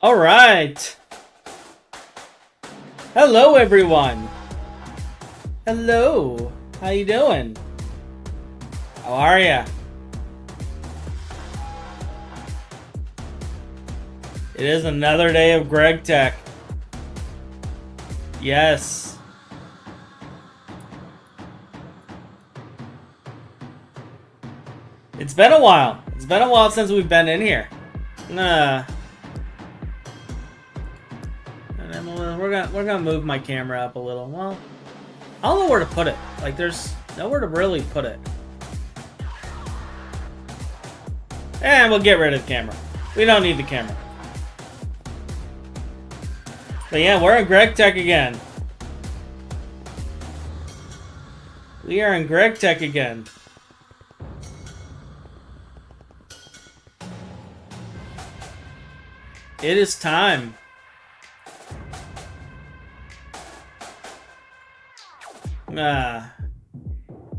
All right. Hello, everyone. Hello. How you doing? How are ya? It is another day of Greg Tech. Yes. It's been a while. It's been a while since we've been in here. We're gonna move my camera up a little. Well, I don't know where to put it. Like, there's nowhere to really put it. And we'll get rid of the camera. We don't need the camera. But yeah, we're in Greg Tech again. We are in Greg Tech again. It is time.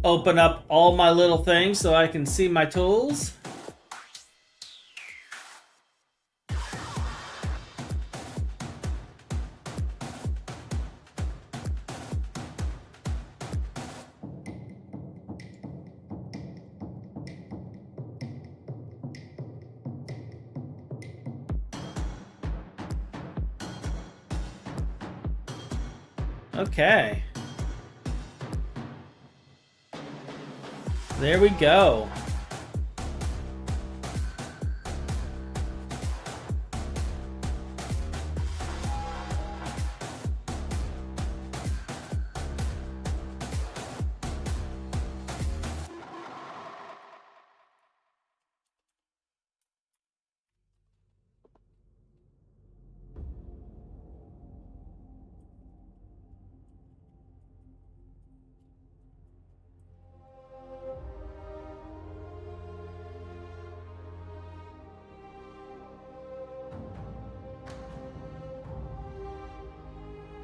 Open up all my little things so I can see my tools. Okay. There we go.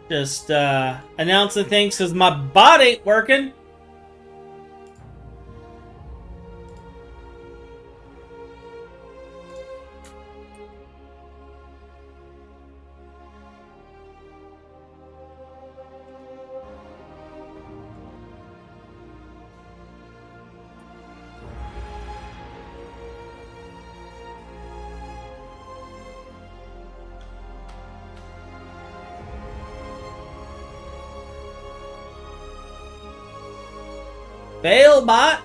Just announcing things because my bot ain't working. Fail, bot.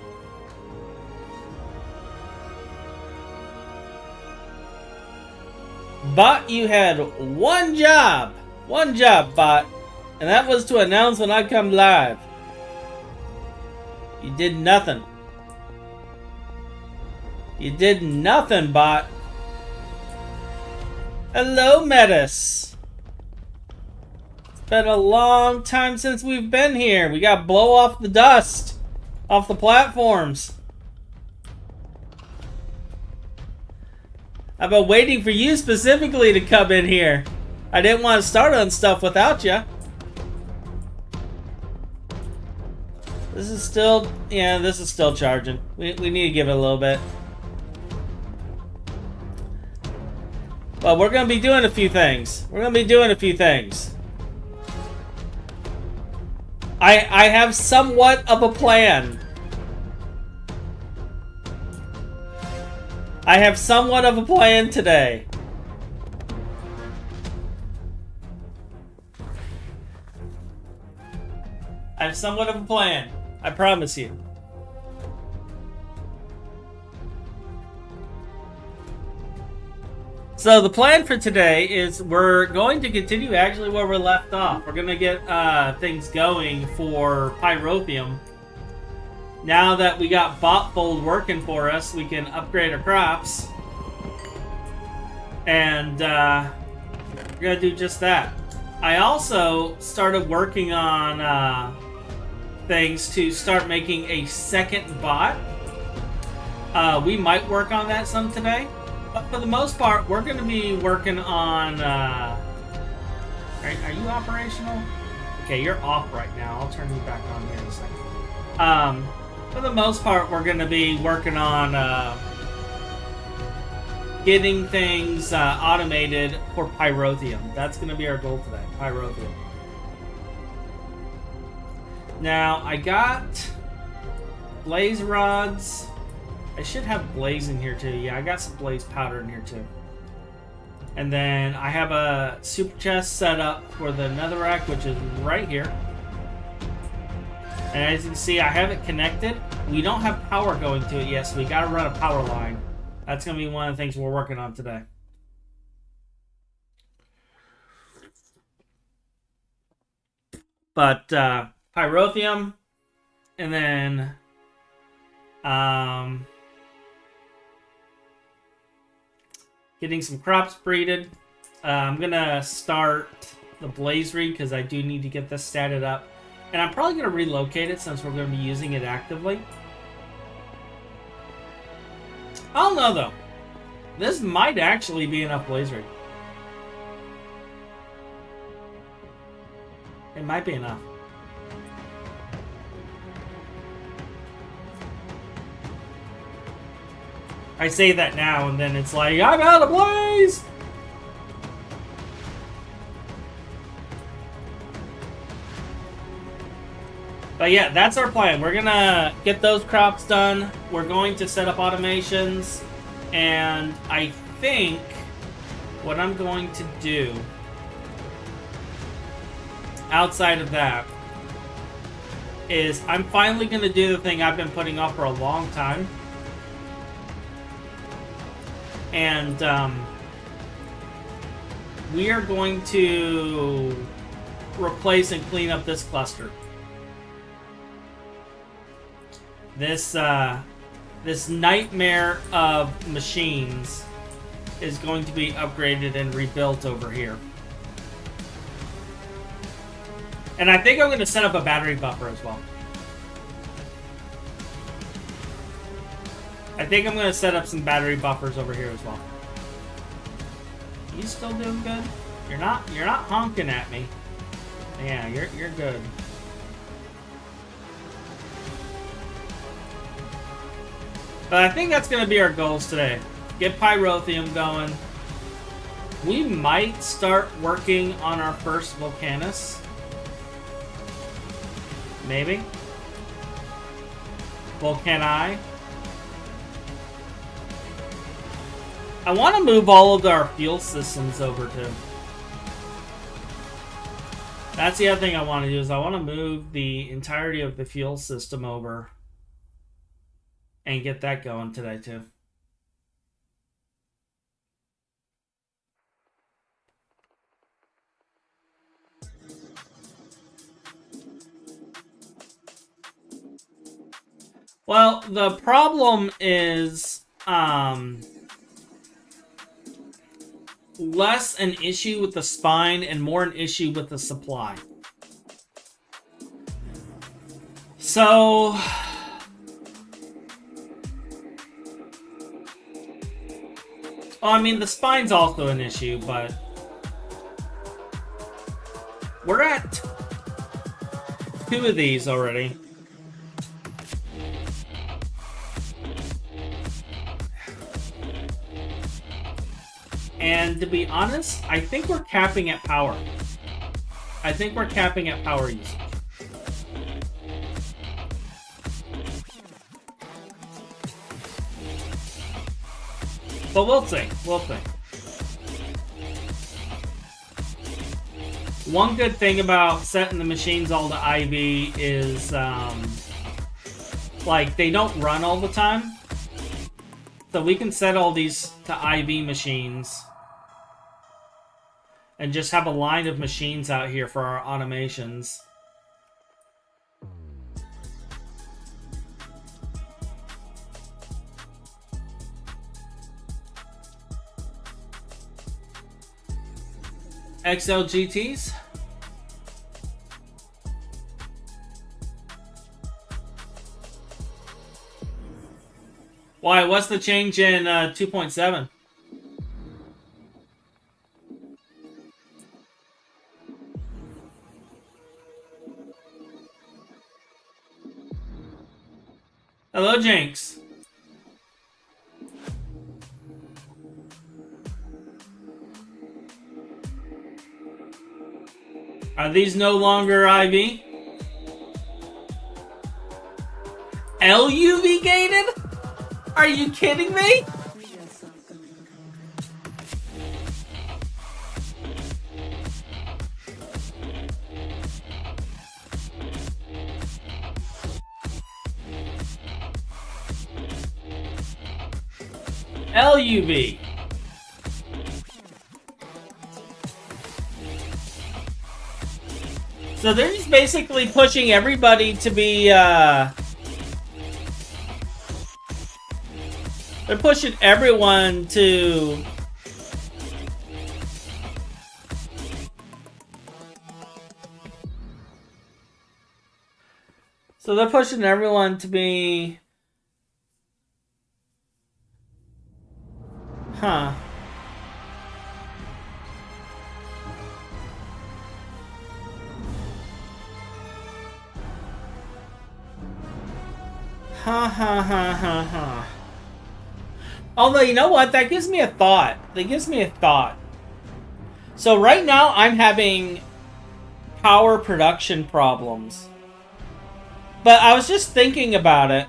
Bot, you had one job, bot, and that was to announce when I come live. You did nothing. You did nothing, bot. Hello, Metis. It's been a long time since we've been here. We got to blow off the dust off the platforms. I've been waiting for you specifically to come in here. I didn't want to start on stuff without you. This is still, yeah, this is still charging. We need to give it a little bit. But we're going to be doing a few things. I have somewhat of a plan. I have somewhat of a plan today. I have somewhat of a plan. I promise you. So the plan for today is we're going to continue actually where we left off. We're going to get things going for Pyrotheum. Now that we got Botfold working for us, we can upgrade our crops. And we're going to do just that. I also started working on things to start making a second bot. We might work on that some today. But for the most part, we're going to be working on... Are you operational? Okay, you're off right now. I'll turn you back on here in a second. For the most part, we're going to be working on getting things automated for Pyrotheum. That's going to be our goal today, Pyrotheum. Now, I got blaze rods. I should have blaze in here too. Yeah, I got some blaze powder in here too. And then I have a super chest set up for the netherrack, which is right here. And as you can see, I have it connected. We don't have power going to it yet, so we got to run a power line. That's going to be one of the things we're working on today. But Pyrotheum, and then getting some crops breeded. I'm going to start the blaze reed because I do need to get this statted up. And I'm probably going to relocate it since we're going to be using it actively. I don't know, though. This might actually be enough blaze reed. It might be enough. I say that now, and then it's like, I'm out of blaze! But yeah, that's our plan. We're gonna get those crops done. We're going to set up automations. And I think what I'm going to do outside of that is I'm finally going to do the thing I've been putting off for a long time. And we are going to replace and clean up this cluster. This nightmare of machines is going to be upgraded and rebuilt over here. And I think I'm going to set up a battery buffer as well. I think I'm going to set up some battery buffers over here as well. You still doing good? You're not honking at me. Yeah, you're good. But I think that's going to be our goals today. Get Pyrotheum going. We might start working on our first Volcanus. Maybe. Volcani. I want to move all of our fuel systems over too. That's the other thing I want to do is I want to move the entirety of the fuel system over. And get that going today, too. Well, the problem is less an issue with the spine and more an issue with the supply. So... Well, I mean, the spine's also an issue, but we're at 2 of these already. And to be honest, I think we're capping at power. I think we're capping at power usage. But we'll see. We'll see. One good thing about setting the machines all to IV is, like, they don't run all the time. So we can set all these to IV machines and just have a line of machines out here for our automations. XLGTs. Why? What's the change in 2.7? Hello, Jinx. Are these no longer IV? LUV gated? Are you kidding me? LUV. So they're just basically pushing everybody to be, they're pushing everyone to... So they're pushing everyone to be... Huh. Ha ha ha ha ha. Although, you know what? That gives me a thought. So right now, I'm having power production problems. But I was just thinking about it.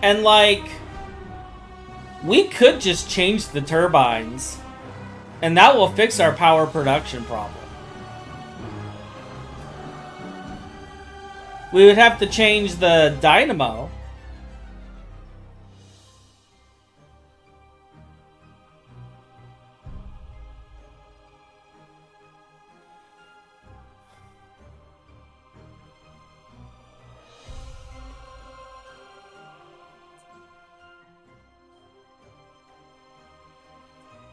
And like... we could just change the turbines. And that will fix our power production problem. We would have to change the dynamo.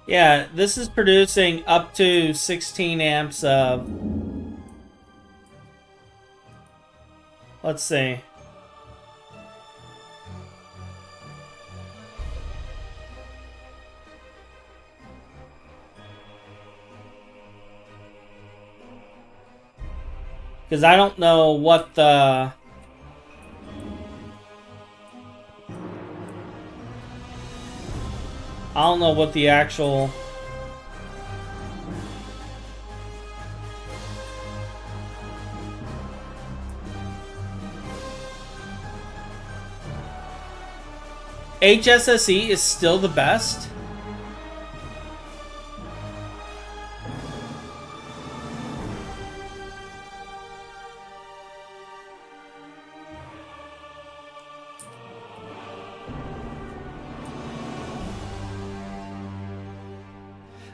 Yeah, this is producing up to 16 amps of... Let's see. Because I don't know what the... I don't know what the actual... HSSE is still the best?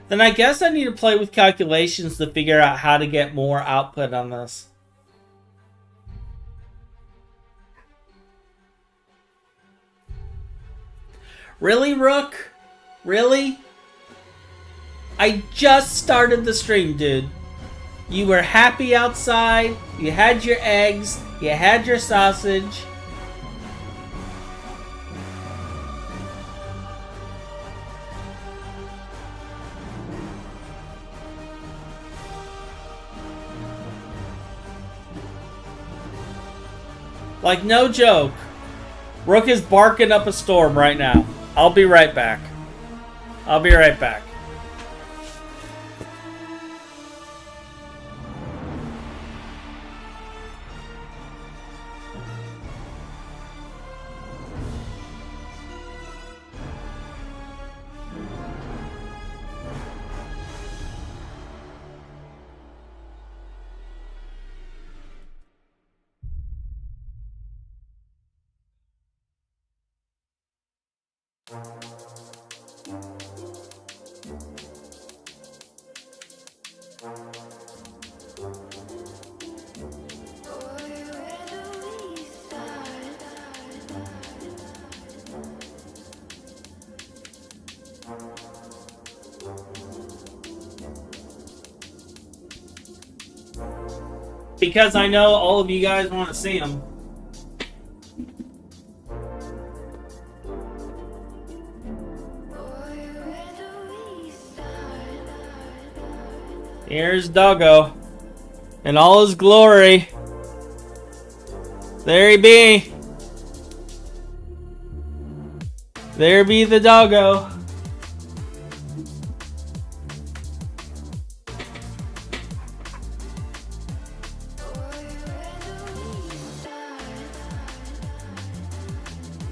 Then I guess I need to play with calculations to figure out how to get more output on this. Really, Rook? Really? I just started the stream, dude. You were happy outside, you had your eggs, you had your sausage. Like, no joke. Rook is barking up a storm right now. I'll be right back. I'll be right back. Because I know all of you guys want to see them. Here's Doggo in all his glory. There he be. There be the Doggo.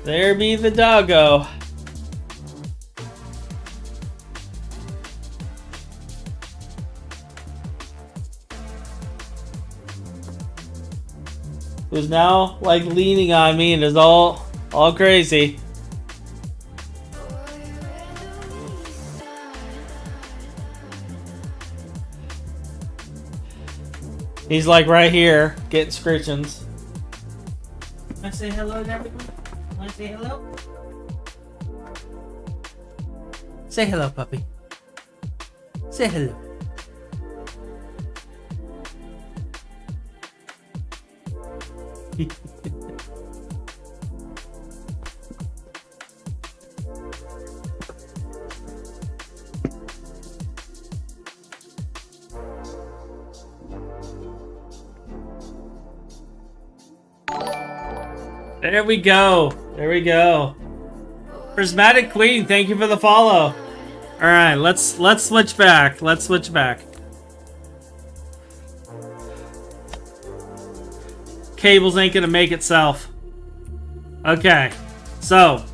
There be the doggo. Who's now like leaning on me and is all crazy. He's like right here getting scritchings. Want to say hello to everyone? Want to say hello? Say hello, puppy. Say hello. There we go. There we go. Prismatic Queen, thank you for the follow. All right, let's switch back. Let's switch back. Cables ain't gonna make itself. Okay, so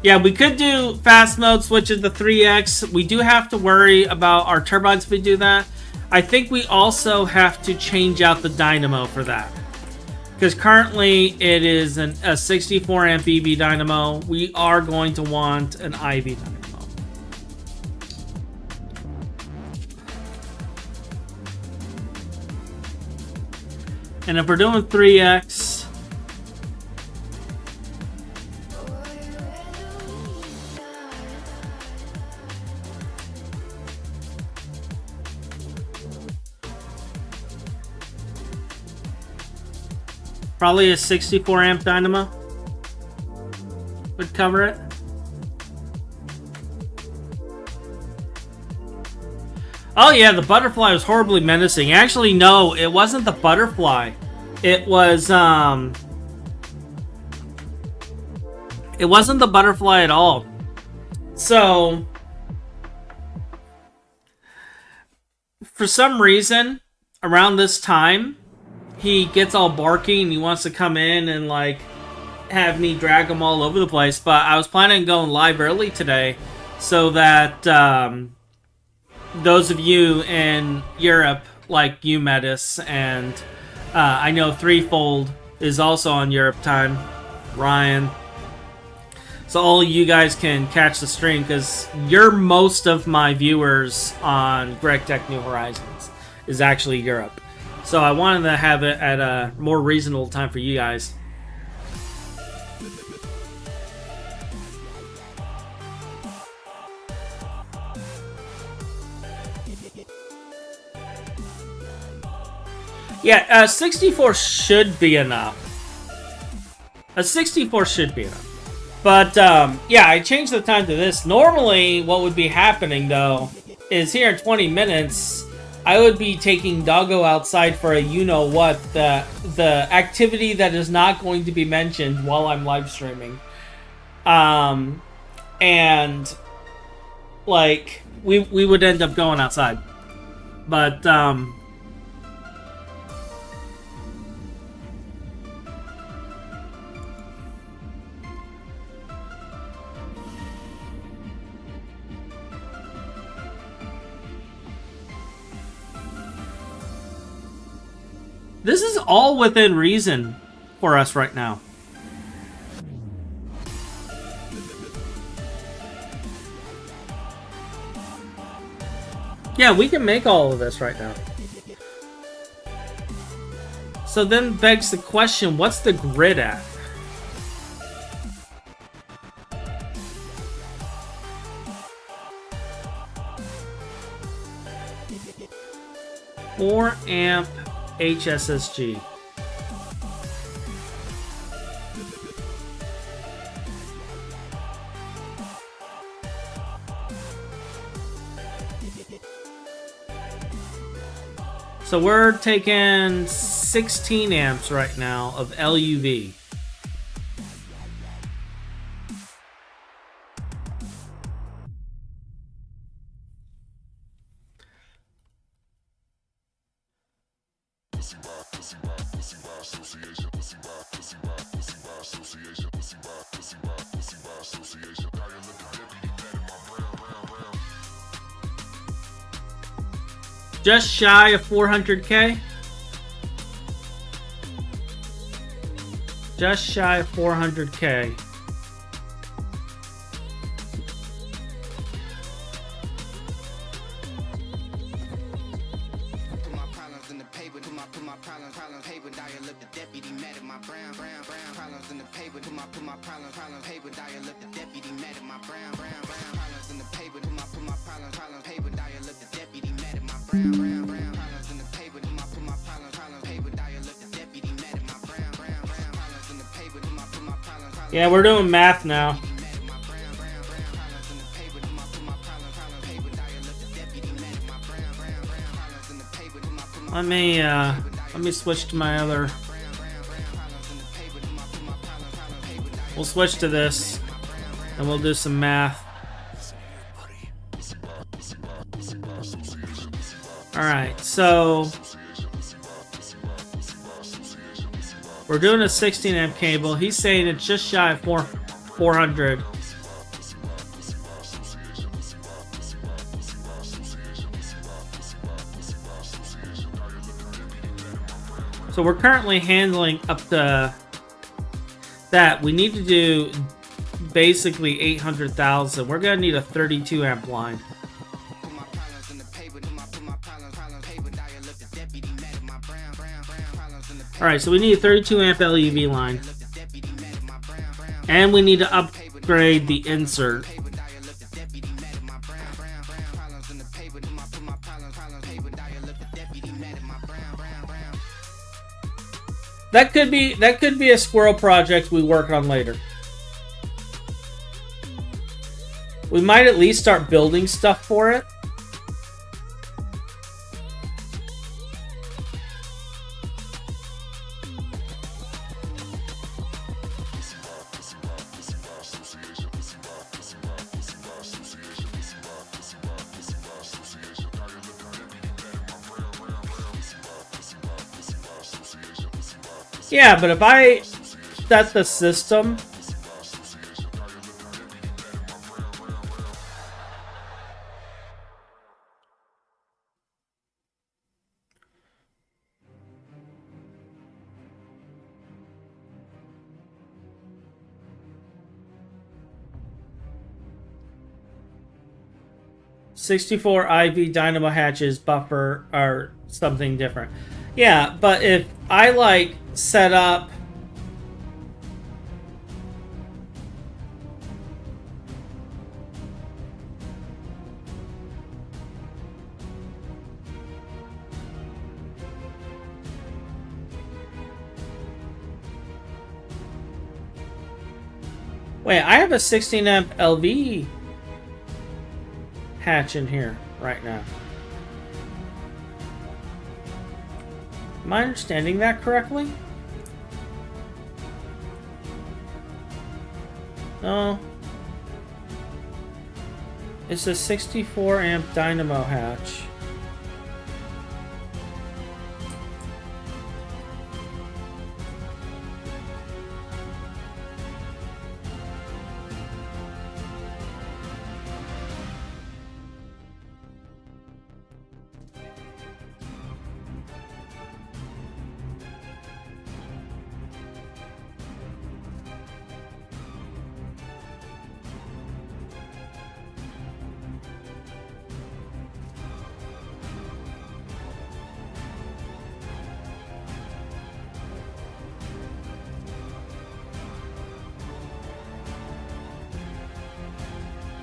yeah, we could do fast mode, switch it to 3x. We do have to worry about our turbines if we do that. I think we also have to change out the dynamo for that, because currently it is a 64 amp EV dynamo. We are going to want an IV dynamo. And if we're doing 3x, probably a 64 amp dynamo would cover it. Oh yeah, the butterfly was horribly menacing. Actually, no, it wasn't the butterfly. It wasn't the butterfly at all. So, for some reason, around this time, he gets all barky and he wants to come in and like have me drag him all over the place. But I was planning on going live early today so that those of you in Europe, like you, Metis, and I know Threefold is also on Europe time, Ryan. So all you guys can catch the stream, because you're most of my viewers on Greg Tech New Horizons is actually Europe. So I wanted to have it at a more reasonable time for you guys. Yeah, 64 should be enough. A 64 should be enough. But, yeah, I changed the time to this. Normally, what would be happening, though, is here in 20 minutes, I would be taking Doggo outside for a you-know-what, the activity that is not going to be mentioned while I'm live streaming. And, like, we would end up going outside. But, this is all within reason for us right now. Yeah, we can make all of this right now. So then begs the question, what's the grid at? Four amp HSSG. So we're taking 16 amps right now of LUV. Just shy of 400K. Just shy of 400K. Yeah, we're doing math now. Let me switch to my other. We'll switch to this, and we'll do some math. All right, so we're doing a 16 amp cable. He's saying it's just shy of 400. So we're currently handling up to that. We need to do basically 800,000. We're gonna need a 32 amp line. All right, so we need a 32 amp LUV line, and we need to upgrade the insert. That could be a squirrel project we work on later. We might at least start building stuff for it. Yeah, but if I set the system, '64 IV dynamo hatches buffer are something different. Yeah, but if I like set up wait, I have a 16 amp LV hatch in here right now. Am I understanding that correctly? No. It's a 64 amp dynamo hatch.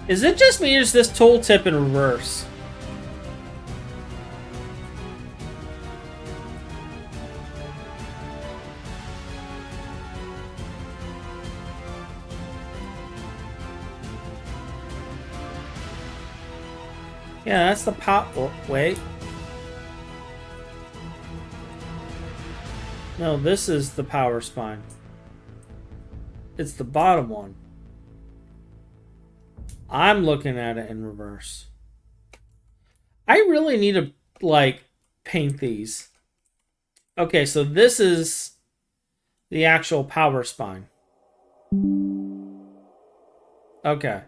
Is it just me or is this tooltip in reverse? Yeah, that's the pop. Oh, wait. No, this is the power spine. It's the bottom one. I'm looking at it in reverse. I really need to, like, paint these. Okay, so this is the actual power spine. Okay.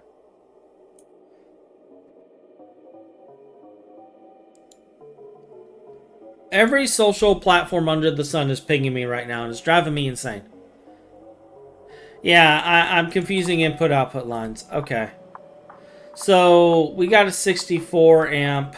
Every social platform under the sun is pinging me right now, and it's driving me insane. Yeah, I'm confusing input-output lines. Okay. So, we got a 64 amp.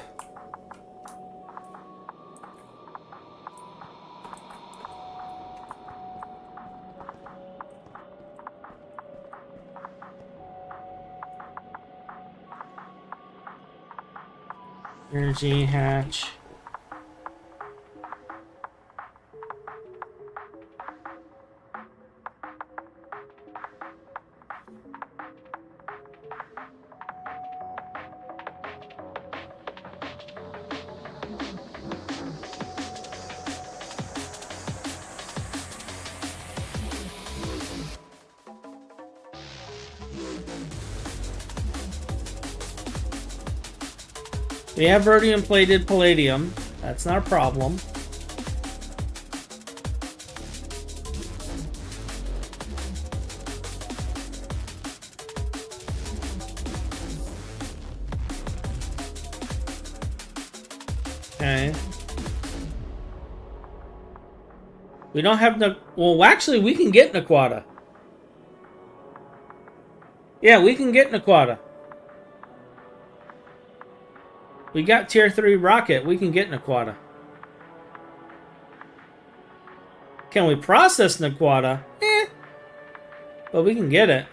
Energy hatch. We have rhodium-plated palladium. That's not a problem. Okay. We don't have no... Well, actually, we can get Naquata. Yeah, we can get Naquata. We got tier 3 rocket. We can get Naquata. Can we process Naquata? But we can get it.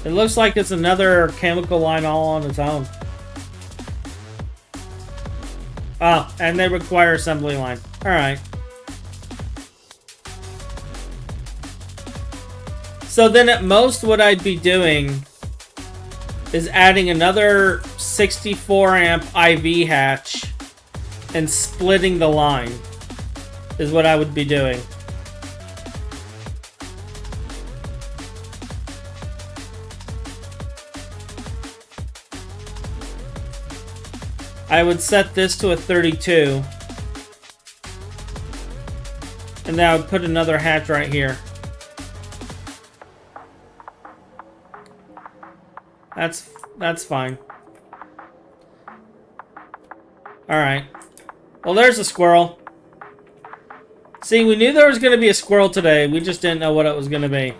It looks like it's another chemical line all on its own. Oh, and they require assembly line. Alright. So then at most what I'd be doing is adding another 64 amp IV hatch and splitting the line is what I would be doing. I would set this to a 32. And then I would put another hatch right here. That's fine. Alright. Well, there's a squirrel. See, we knew there was going to be a squirrel today. We just didn't know what it was going to be.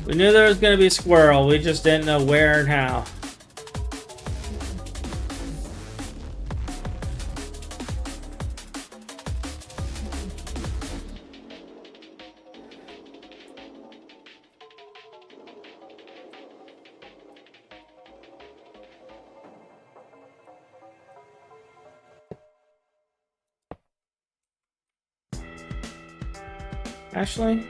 We knew there was going to be a squirrel. We just didn't know where and how. Ashley?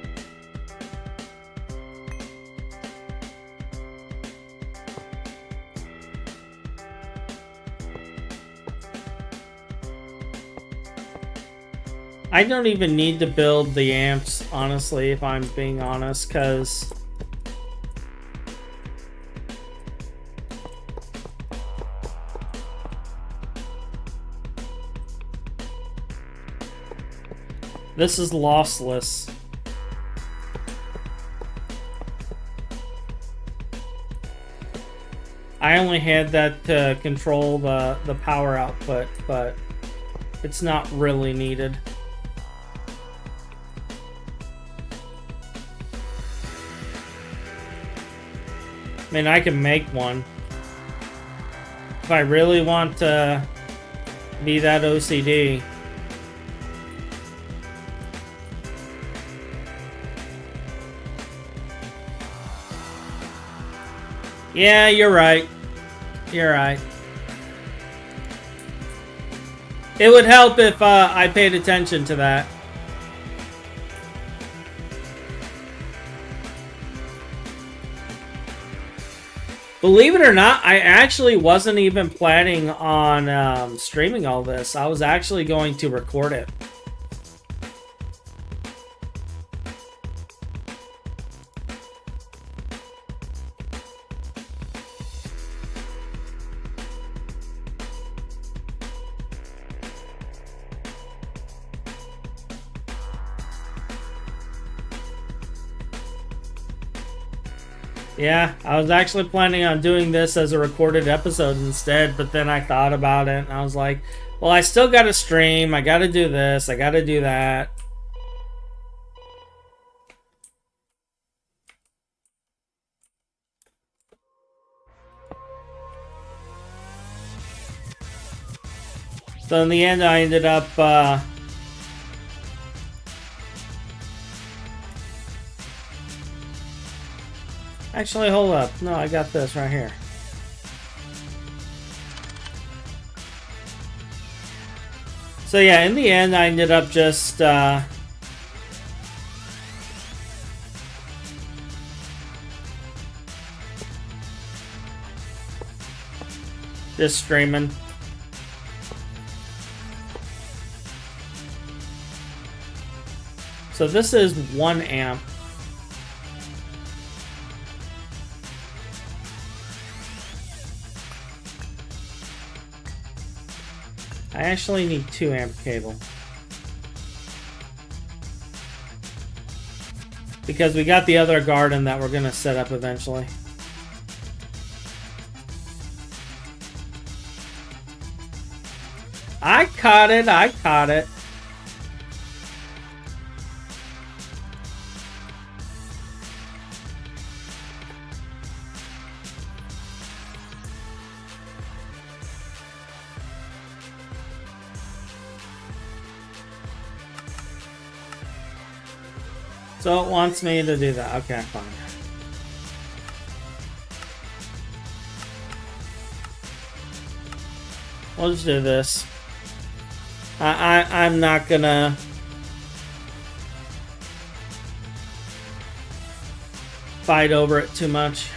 I don't even need to build the amps, honestly, if I'm being honest, because this is lossless. I only had that to control the power output, but it's not really needed. I mean, I can make one. If I really want to be that OCD. Yeah, you're right. You're right. It would help if I paid attention to that. Believe it or not, I actually wasn't even planning on streaming all this. I was actually going to record it. Yeah, I was actually planning on doing this as a recorded episode instead, but then I thought about it and I was like, well, I still gotta stream, I gotta do this, I gotta do that. So in the end, I ended up actually, hold up. No, I got this right here. So yeah, in the end, I ended up just streaming. So this is 1 amp. I actually need 2 amp cable. Because we got the other garden that we're gonna set up eventually. I caught it, I caught it. So it wants me to do that. Okay, fine. We'll just do this. I'm not gonna fight over it too much.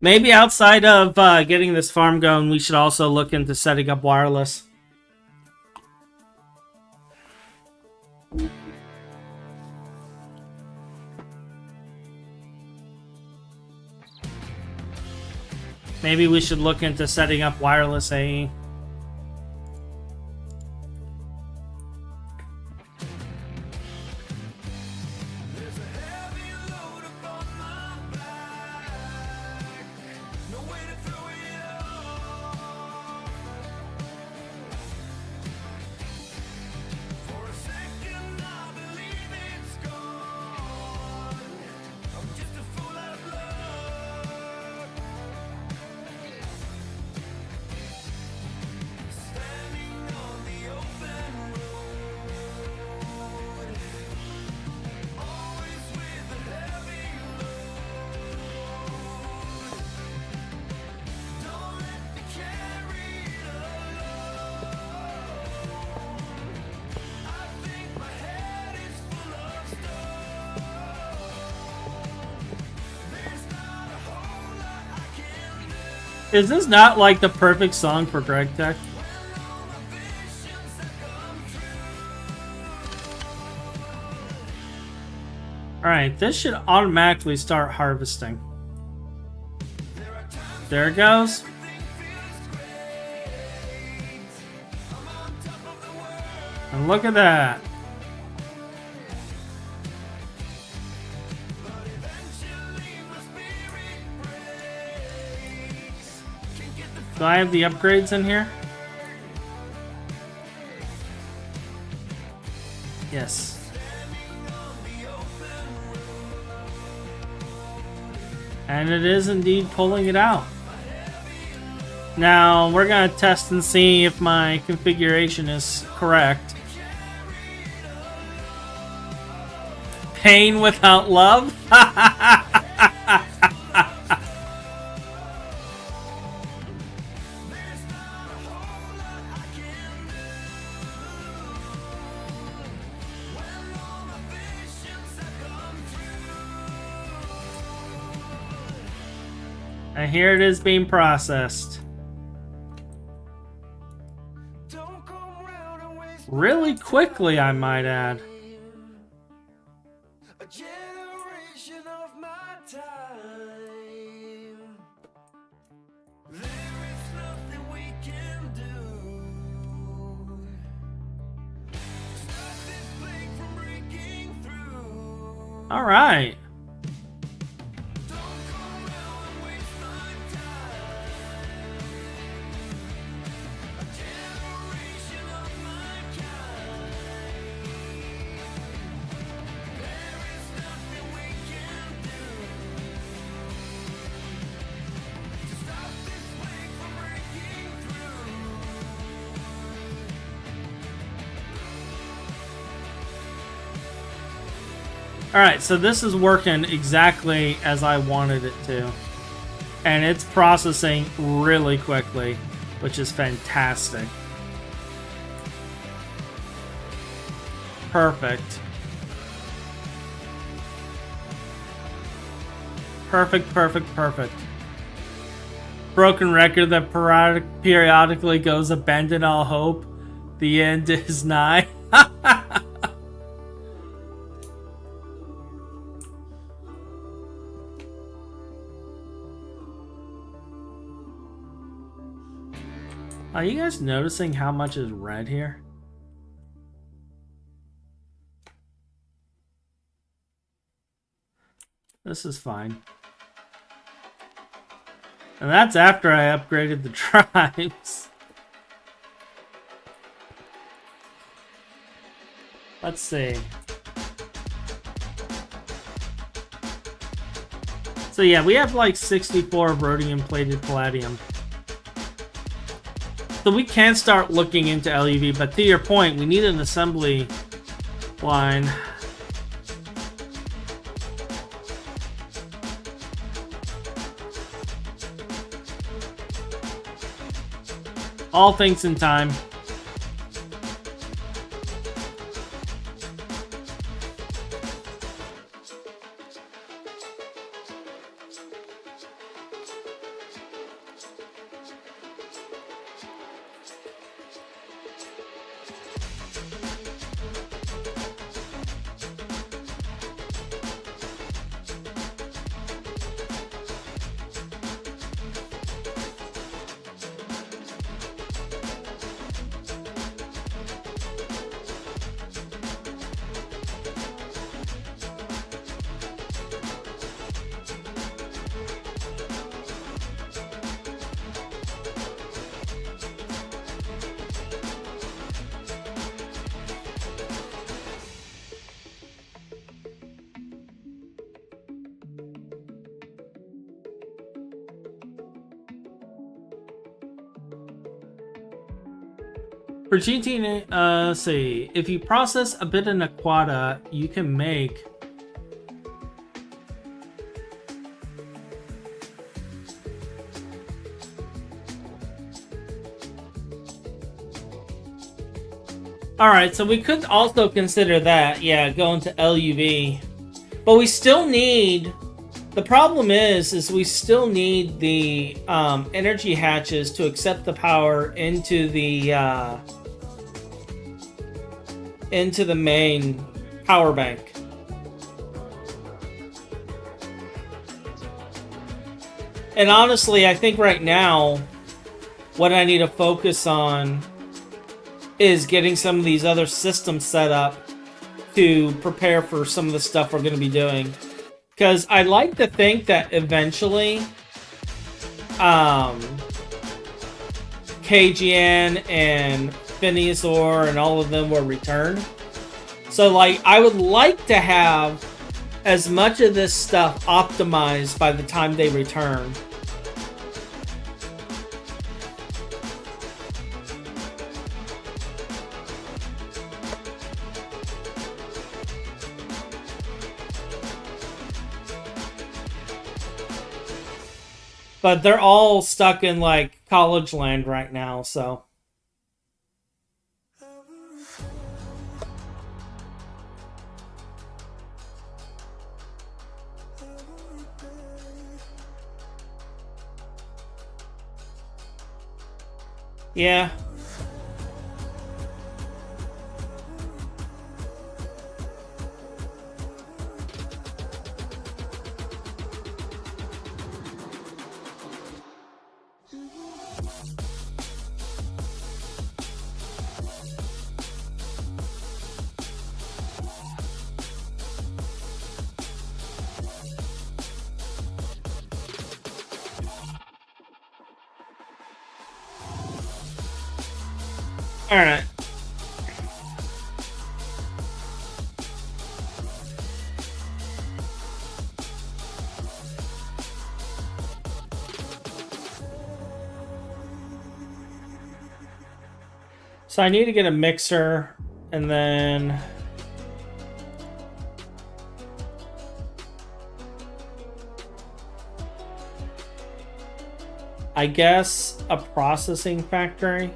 Maybe outside of getting this farm going, we should also look into setting up wireless. Maybe we should look into setting up wireless AE. Is this not like the perfect song for Greg Tech? Alright, this should automatically start harvesting. There it goes. And look at that. Do I have the upgrades in here? Yes. And it is indeed pulling it out. Now, we're gonna test and see if my configuration is correct. Pain without love? And here it is being processed. Really quickly, I might add. A generation of my time. There is nothing we can do. Stop this plague from breaking through. All right. Alright, so this is working exactly as I wanted it to. And it's processing really quickly, which is fantastic. Perfect. Perfect, perfect, perfect. Broken record that periodically goes abandon all hope. The end is nigh. Are you guys noticing how much is red here? This is fine. And that's after I upgraded the tribes. Let's see. So yeah, we have like 64 rhodium plated palladium. So we can start looking into LUV, but to your point, we need an assembly line. All things in time. For GT, let's see. If you process a bit in Aquata, you can make... Alright, so we could also consider that, yeah, going to LUV. But we still need... The problem is we still need the energy hatches to accept the power into the main power bank. And honestly, I think right now, what I need to focus on is getting some of these other systems set up to prepare for some of the stuff we're going to be doing. Because I'd like to think that eventually, KGN and Phineasor and all of them will return. So, like, I would like to have as much of this stuff optimized by the time they return. But they're all stuck in like college land right now, so. Yeah. All right. So I need to get a mixer, and then I guess a processing factory.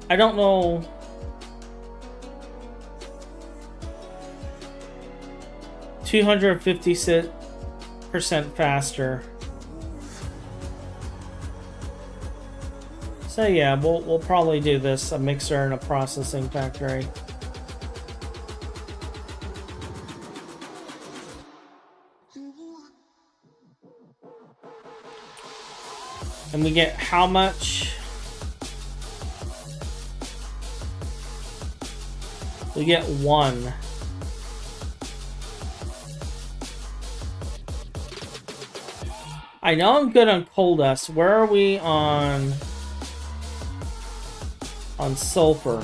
I don't know. %256% faster. So yeah, we'll probably do this, a mixer and a processing factory. And we get how much? We get 1. I know I'm good on coal dust. Where are we on sulfur?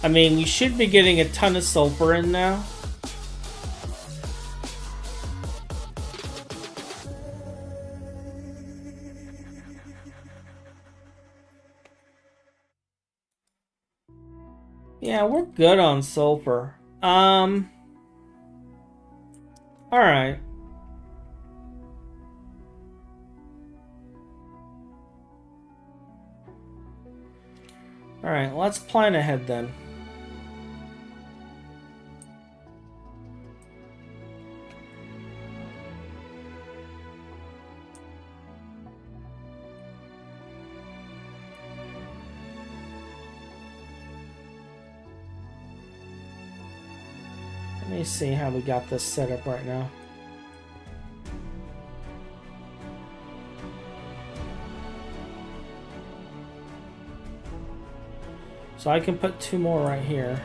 I mean, we should be getting a ton of sulfur in now. Yeah, we're good on sulfur. All right. All right, let's plan ahead then. Let me see how we got this set up right now. So I can put 2 more right here.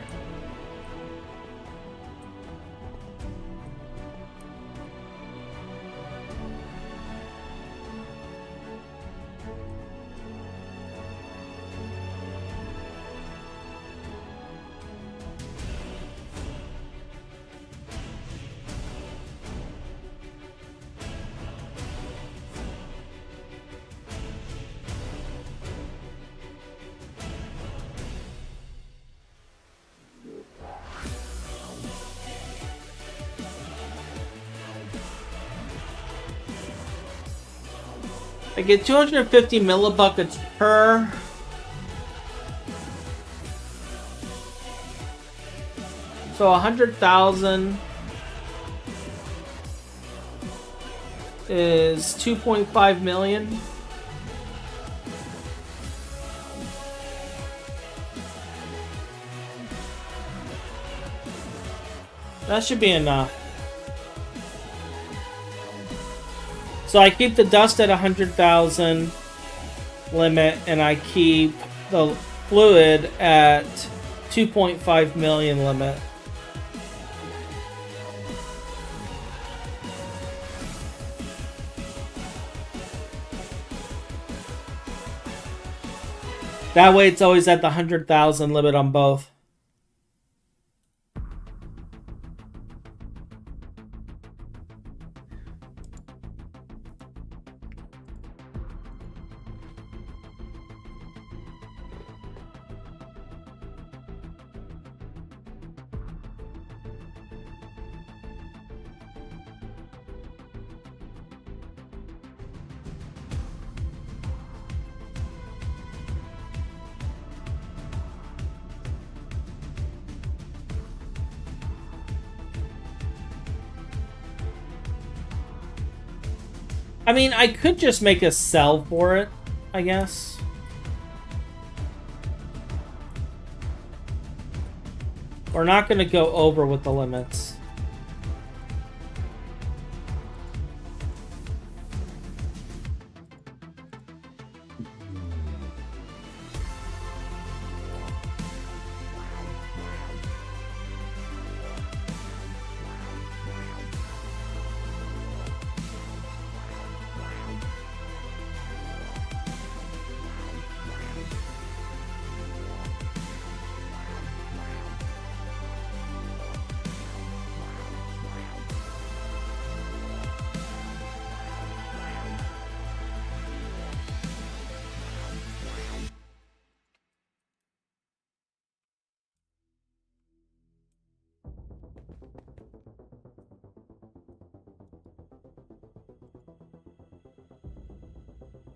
I get 250 millibuckets per. So 100,000 is 2.5 million. That should be enough. So I keep the dust at 100,000 limit, and I keep the fluid at 2.5 million limit. That way it's always at the 100,000 limit on both. I mean, I could just make a cell for it, I guess. We're not going to go over with the limits.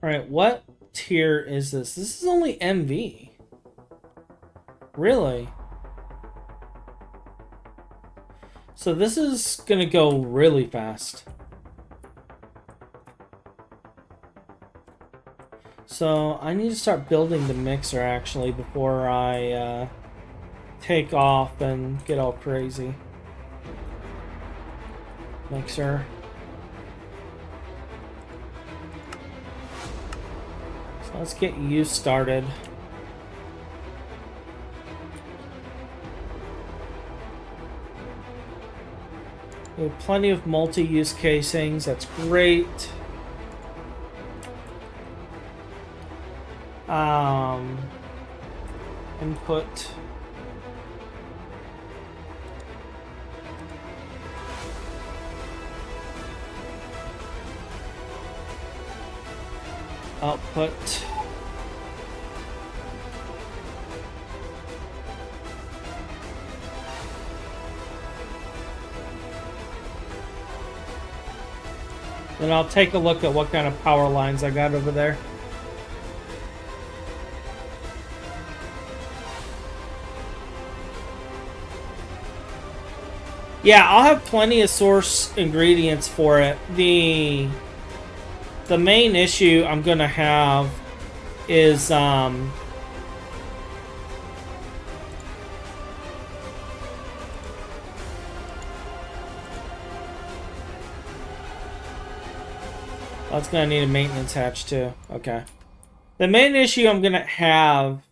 Alright, what tier is this? This is only MV. Really? So this is gonna go really fast. So I need to start building the mixer actually before I take off and get all crazy. Mixer. So let's get you started. We have plenty of multi-use casings. That's great. Input. Output. Then I'll take a look at what kind of power lines I got over there. Yeah, I'll have plenty of source ingredients for it. The main issue I'm gonna have is that's gonna need a maintenance hatch too. Okay. The main issue I'm gonna have,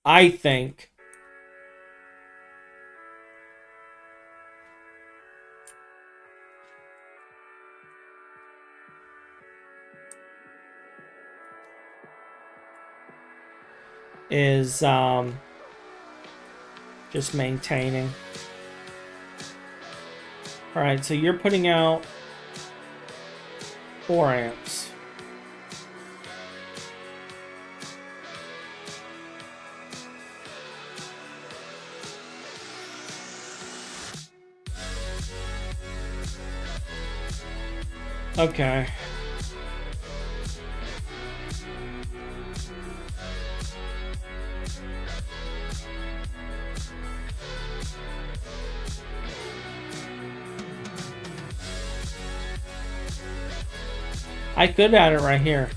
I think, is just maintaining. Alright, so you're putting out 4 amps. Okay. I could add it right here.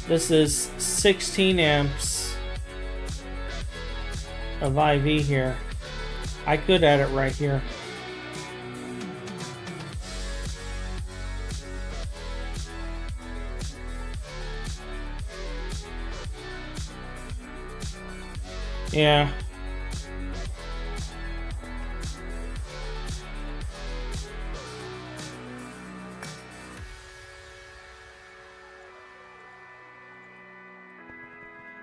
This is 16 amps of IV here. I could add it right here. Yeah.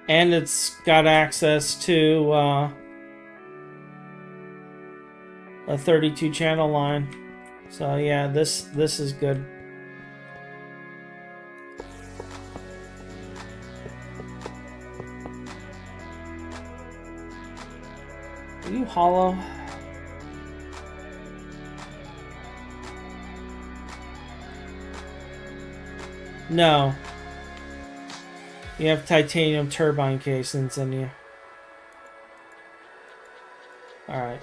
And it's got access to a 32 channel line. So yeah, this is good. Are you hollow? No. You have titanium turbine casings in you. Alright.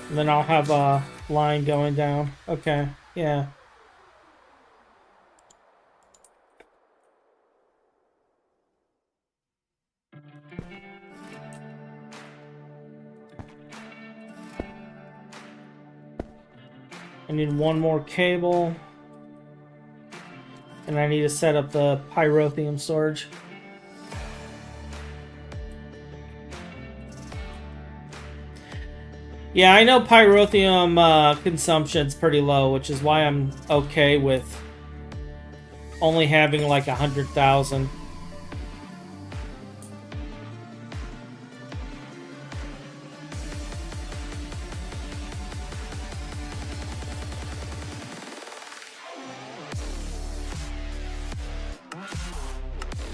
And then I'll have a line going down. Okay, yeah. I need one more cable. And I need to set up the pyrotheum storage. Yeah, I know pyrotheum consumption's pretty low, which is why I'm okay with only having like 100,000.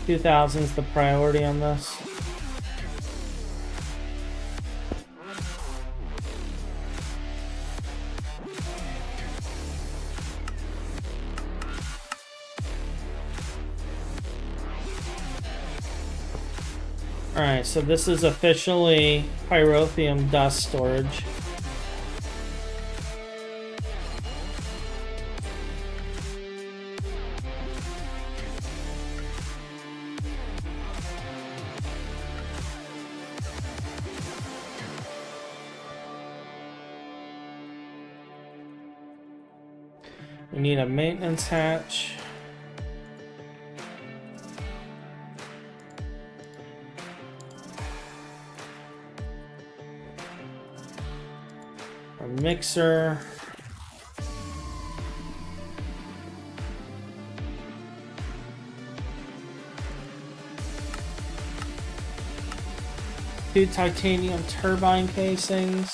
$2,000 is the priority on this. Alright, so this is officially pyrotheum dust storage. We need a maintenance hatch. A mixer. Two titanium turbine casings.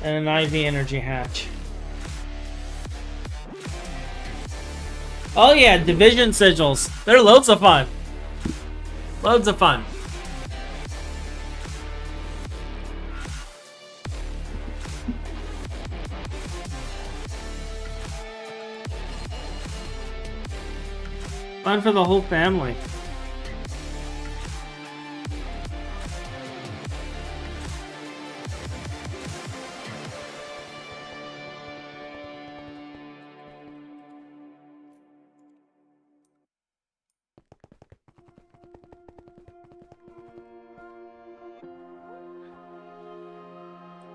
And an IV energy hatch. Oh yeah, division sigils. They're loads of fun. Loads of fun. Fun for the whole family.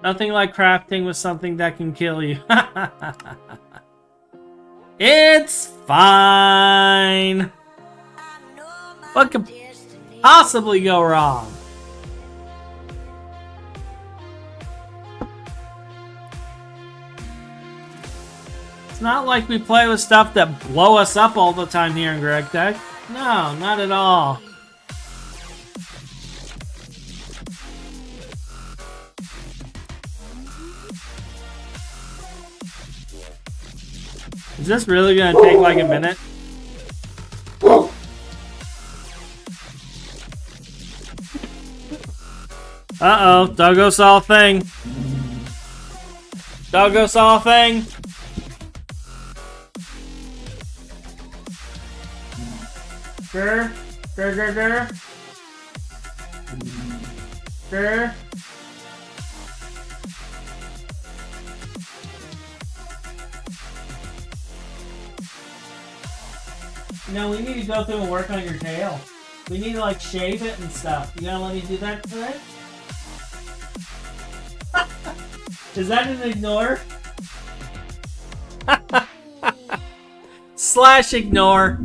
Nothing like crafting with something that can kill you. It's fine. What could possibly go wrong? It's not like we play with stuff that blow us up all the time here in Greg Tech. No, not at all. Is this really gonna take like a minute? Uh-oh, Doggo saw a thing. Doggo saw a thing. Grr, grr, grr, grr. Grr. No, we need to go through and work on your tail. We need to like shave it and stuff. You gonna let me do that today? Is that an ignore? Slash ignore.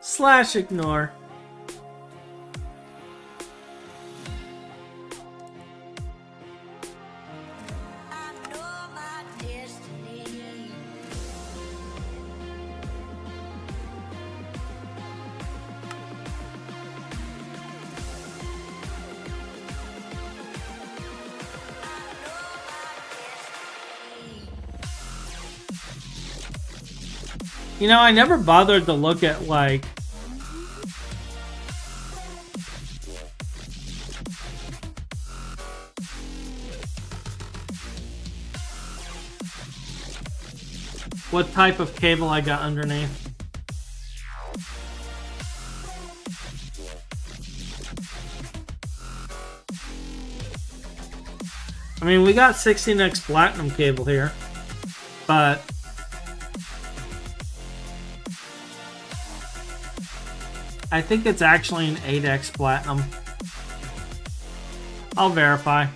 Slash ignore. I know my destiny. You know, I never bothered to look at like what type of cable I got underneath. I mean, we got 16x platinum cable here, but I think it's actually an 8x platinum. I'll verify.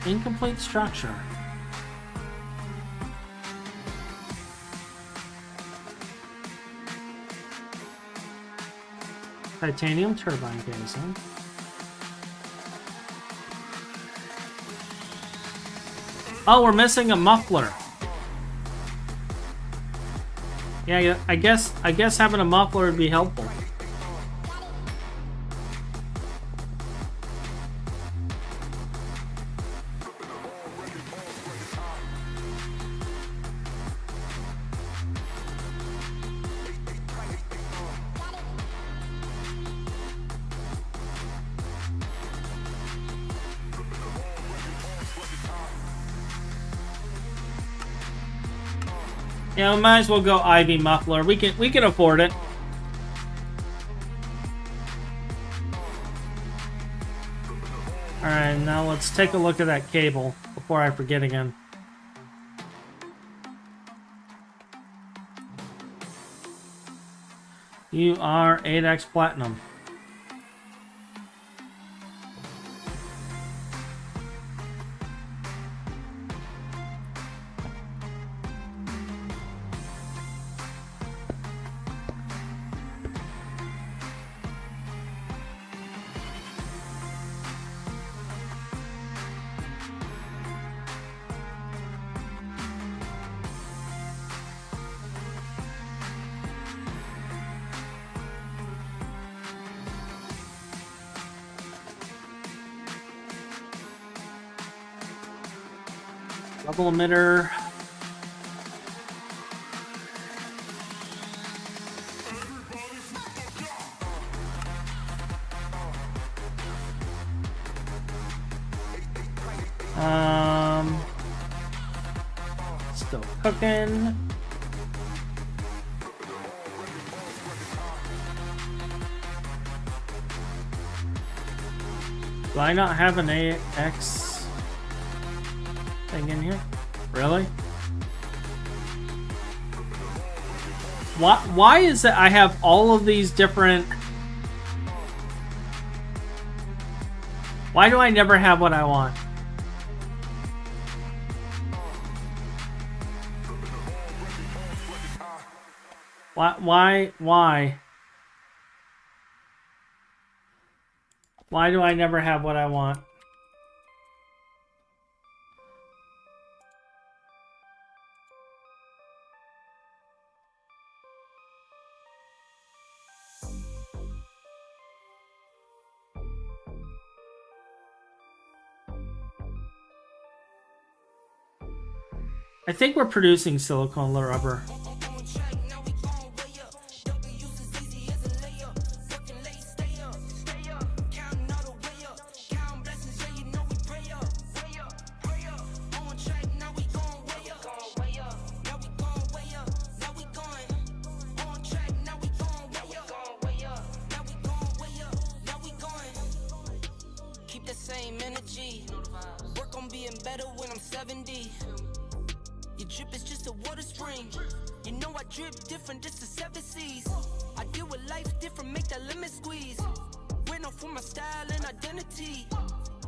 Incomplete structure. Titanium turbine casing. Oh, we're missing a muffler. Yeah, I guess having a muffler would be helpful. Yeah, we might as well go Ivy muffler. We can afford it. Alright, now let's take a look at that cable before I forget again. You are 8x platinum. Double emitter. Still cooking. Do I not have an AX thing in here? Really? Why is it I have all of these different... Why do I never have what I want? Why? Why do I never have what I want? I think we're producing silicone rubber. Keep the same energy. Work on being better when I'm 70. Your drip is just a water spring. You know I drip different, just the 7 seas. I deal with life different, make that lemon squeeze. Went off for my style and identity.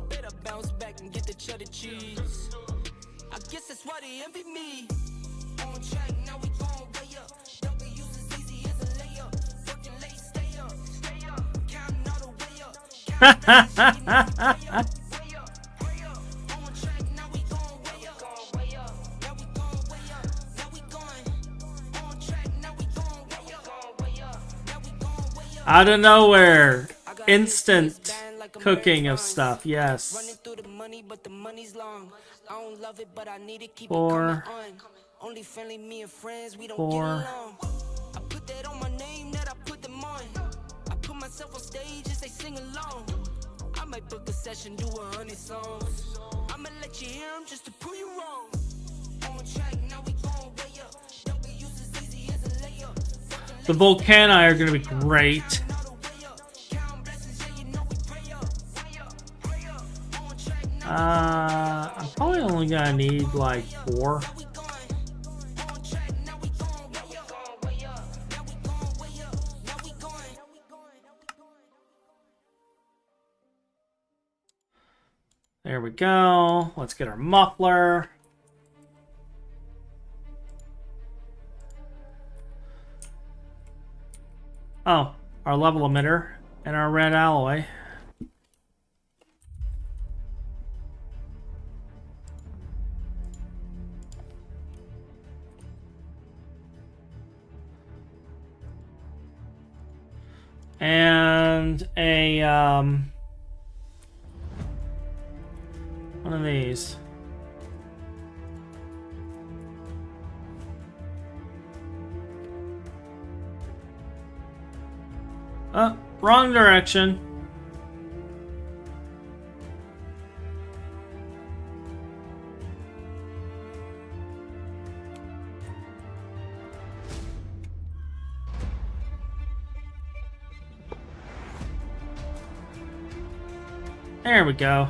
Better bounce back and get the cheddar cheese. I guess that's why they envy me. On track, now we going way up. W's as easy as a layup. Working late, stay up. Counting all the way up. Counting way up. On track, now we going way up. Now we going way up. Now we going. On track, now we going way up. Now we going way up. Out of nowhere. Instant cooking of stuff. Running Yes. through the money, but the money's long. I don't love it, but I need to keep Four. it coming on. Only friendly, me and friends, we don't Four. get along. I put that on my name, that I put them on. I put myself on stage as they sing along. I might book a session, do 100 songs. I'ma let you hear them just to prove you wrong. On track, now we going way up. W's as easy as a layup. The Volcani are going to be great. All the way up. Count blessings, yeah, you know we pray up. Pray up. On track, now I'm probably only going to need like 4. we going. On track, now we going way up. Now we going way up. Now we going. There we go. Let's get our muffler. Oh, our level emitter and our red alloy. And a one of these. Wrong direction. There we go.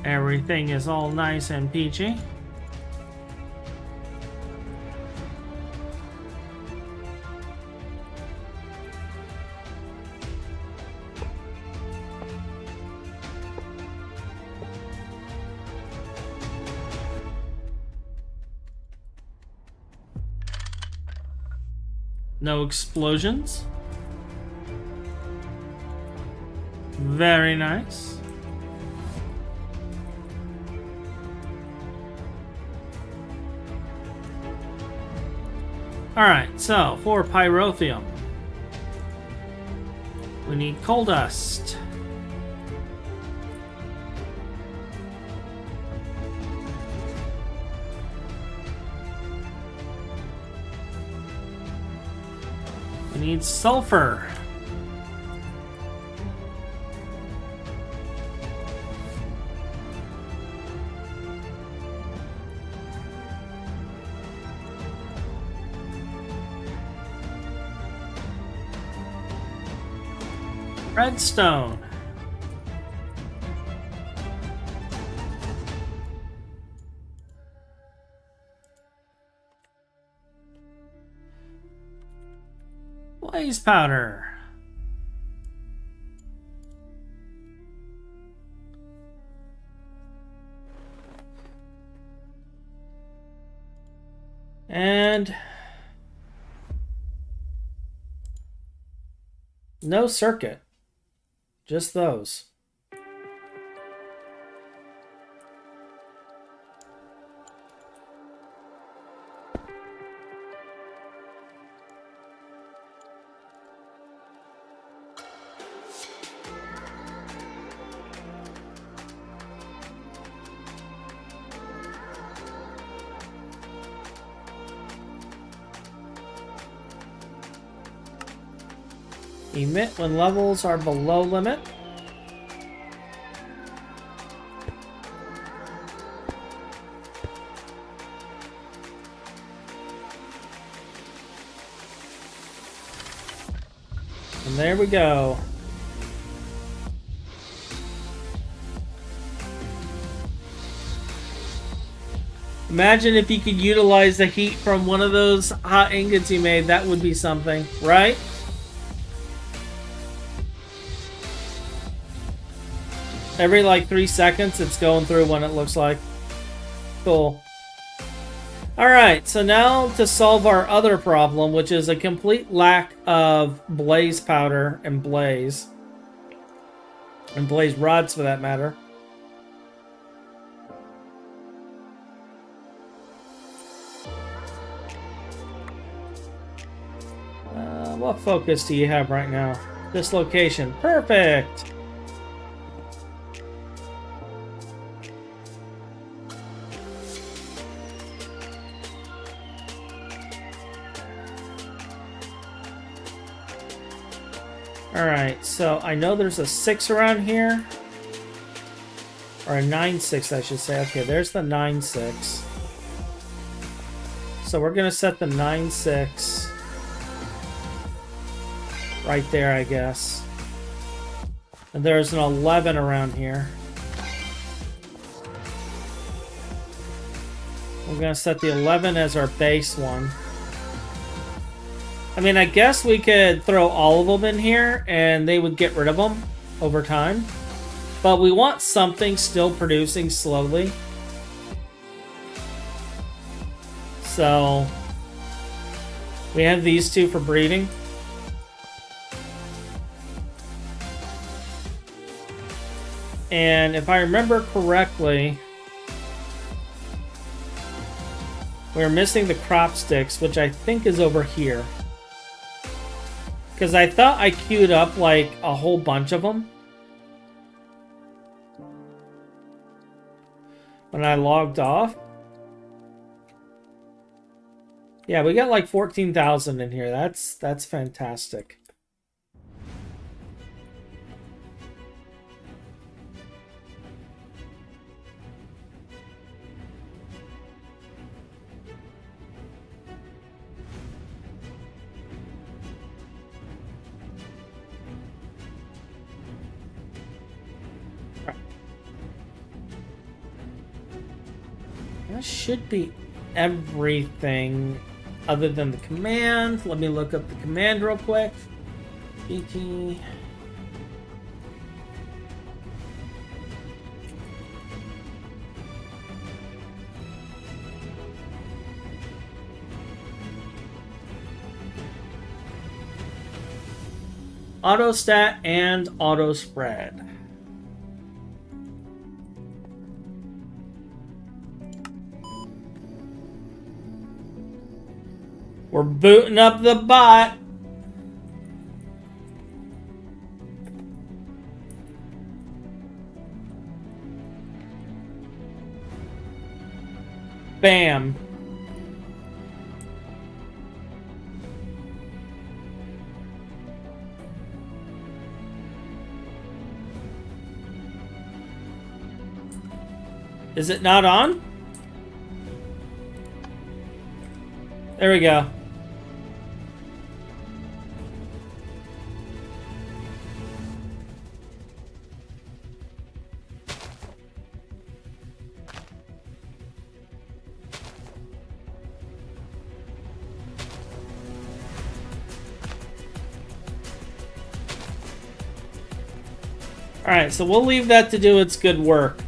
Everything is all nice and peachy. No explosions. Very nice. Alright, so for pyrotheum, we need coal dust. We need sulfur. Redstone. Blaze powder. And No circuit. Just those. Emit when levels are below limit. And there we go. Imagine if you could utilize the heat from one of those hot ingots you made. That would be something, right? Every like 3 seconds it's going through one, it looks like. Cool. Alright, so now to solve our other problem, which is a complete lack of blaze powder and blaze rods for that matter. What focus do you have right now? This location. Perfect! Alright, so I know there's a 6 around here. Or a 9-6, I should say. Okay, there's the 9-6. So we're going to set the 9-6 right there, I guess. And there's an 11 around here. We're going to set the 11 as our base one. I mean, I guess we could throw all of them in here and they would get rid of them over time. But we want something still producing slowly. So we have these two for breeding. And if I remember correctly, we're missing the crop sticks, which I think is over here. Because I thought I queued up like a whole bunch of them when I logged off. Yeah, we got like 14,000 in here. That's fantastic. That should be everything other than the command. Let me look up the command real quick. GT. Auto stat and auto spread. We're booting up the bot. Bam. Is it not on? There we go. Alright, so we'll leave that to do its good work.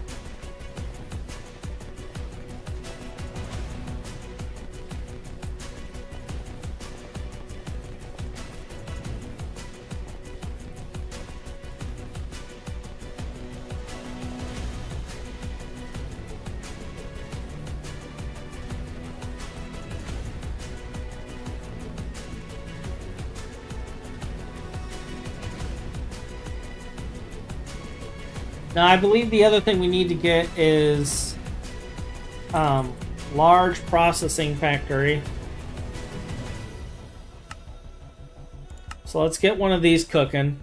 Now, I believe the other thing we need to get is large processing factory. So let's get one of these cooking.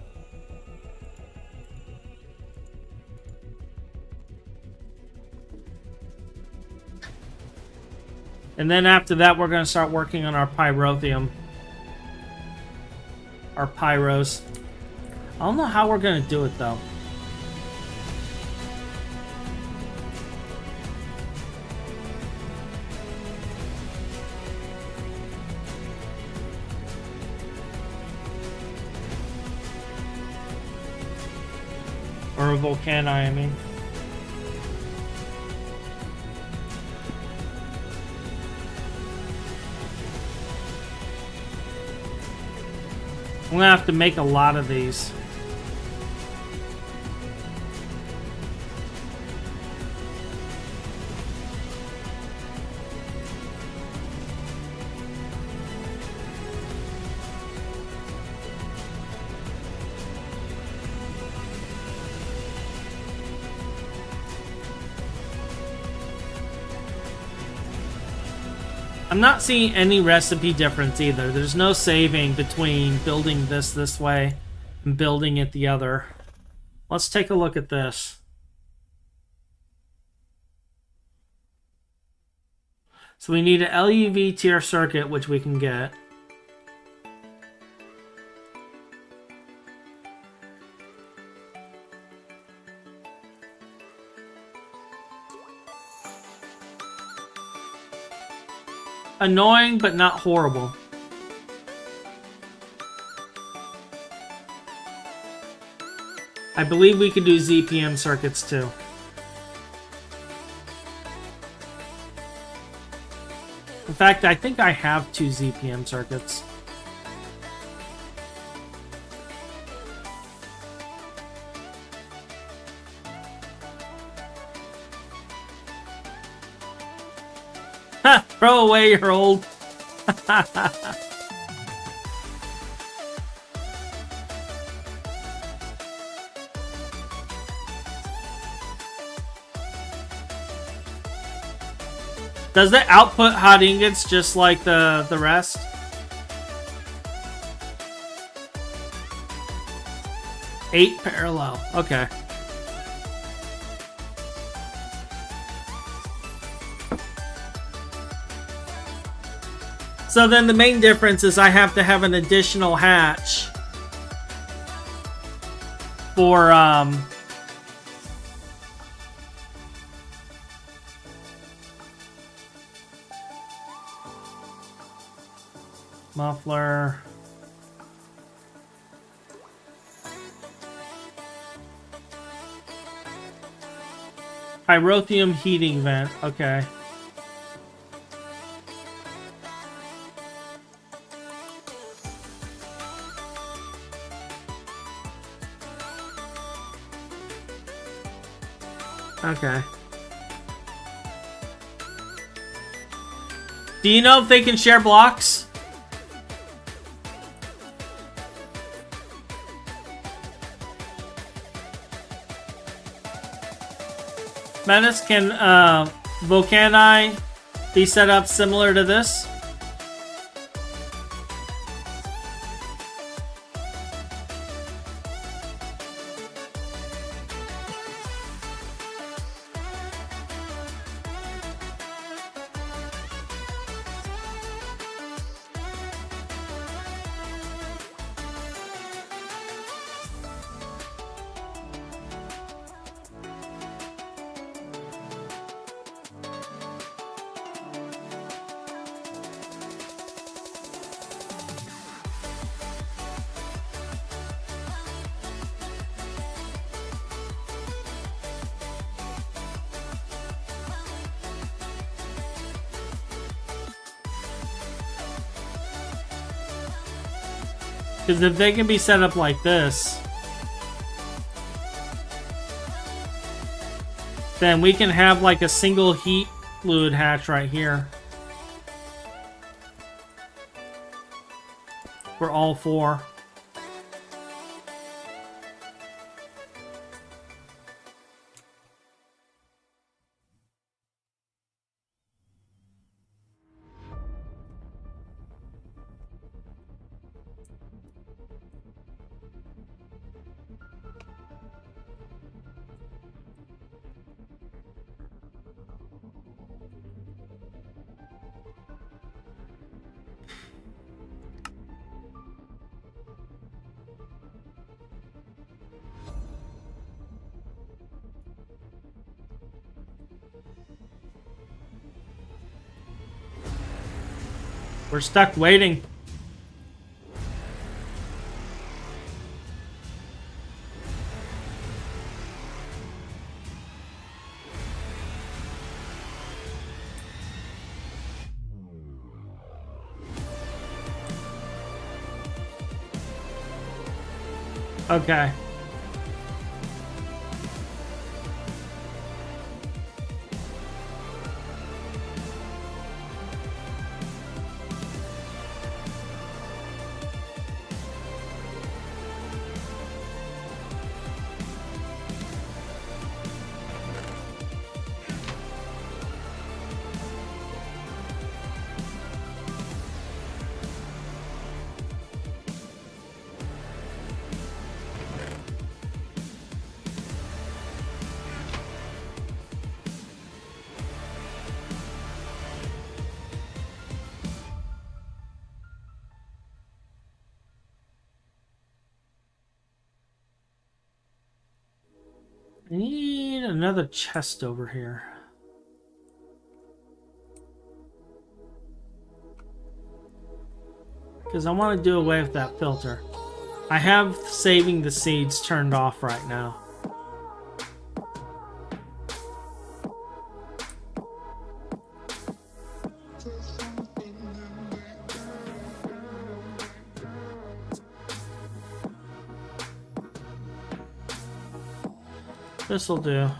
And then after that, we're going to start working on our pyrotheum. Our pyros. I don't know how we're going to do it, though. Or a volcani, I mean. I'm gonna have to make a lot of these. I'm not seeing any recipe difference either. There's no saving between building this way and building it the other. Let's take a look at this. So we need an LUV tier circuit, which we can get. Annoying, but not horrible. I believe we could do ZPM circuits too. In fact, I think I have 2 ZPM circuits. Throw away your old... Does it output hot ingots just like the rest? Eight parallel. Okay. So then the main difference is I have to have an additional hatch for muffler. Pyrotheum heating vent. Okay. Okay. Do you know if they can share blocks? Menace, can Volcani be set up similar to this? Because if they can be set up like this, then we can have like a single heat fluid hatch right here for all 4. We're stuck waiting. Okay. I need another chest over here. Because I want to do away with that filter. I have saving the seeds turned off right now. This'll do.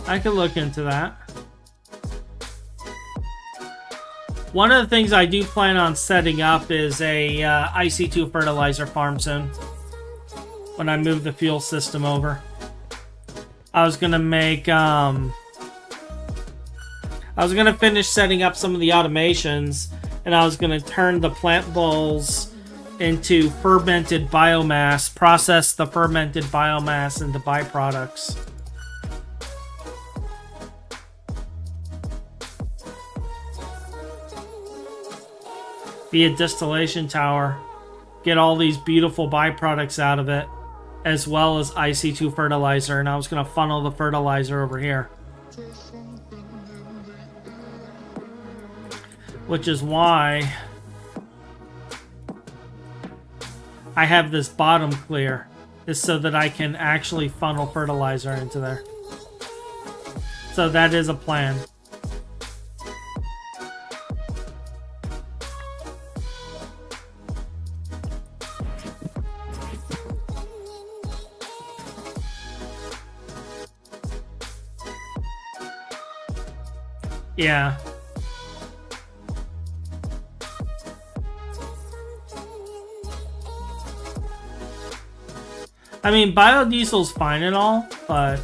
I can look into that. One of the things I do plan on setting up is a IC2 fertilizer farm soon. When I move the fuel system over. I was gonna make, I was gonna finish setting up some of the automations, and I was gonna turn the plant bowls into fermented biomass, process the fermented biomass into byproducts. Be a distillation tower, get all these beautiful byproducts out of it, as well as IC2 fertilizer, and I was going to funnel the fertilizer over here. Which is why I have this bottom clear, is so that I can actually funnel fertilizer into there. So that is a plan. Yeah. I mean, biodiesel's fine and all, but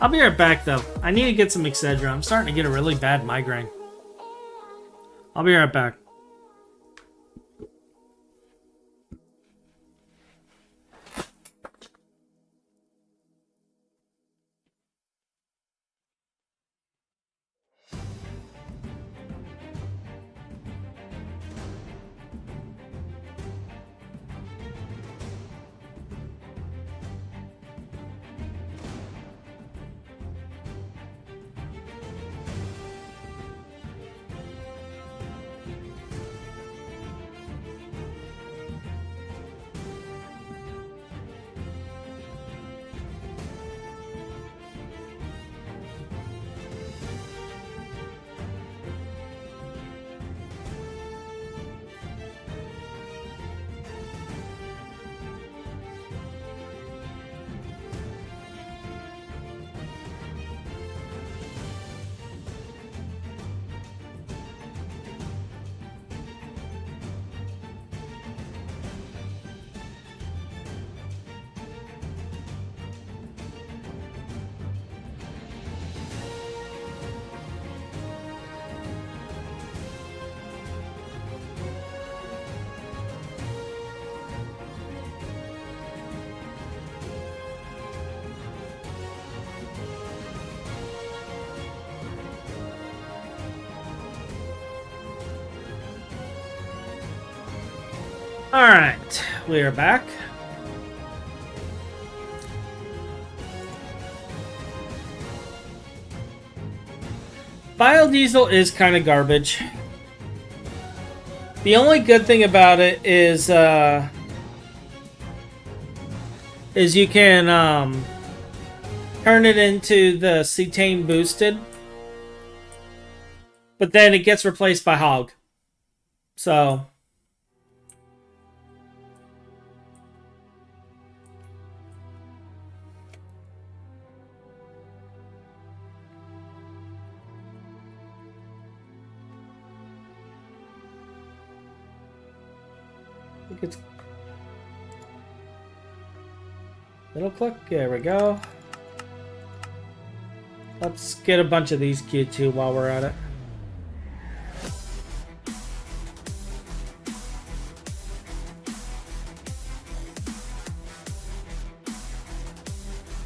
I'll be right back, though. I need to get some Excedrin. I'm starting to get a really bad migraine. I'll be right back. Alright, we are back. Biodiesel is kind of garbage. The only good thing about it is you can turn it into the cetane boosted, but then it gets replaced by hog. So I think it's middle click. There we go. Let's get a bunch of these Q2 while we're at it.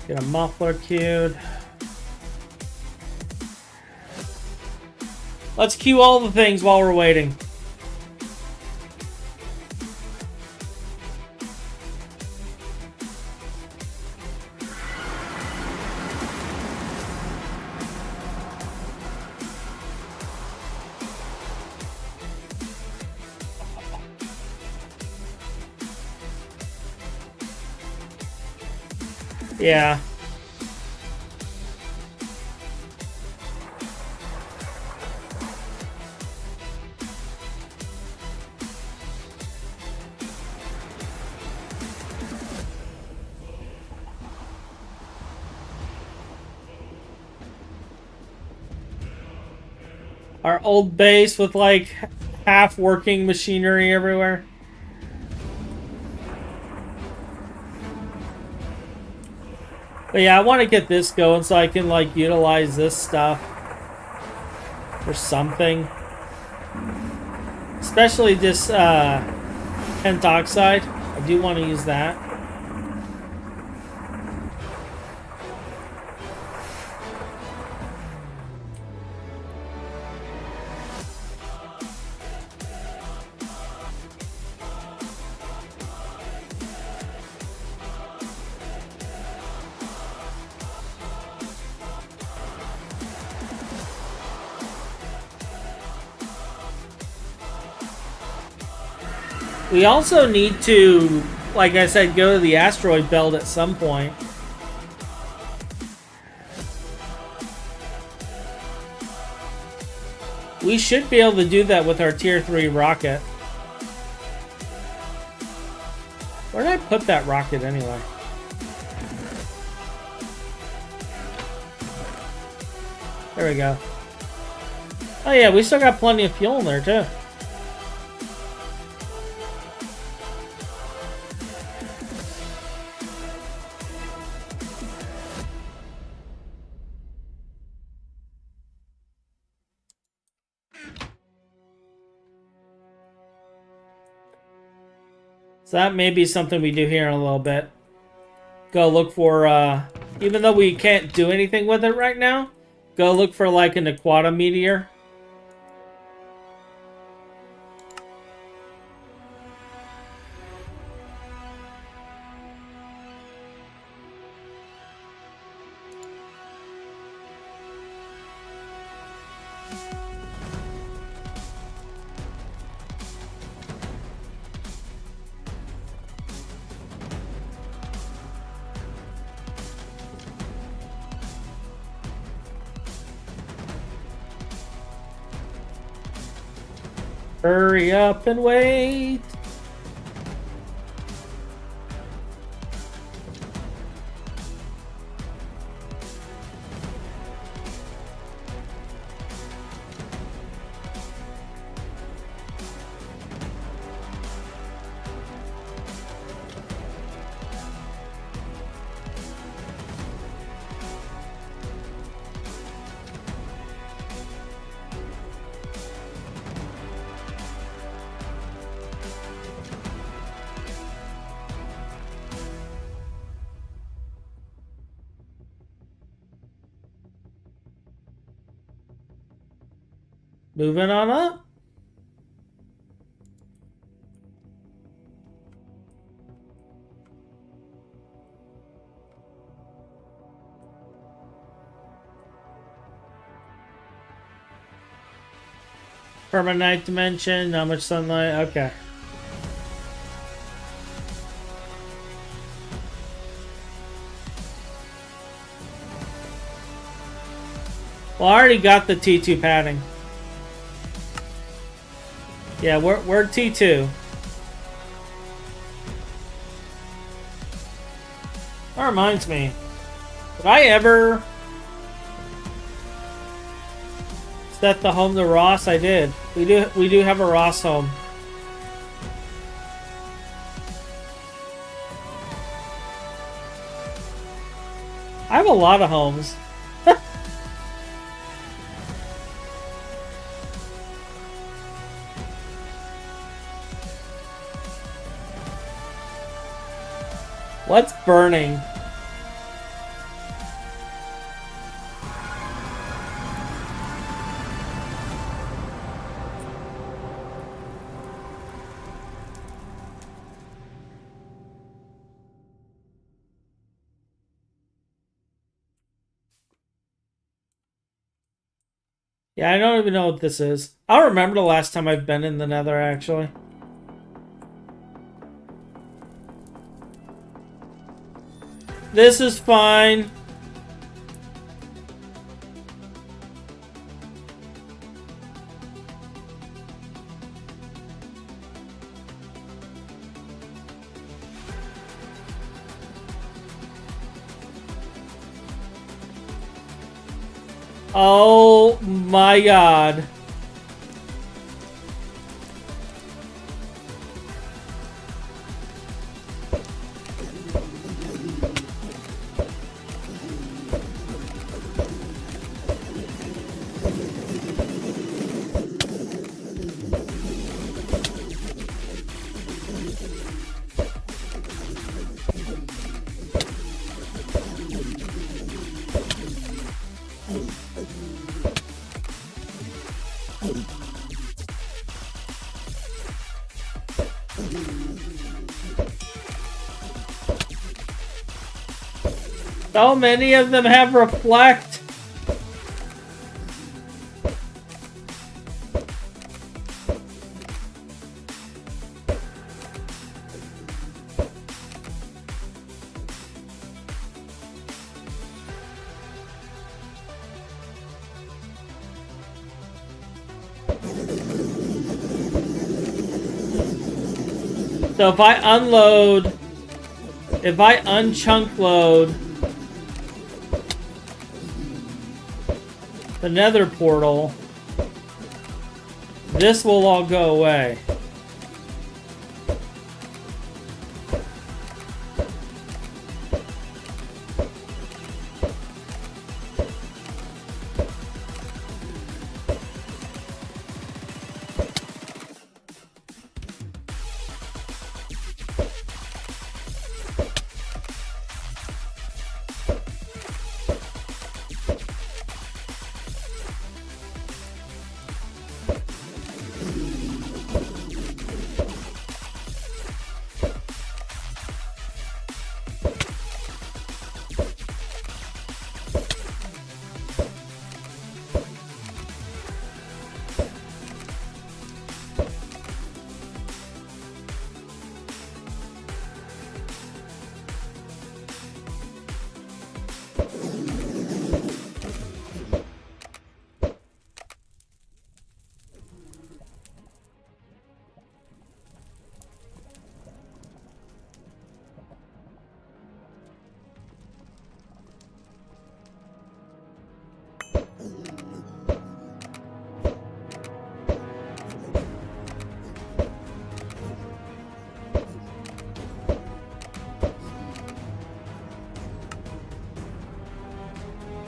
Get a muffler queued. Let's queue all the things while we're waiting. Yeah. Our old base with like half working machinery everywhere. But yeah, I want to get this going so I can like utilize this stuff for something. Especially this pentoxide. I do want to use that. We also need to, like I said, go to the asteroid belt at some point. We should be able to do that with our tier 3 rocket. Where did I put that rocket anyway? There we go. Oh yeah, we still got plenty of fuel in there too. So that may be something we do here in a little bit. Go look for, even though we can't do anything with it right now, go look for like an Aquata meteor. Hurry up and wait. Moving on up. Permanent dimension, not much sunlight. Okay. Well, I already got the T2 padding. Yeah, we're T2. That reminds me. Did I ever set the home to Ross? I did. We do have a Ross home. I have a lot of homes. What's burning? Yeah, I don't even know what this is. I don't remember the last time I've been in the Nether, actually. This is fine. Oh my god. So many of them have reflect. So if I unload, if I unchunk load the Nether portal, this will all go away.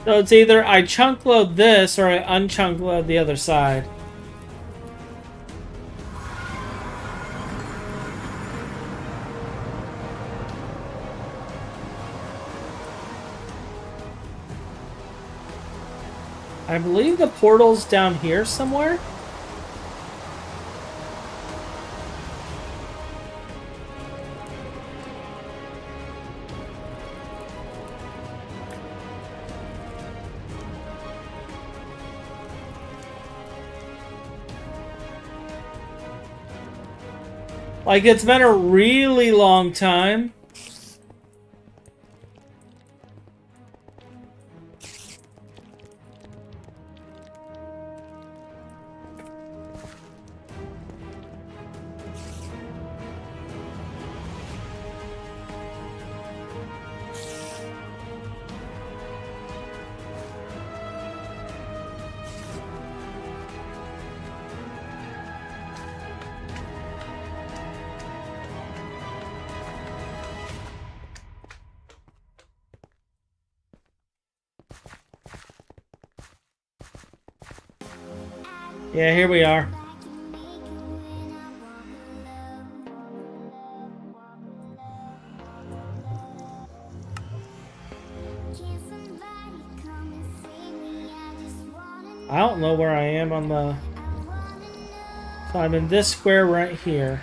So it's either I chunk load this or I unchunk load the other side. I believe the portal's down here somewhere. Like, it's been a really long time. Yeah, here we are. I don't know where I am on the... So I'm in this square right here.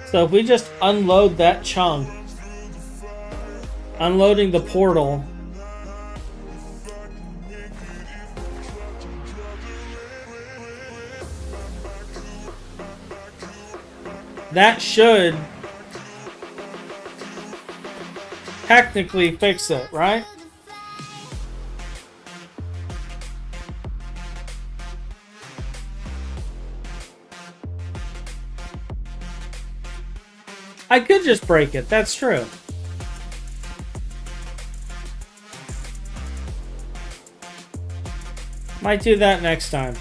So if we just unload that chunk, unloading the portal, that should technically fix it, right? I could just break it, that's true. Might do that next time.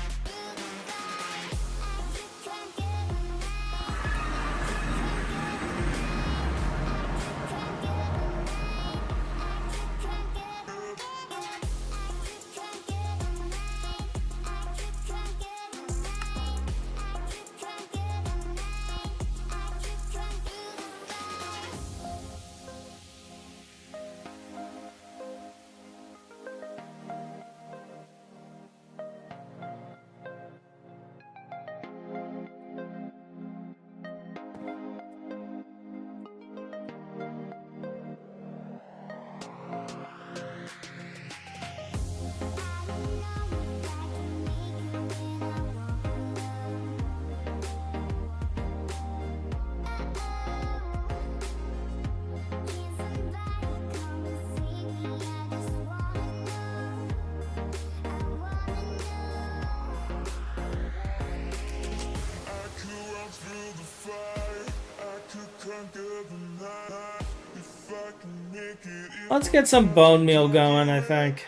Let's get some bone meal going, I think.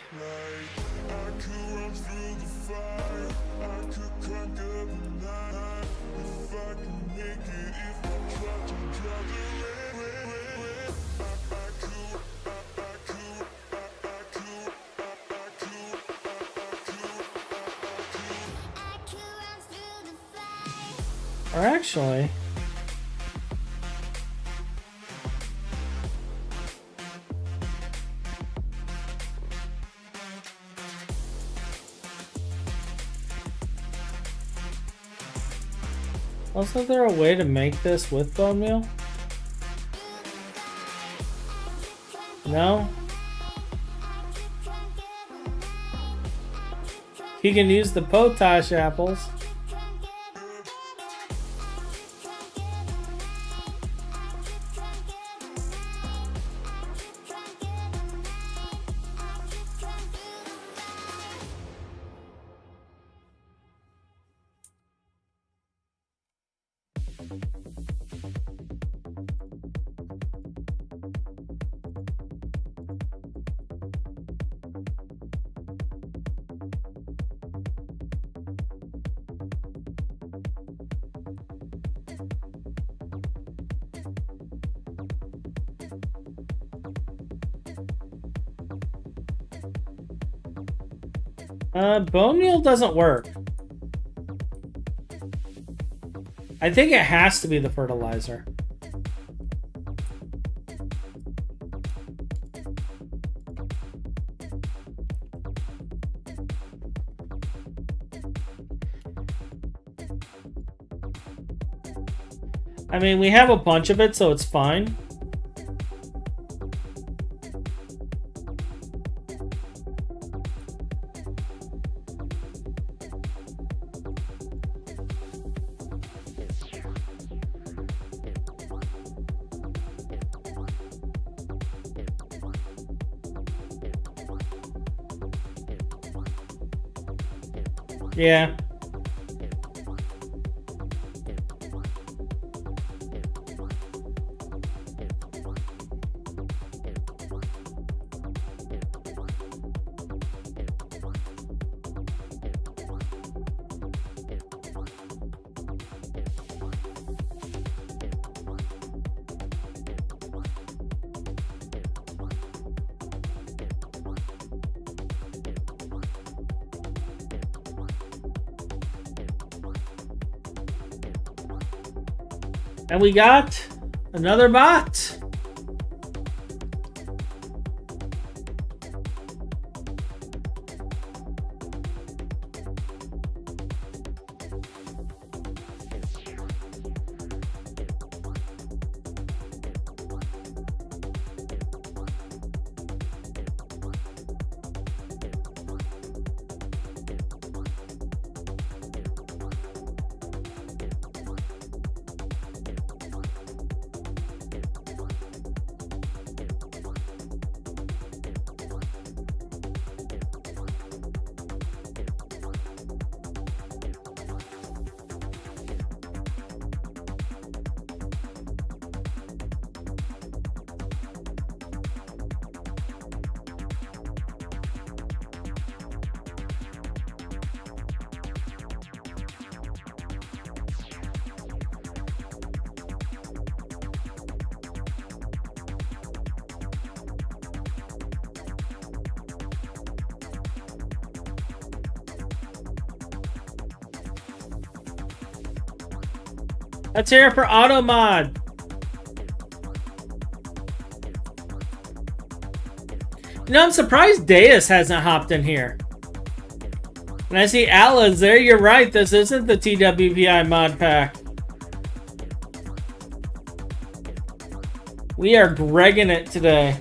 Or actually... Wasn't there a way to make this with bone meal? No? He can use the potash apples. Bone meal doesn't work. I think it has to be the fertilizer. I mean, we have a bunch of it, so it's fine. Yeah. And we got another bot. Let's hear it for Automod. You know, I'm surprised Deus hasn't hopped in here. And I see Alice there. You're right. This isn't the TWPI mod pack. We are Gregging it today.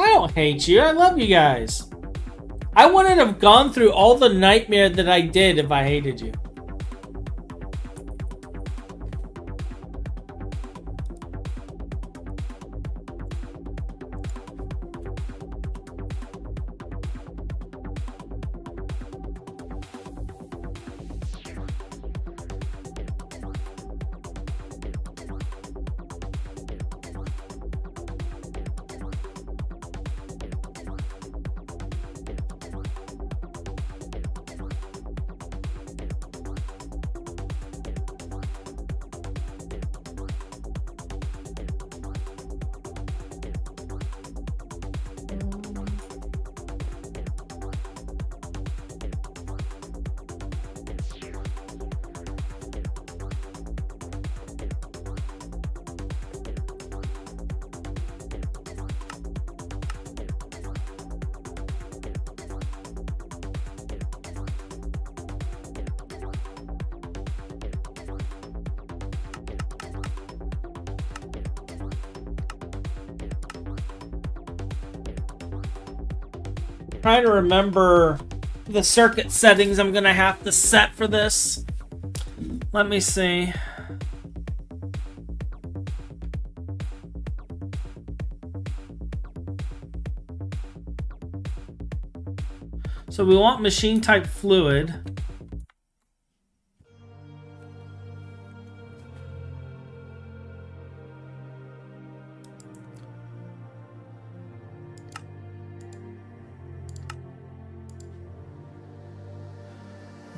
I don't hate you. I love you guys. I wouldn't have gone through all the nightmare that I did if I hated you. Trying to remember the circuit settings I'm gonna have to set for this. Let me see. So we want machine type fluid.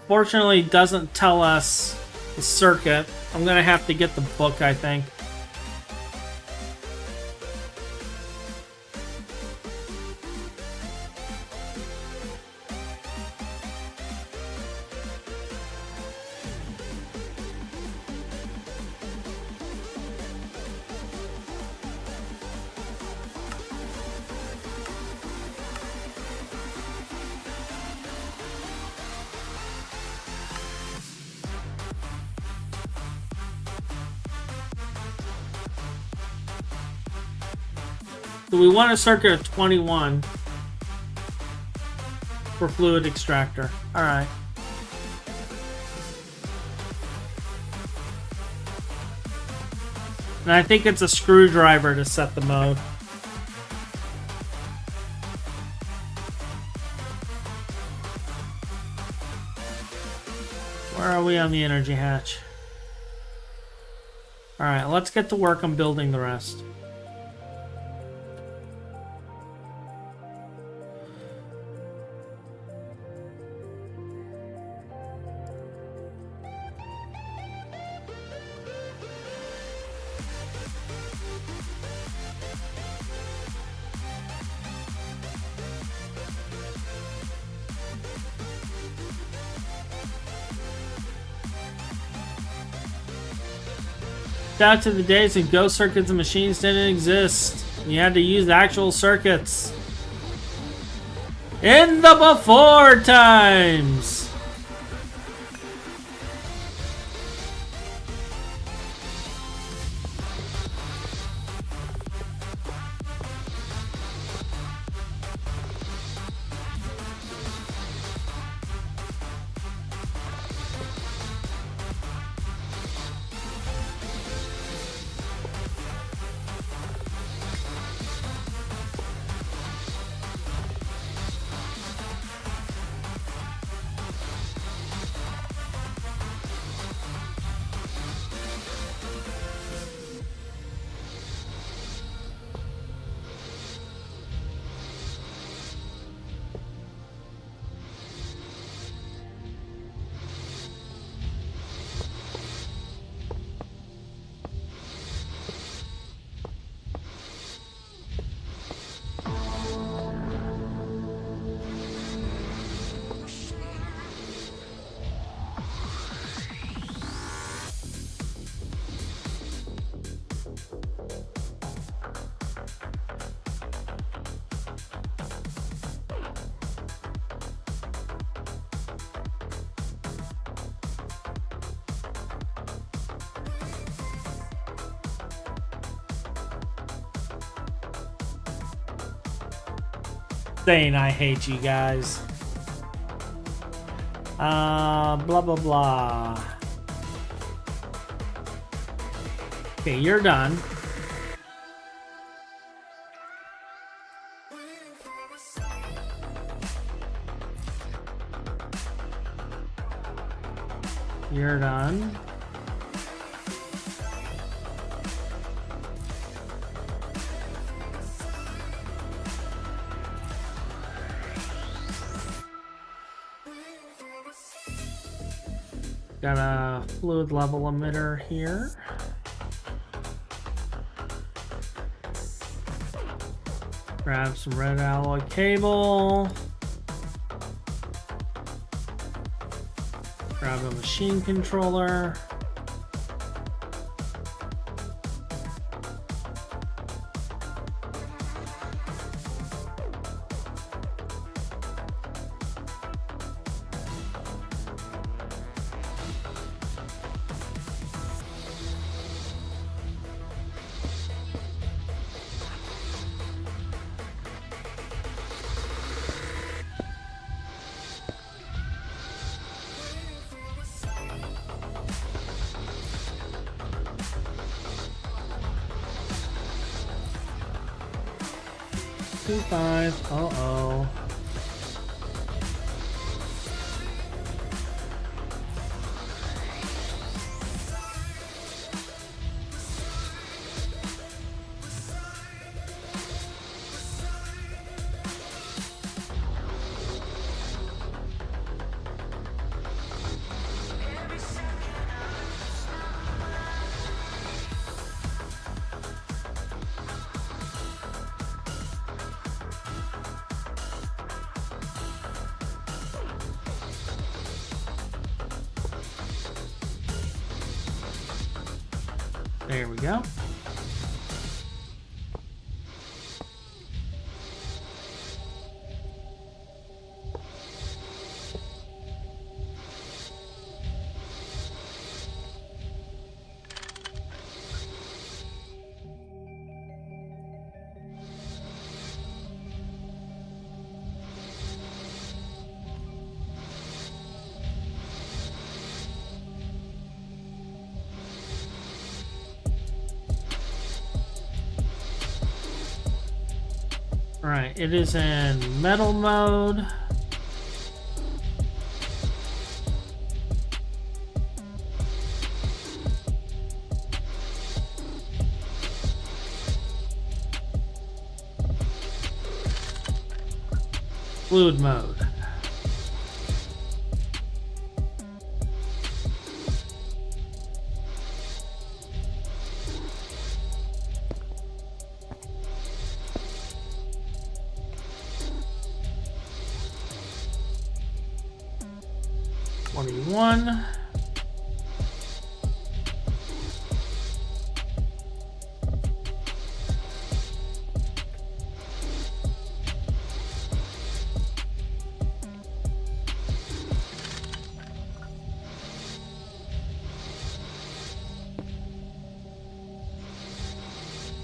Fortunately, it doesn't tell us the circuit. I'm gonna have to get the book, I think. So we want a circuit of 21. for fluid extractor. Alright. And I think it's a screwdriver to set the mode. Where are we on the energy hatch? Alright, let's get to work on building the rest. Out to the days when ghost circuits and machines didn't exist. You had to use actual circuits. In the before times. Saying I hate you guys. Blah blah blah. Okay, you're done. You're done. Got a fluid level emitter here. Grab some red alloy cable. Grab a machine controller. Five. Uh-oh. There we go. Alright, it is in metal mode. Fluid mode. One.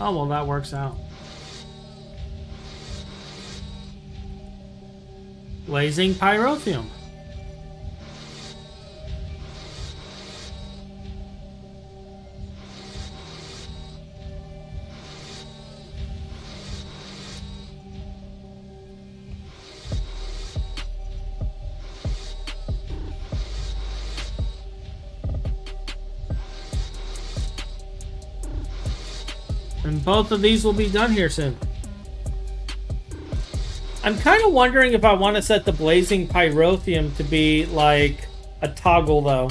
Oh, well, that works out. Blazing pyrotheum. And both of these will be done here soon. I'm kind of wondering if I want to set the blazing pyrotheum to be like a toggle though.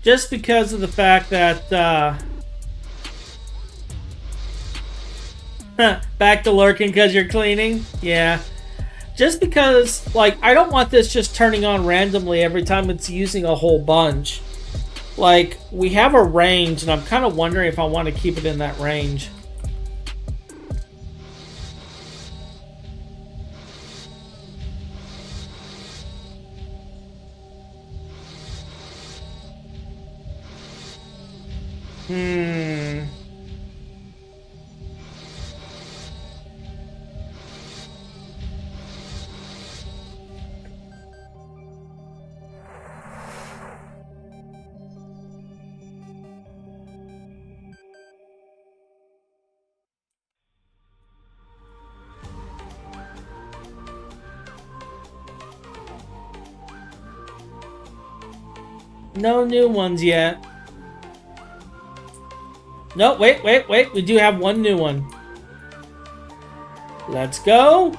Just because of the fact that back to lurking because you're cleaning? Yeah. Just because, like, I don't want this just turning on randomly every time it's using a whole bunch. Like, we have a range, and I'm kind of wondering if I want to keep it in that range. No new ones yet. No, wait. We do have one new one. Let's go.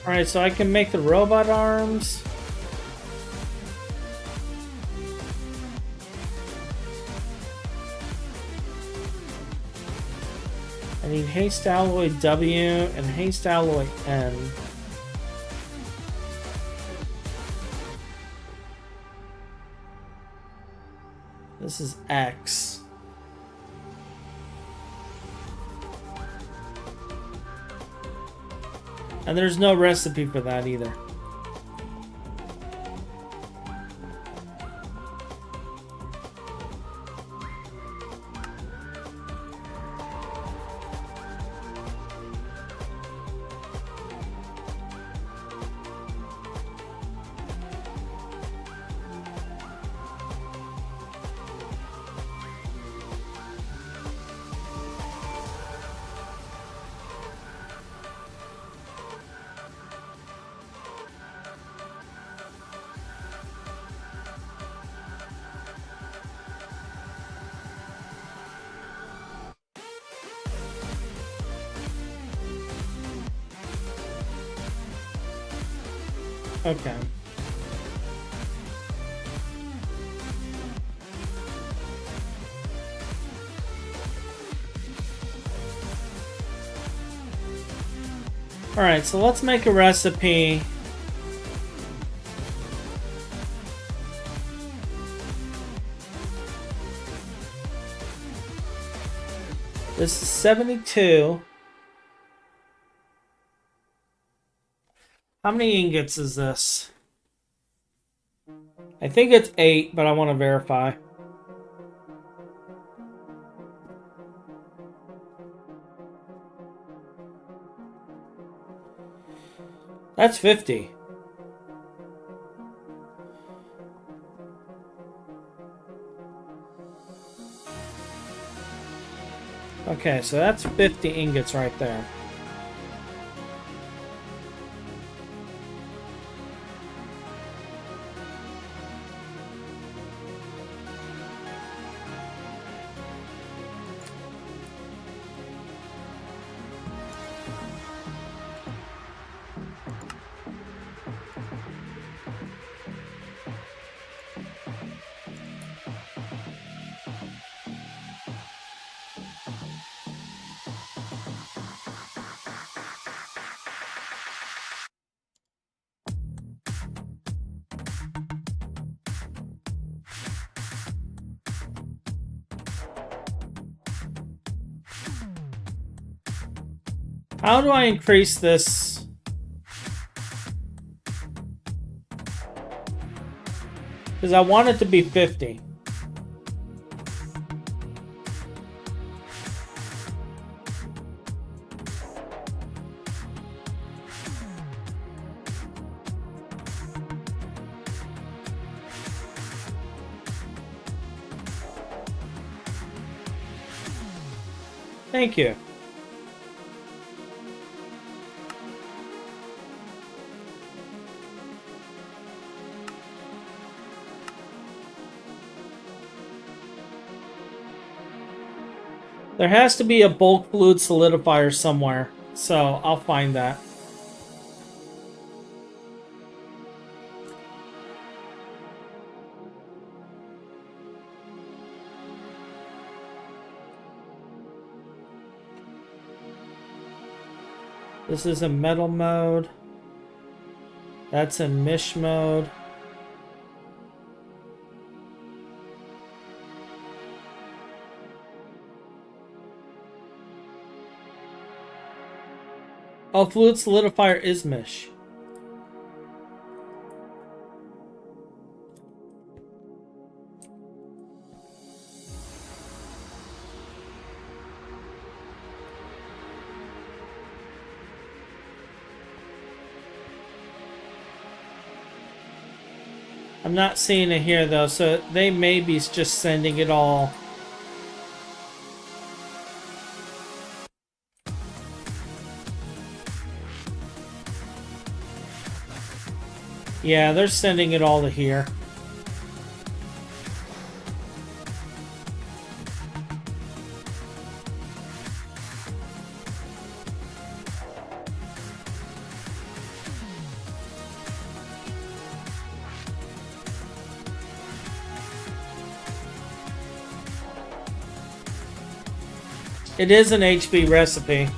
Alright, so I can make the robot arms. I need haste alloy W and haste alloy N. This is X. And there's no recipe for that either. Okay. Alright, so let's make a recipe. This is 72. How many ingots is this? I think it's 8, but I want to verify. That's 50. Okay, so that's 50 ingots right there. How do I increase this? Because I want it to be 50. Thank you. There has to be a bulk fluid solidifier somewhere, so I'll find that. This is in metal mode. That's in mish mode. Oh, fluid solidifier is mish. I'm not seeing it here though, so they may be just sending it all. Yeah, they're sending it all to here. It is an HB recipe.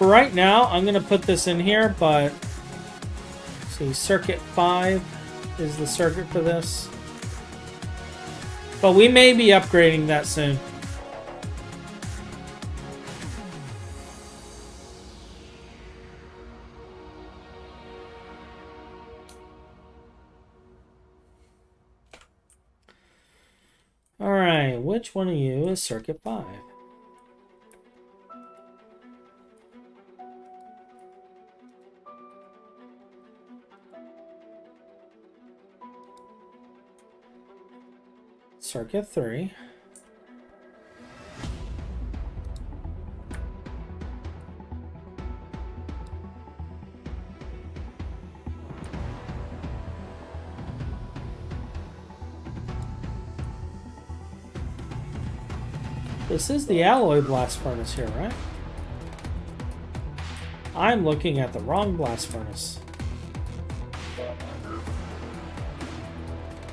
For right now, I'm going to put this in here, but see, circuit 5 is the circuit for this. But we may be upgrading that soon. All right, which one of you is circuit 5? Circuit 3. This is the alloy blast furnace here, right? I'm looking at the wrong blast furnace.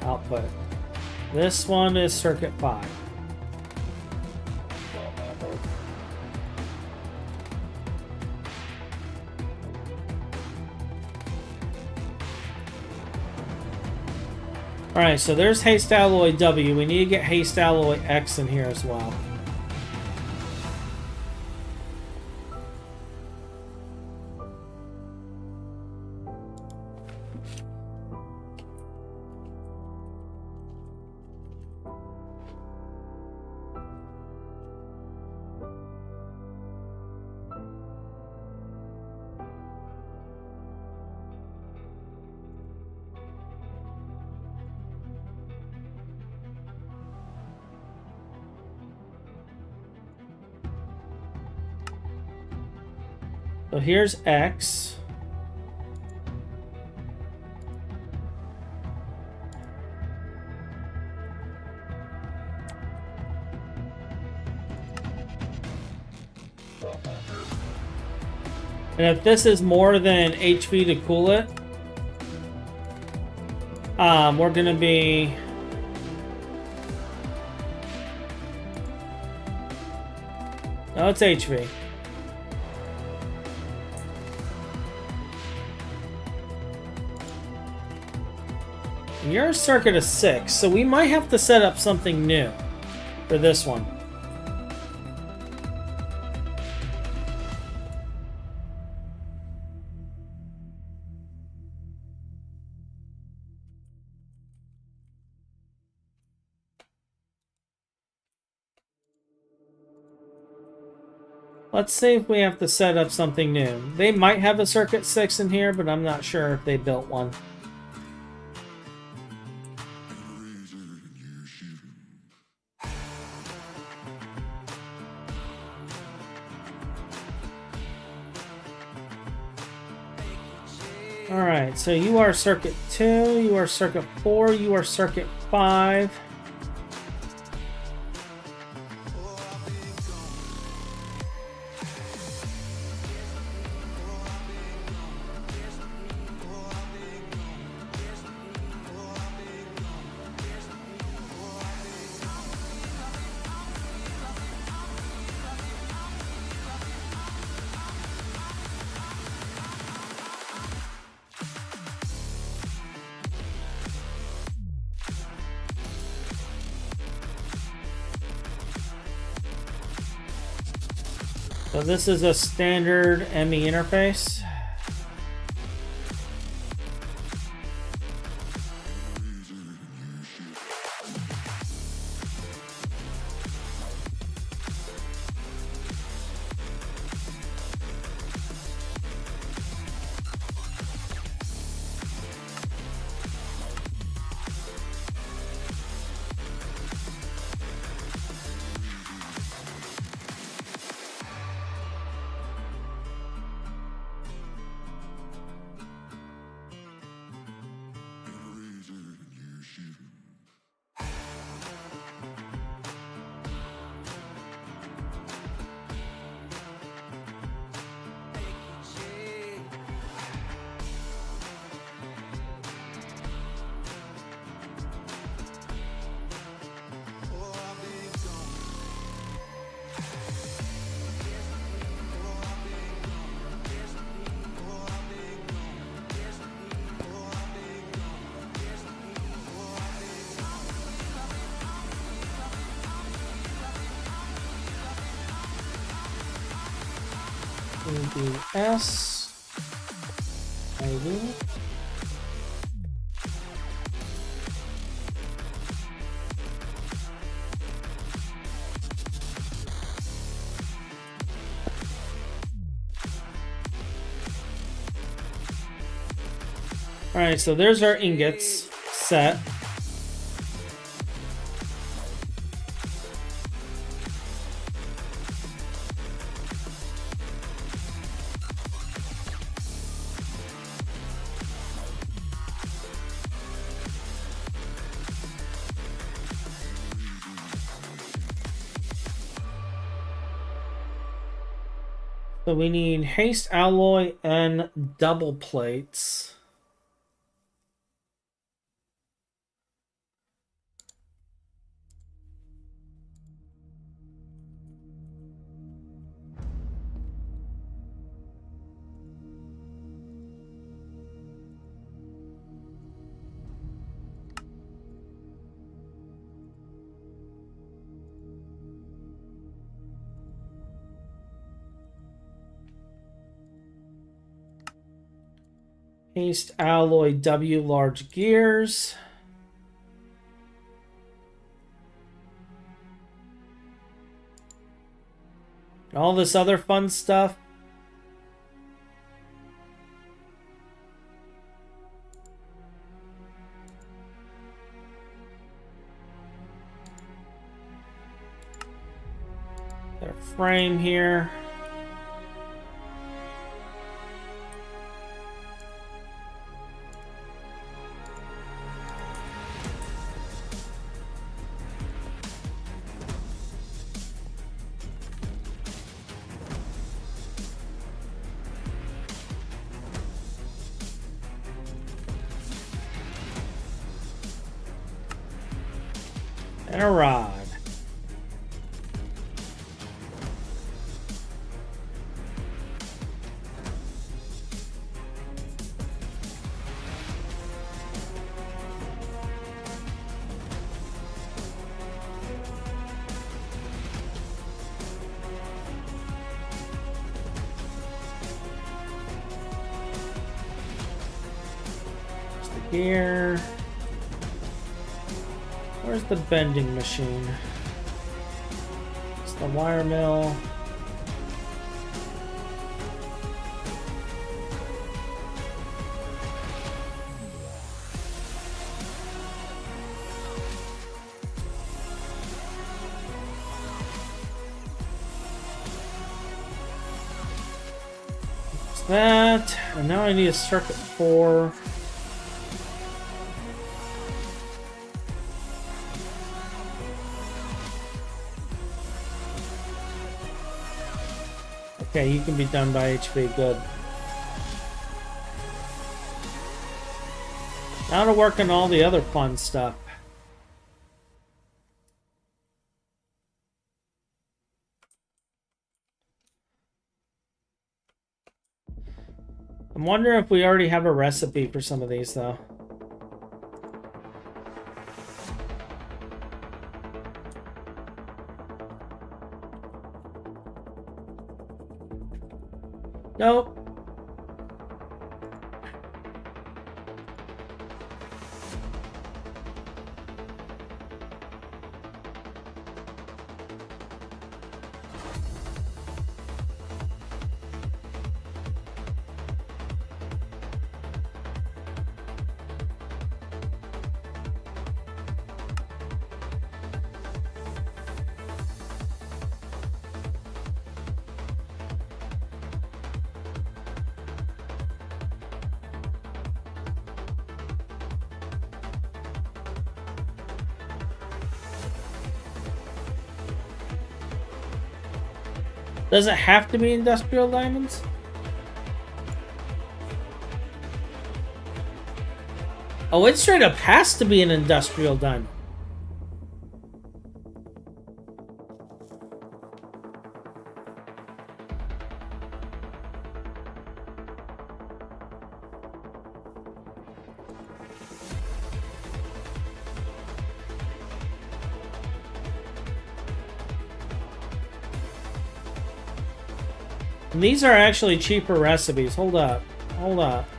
Output. This one is circuit 5. Alright, so there's haste alloy W. We need to get haste alloy X in here as well. So here's X. And if this is more than HV to cool it, we're gonna be no, it's HV. You're a circuit of 6, so we might have to set up something new for this one. Let's see if we have to set up something new. They might have a circuit 6 in here, but I'm not sure if they built one. Alright, so you are circuit 2, you are circuit 4, you are circuit 5. So this is a standard ME interface. S maybe. All right, so there's our ingots set. So we need haste alloy and double plates. Haste alloy W large gears. All this other fun stuff. Their frame here. And a rod. There's the gear. Where's the bending machine? It's the wire mill. It's that. And now I need a circuit 4. Okay, you can be done by HV, good. Now to work on all the other fun stuff. I'm wondering if we already have a recipe for some of these, though. Nope. Does it have to be industrial diamonds? Oh, it straight up has to be an industrial diamond. And these are actually cheaper recipes. Hold up. Hold up.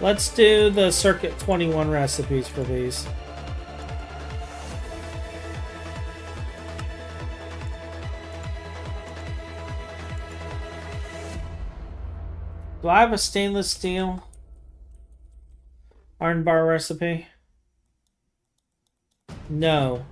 Let's do the Circuit 21 recipes for these. Do I have a stainless steel iron bar recipe? No.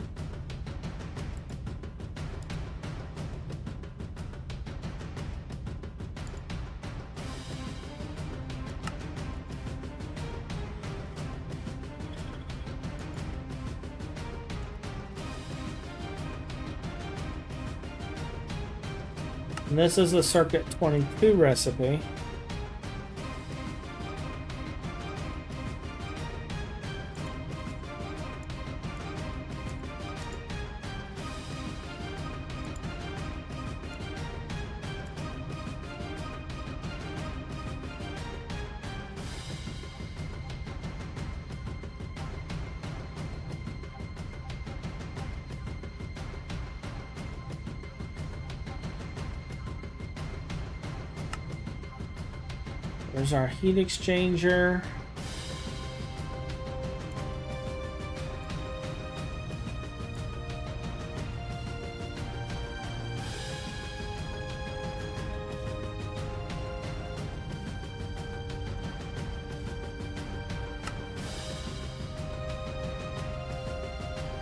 And this is a circuit 22 recipe. There's our heat exchanger.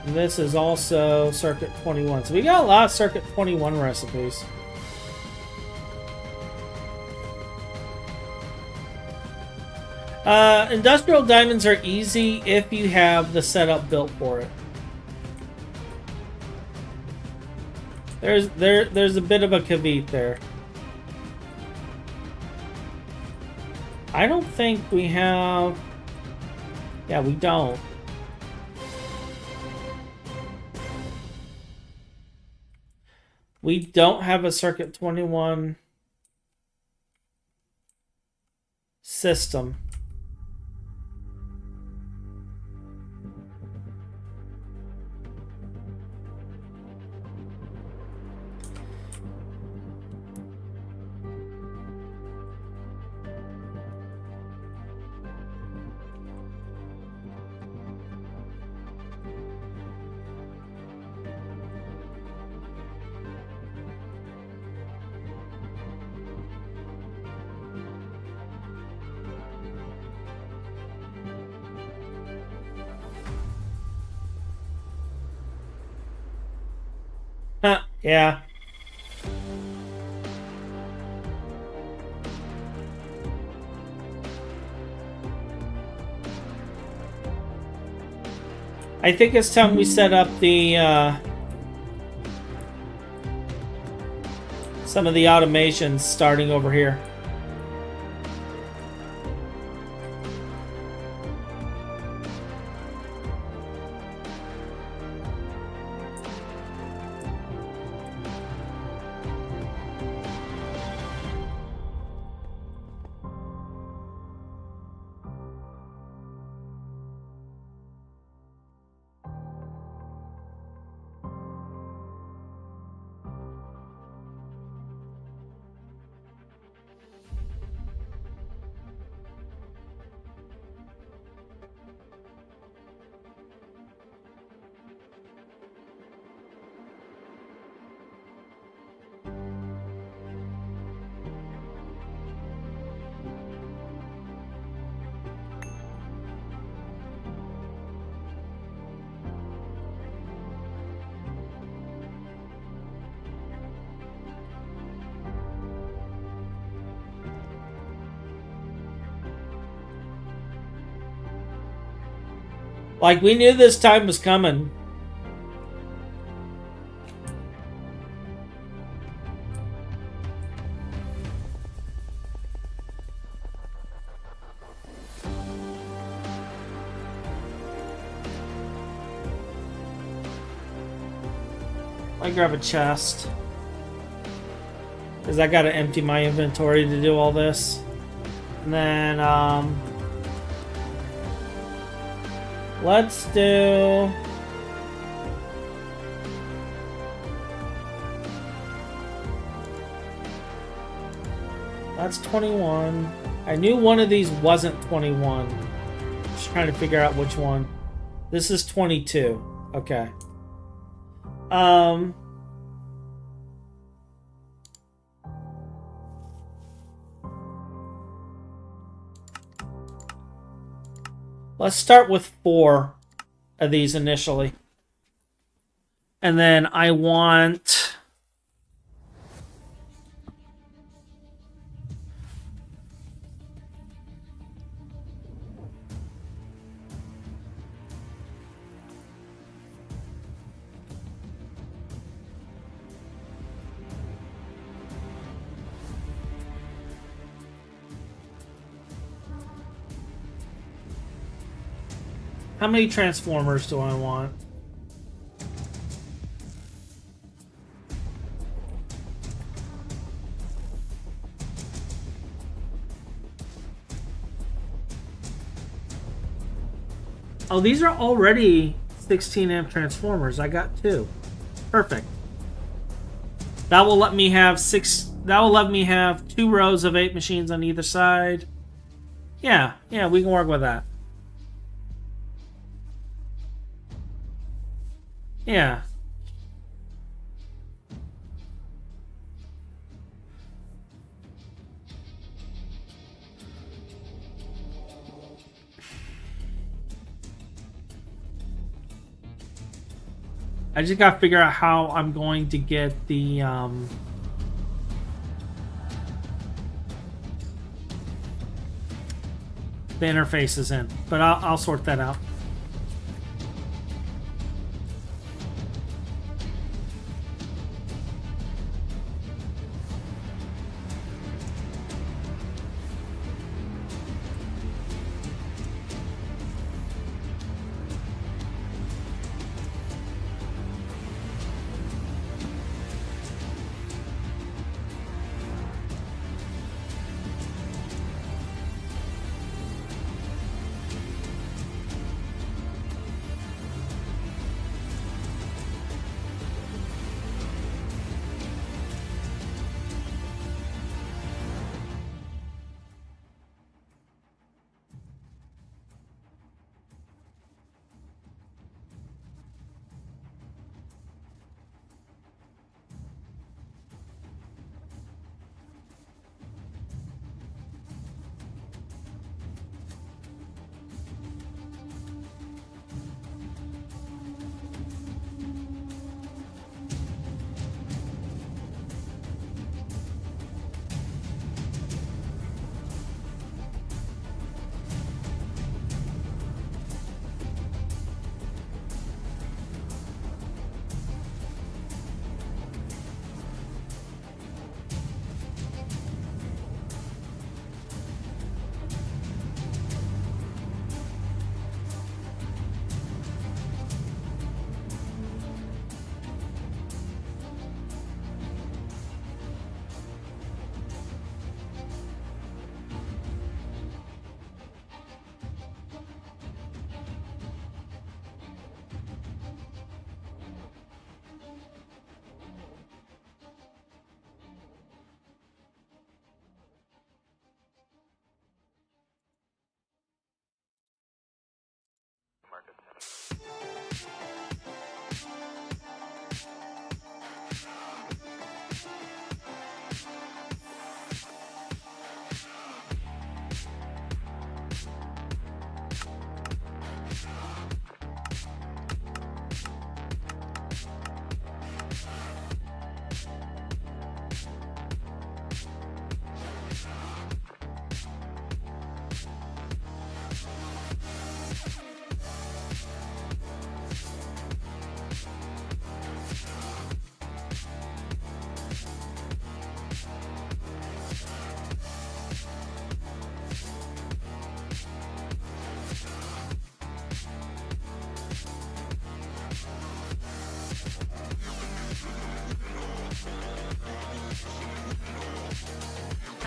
And this is also circuit 21. So we got a lot of circuit 21 recipes. Industrial diamonds are easy if you have the setup built for it. There's a bit of a caveat there. I don't think we have... Yeah, we don't. We don't have a circuit 21 system. Huh, yeah. I think it's time we set up the some of the automations starting over here. Like, we knew this time was coming. I grab a chest, because I gotta empty my inventory to do all this. And then, let's do... That's 21. I knew one of these wasn't 21. Just trying to figure out which one. This is 22. Okay. Let's start with 4 of these initially. And then I want... How many transformers do I want? Oh, these are already 16 amp transformers. I got 2. Perfect. That will let me have 2 rows of 8 machines on either side. Yeah, we can work with that. Yeah. I just gotta figure out how I'm going to get the interfaces in, but I'll sort that out.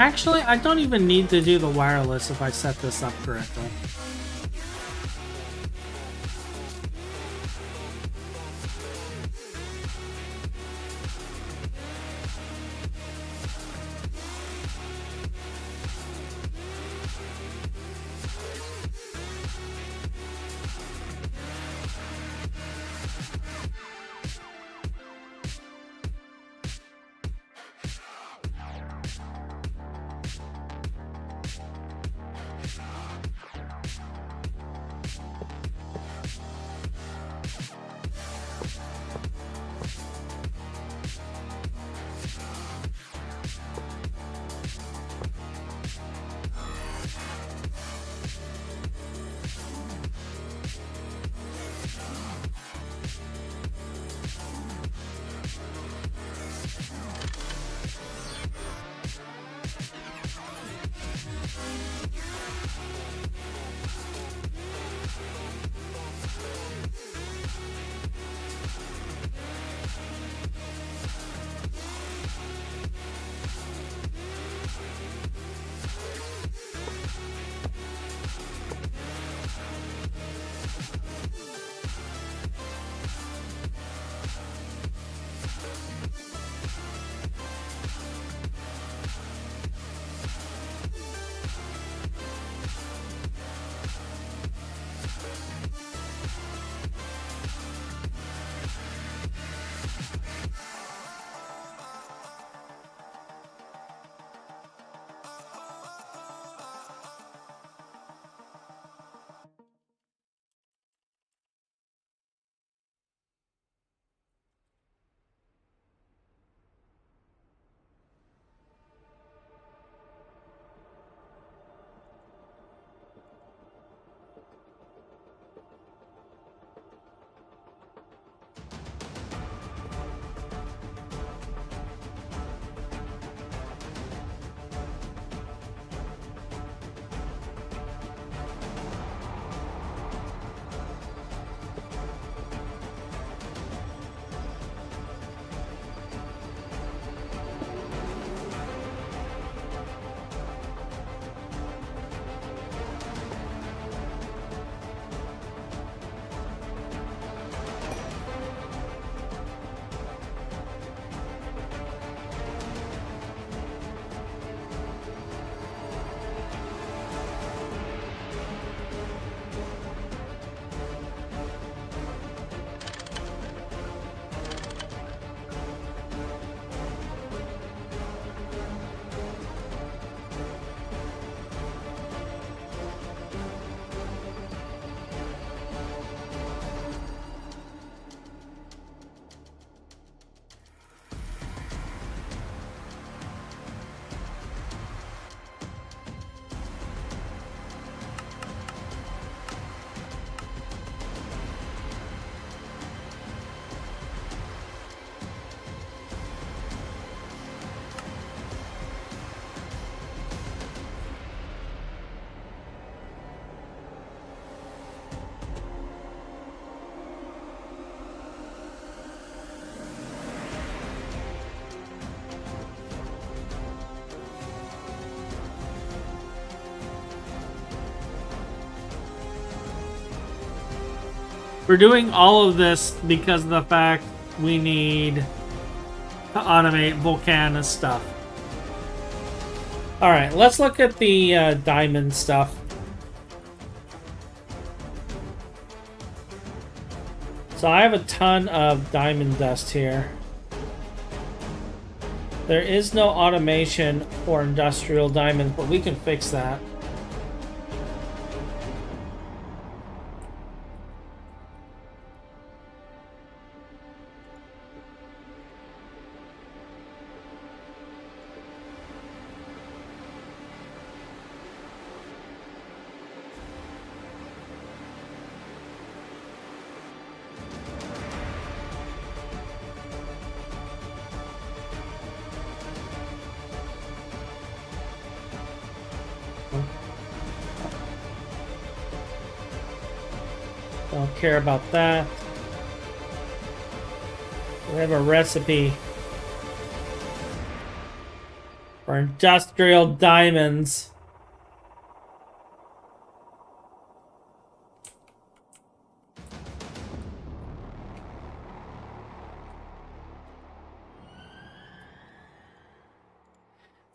Actually, I don't even need to do the wireless if I set this up correctly. We're doing all of this because of the fact we need to automate Volcana stuff. Alright, let's look at the diamond stuff. So I have a ton of diamond dust here. There is no automation for industrial diamonds, but we can fix that. Don't care about that. We have a recipe for industrial diamonds.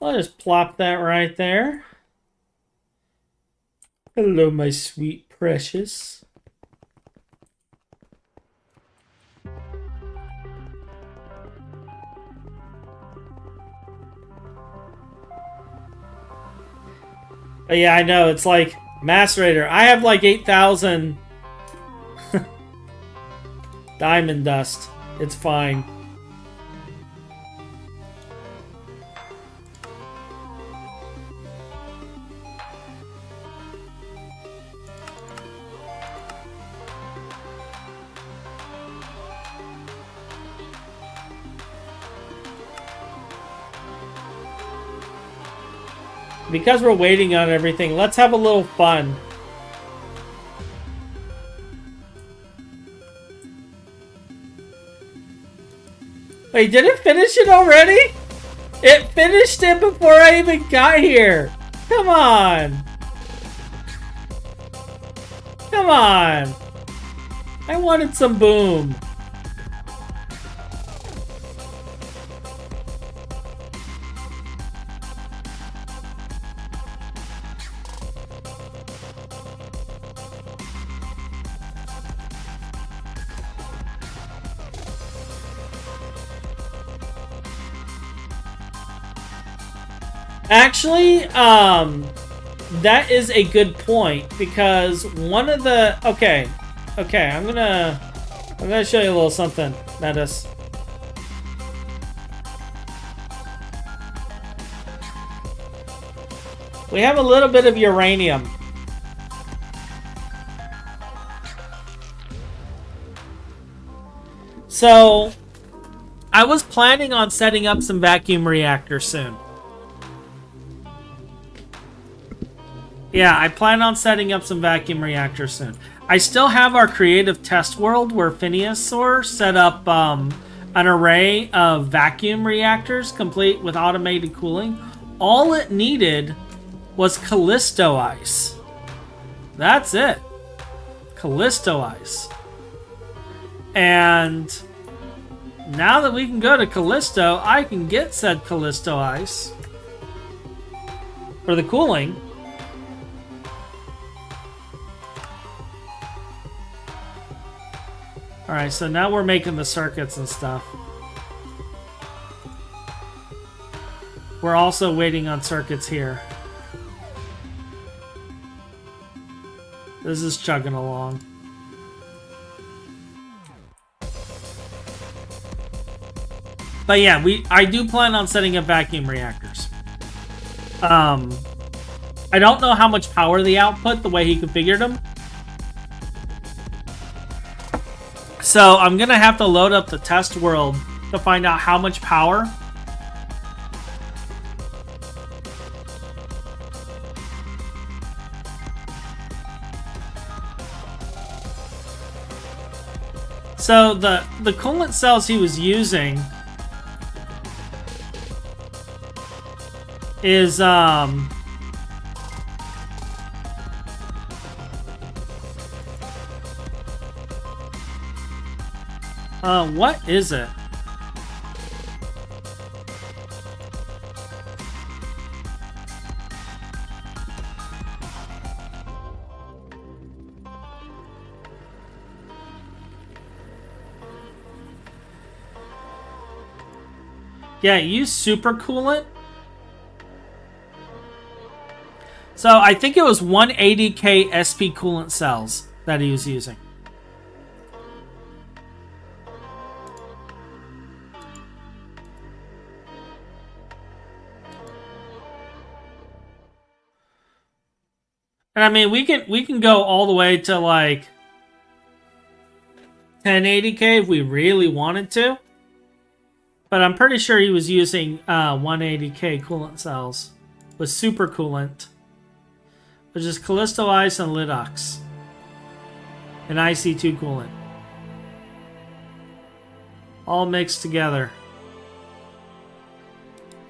I'll just plop that right there. Hello, my sweet precious. But yeah, I know, it's like Macerator. I have like 8,000 diamond dust. It's fine. Because we're waiting on everything, let's have a little fun. Wait, did it finish it already? It finished it before I even got here. Come on. Come on. I wanted some boom. Actually, that is a good point because one of the okay, I'm gonna show you a little something. Metis. We have a little bit of uranium. So, I was planning on setting up some vacuum reactors soon. Yeah, I plan on setting up some vacuum reactors soon. I still have our creative test world where Phineasaur set up an array of vacuum reactors complete with automated cooling. All it needed was Callisto Ice. That's it. Callisto Ice. And now that we can go to Callisto, I can get said Callisto Ice for the cooling. Alright, so now we're making the circuits and stuff. We're also waiting on circuits here. This is chugging along. But yeah, I do plan on setting up vacuum reactors. I don't know how much power they output the way he configured them. So I'm gonna have to load up the test world to find out how much power. So the coolant cells he was using is what is it? Yeah, use super coolant. So I think it was 180K SP coolant cells that he was using. And I mean, we can go all the way to like 1080K if we really wanted to. But I'm pretty sure he was using 180K coolant cells with super coolant, which is Callisto Ice and Lidox, and IC2 coolant, all mixed together.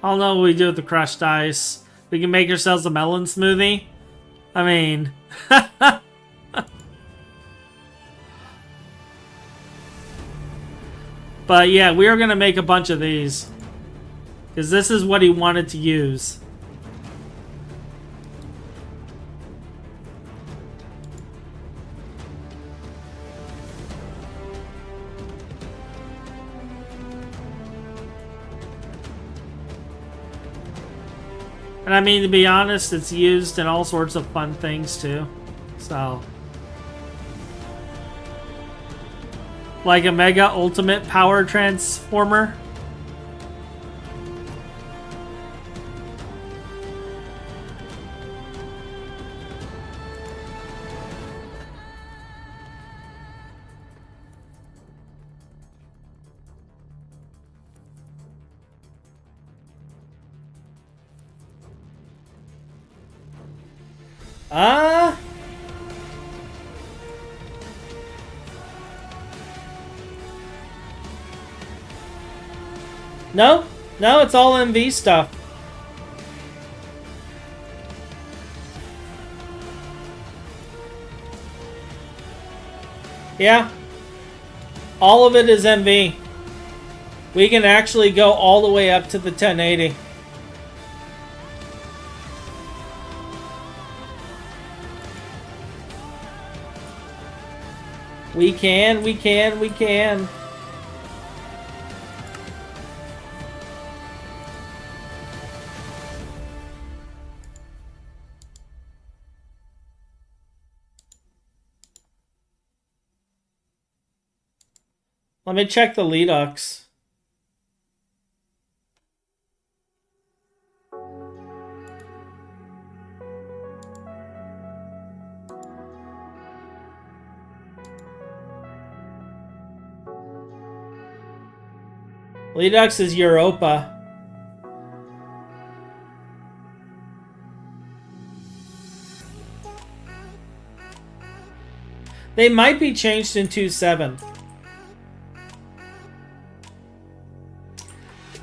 I don't know what we do with the crushed ice. We can make ourselves a melon smoothie. I mean, but yeah, we are gonna make a bunch of these because this is what he wanted to use. And I mean, to be honest, it's used in all sorts of fun things too. So, like a Mega Ultimate Power Transformer. No, no, it's all MV stuff. Yeah. All of it is MV. We can actually go all the way up to the 1080. We can. Let me check the Lidux. Lidux is Europa. They might be changed in 2.7.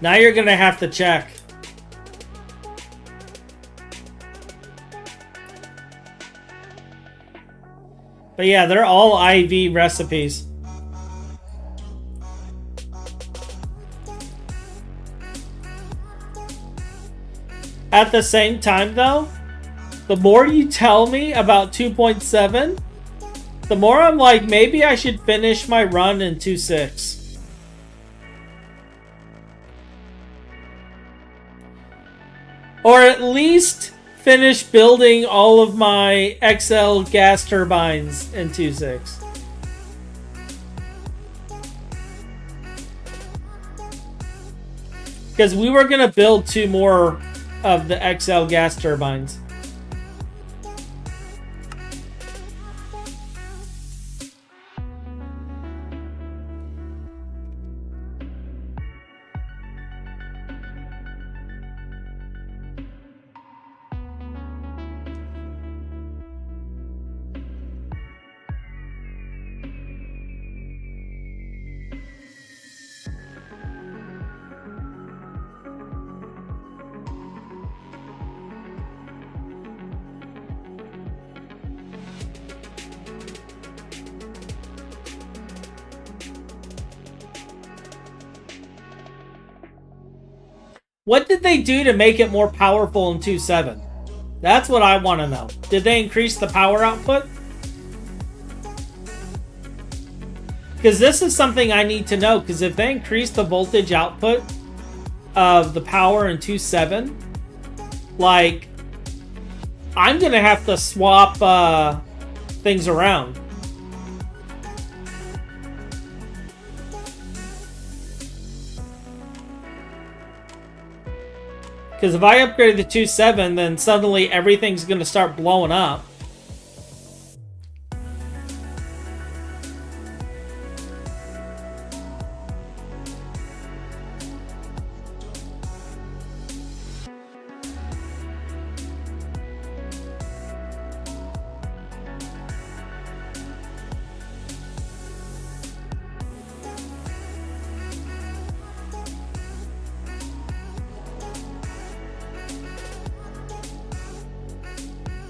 Now you're gonna have to check. But yeah, they're all IV recipes. At the same time though, the more you tell me about 2.7, the more I'm like, maybe I should finish my run in 2.6. Or at least finish building all of my XL gas turbines in 2.6. Because we were going to build 2 more of the XL gas turbines. What did they do to make it more powerful in 2.7? That's what I want to know. Did they increase the power output? Because this is something I need to know, because if they increase the voltage output of the power in 2.7, like, I'm going to have to swap things around. Because if I upgrade the 2.7, then suddenly everything's going to start blowing up.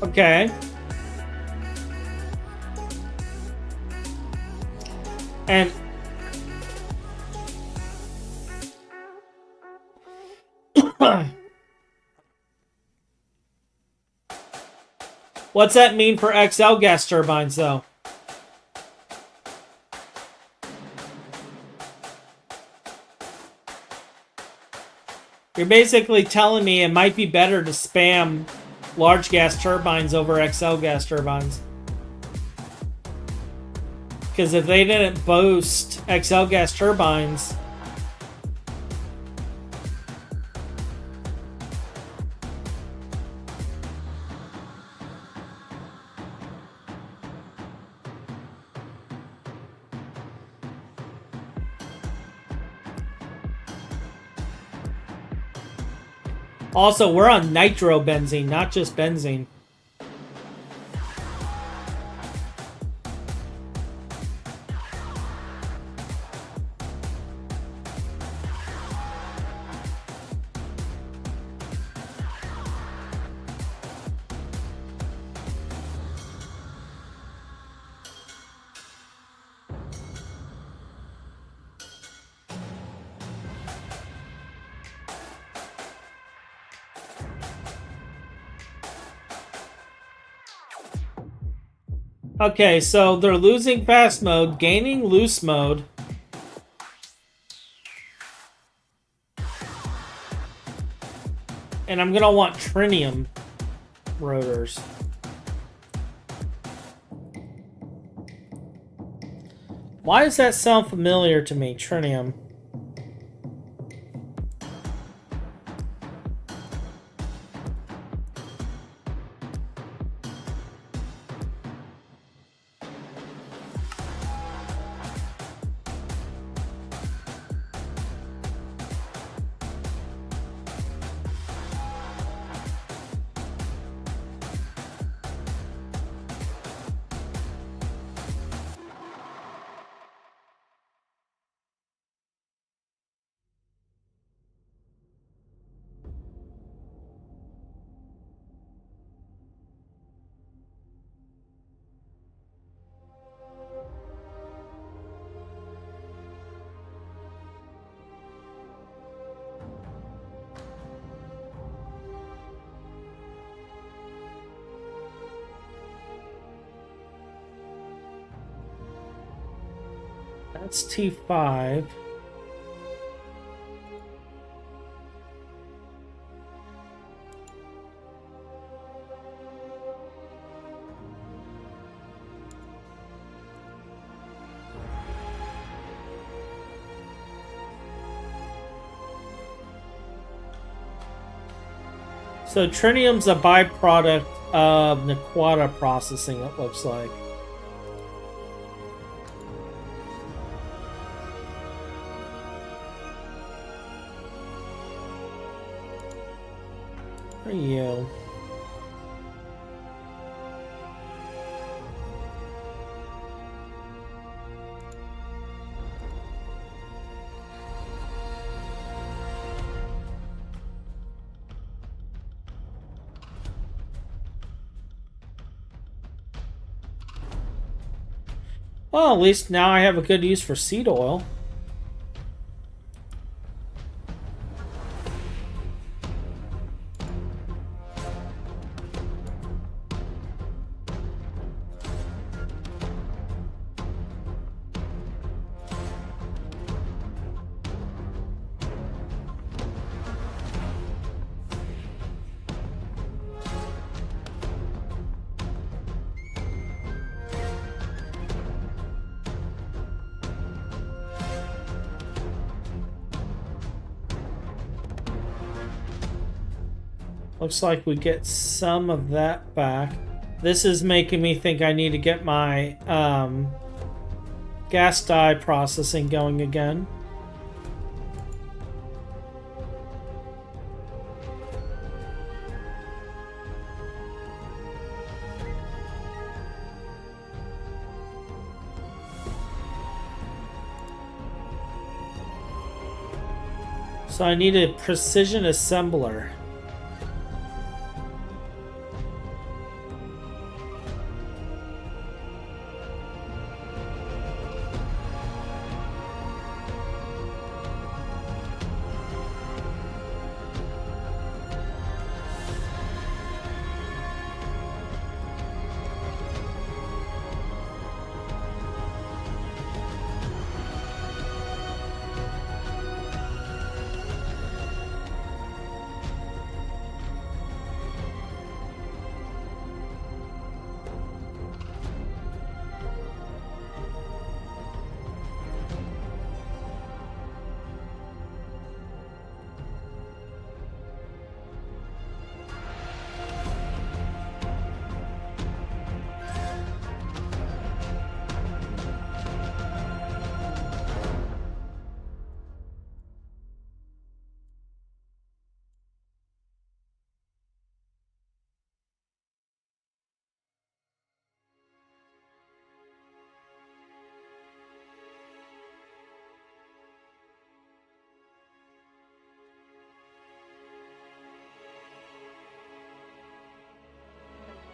Okay. And what's that mean for XL gas turbines, though? You're basically telling me it might be better to spam large gas turbines over XL gas turbines. Because if they didn't boost XL gas turbines, also, we're on nitrobenzene, not just benzene. Okay, so they're losing fast mode, gaining loose mode. And I'm gonna want trinium rotors. Why does that sound familiar to me, trinium? That's T5. So trinium's a byproduct of Nequata processing, it looks like. Where are you? Well, at least now I have a good use for seed oil. Looks like we get some of that back. This is making me think I need to get my gas dye processing going again. So I need a precision assembler.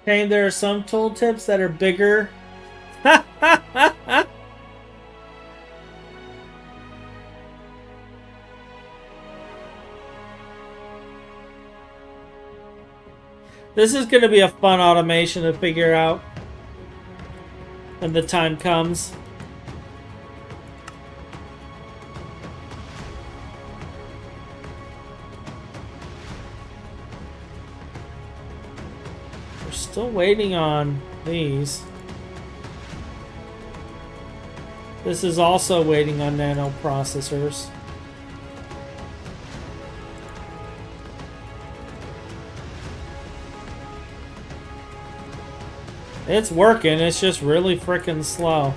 Okay, there are some tooltips that are bigger. This is going to be a fun automation to figure out. when the time comes. We're still waiting on these. This is also waiting on nano processors. It's working, it's just really freaking slow.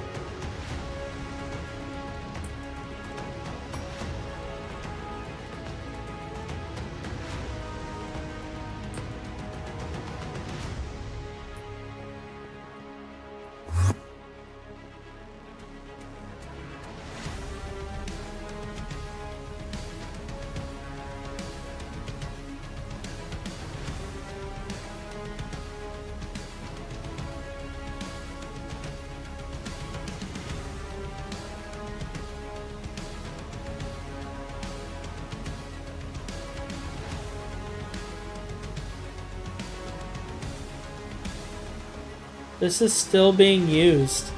This is still being used.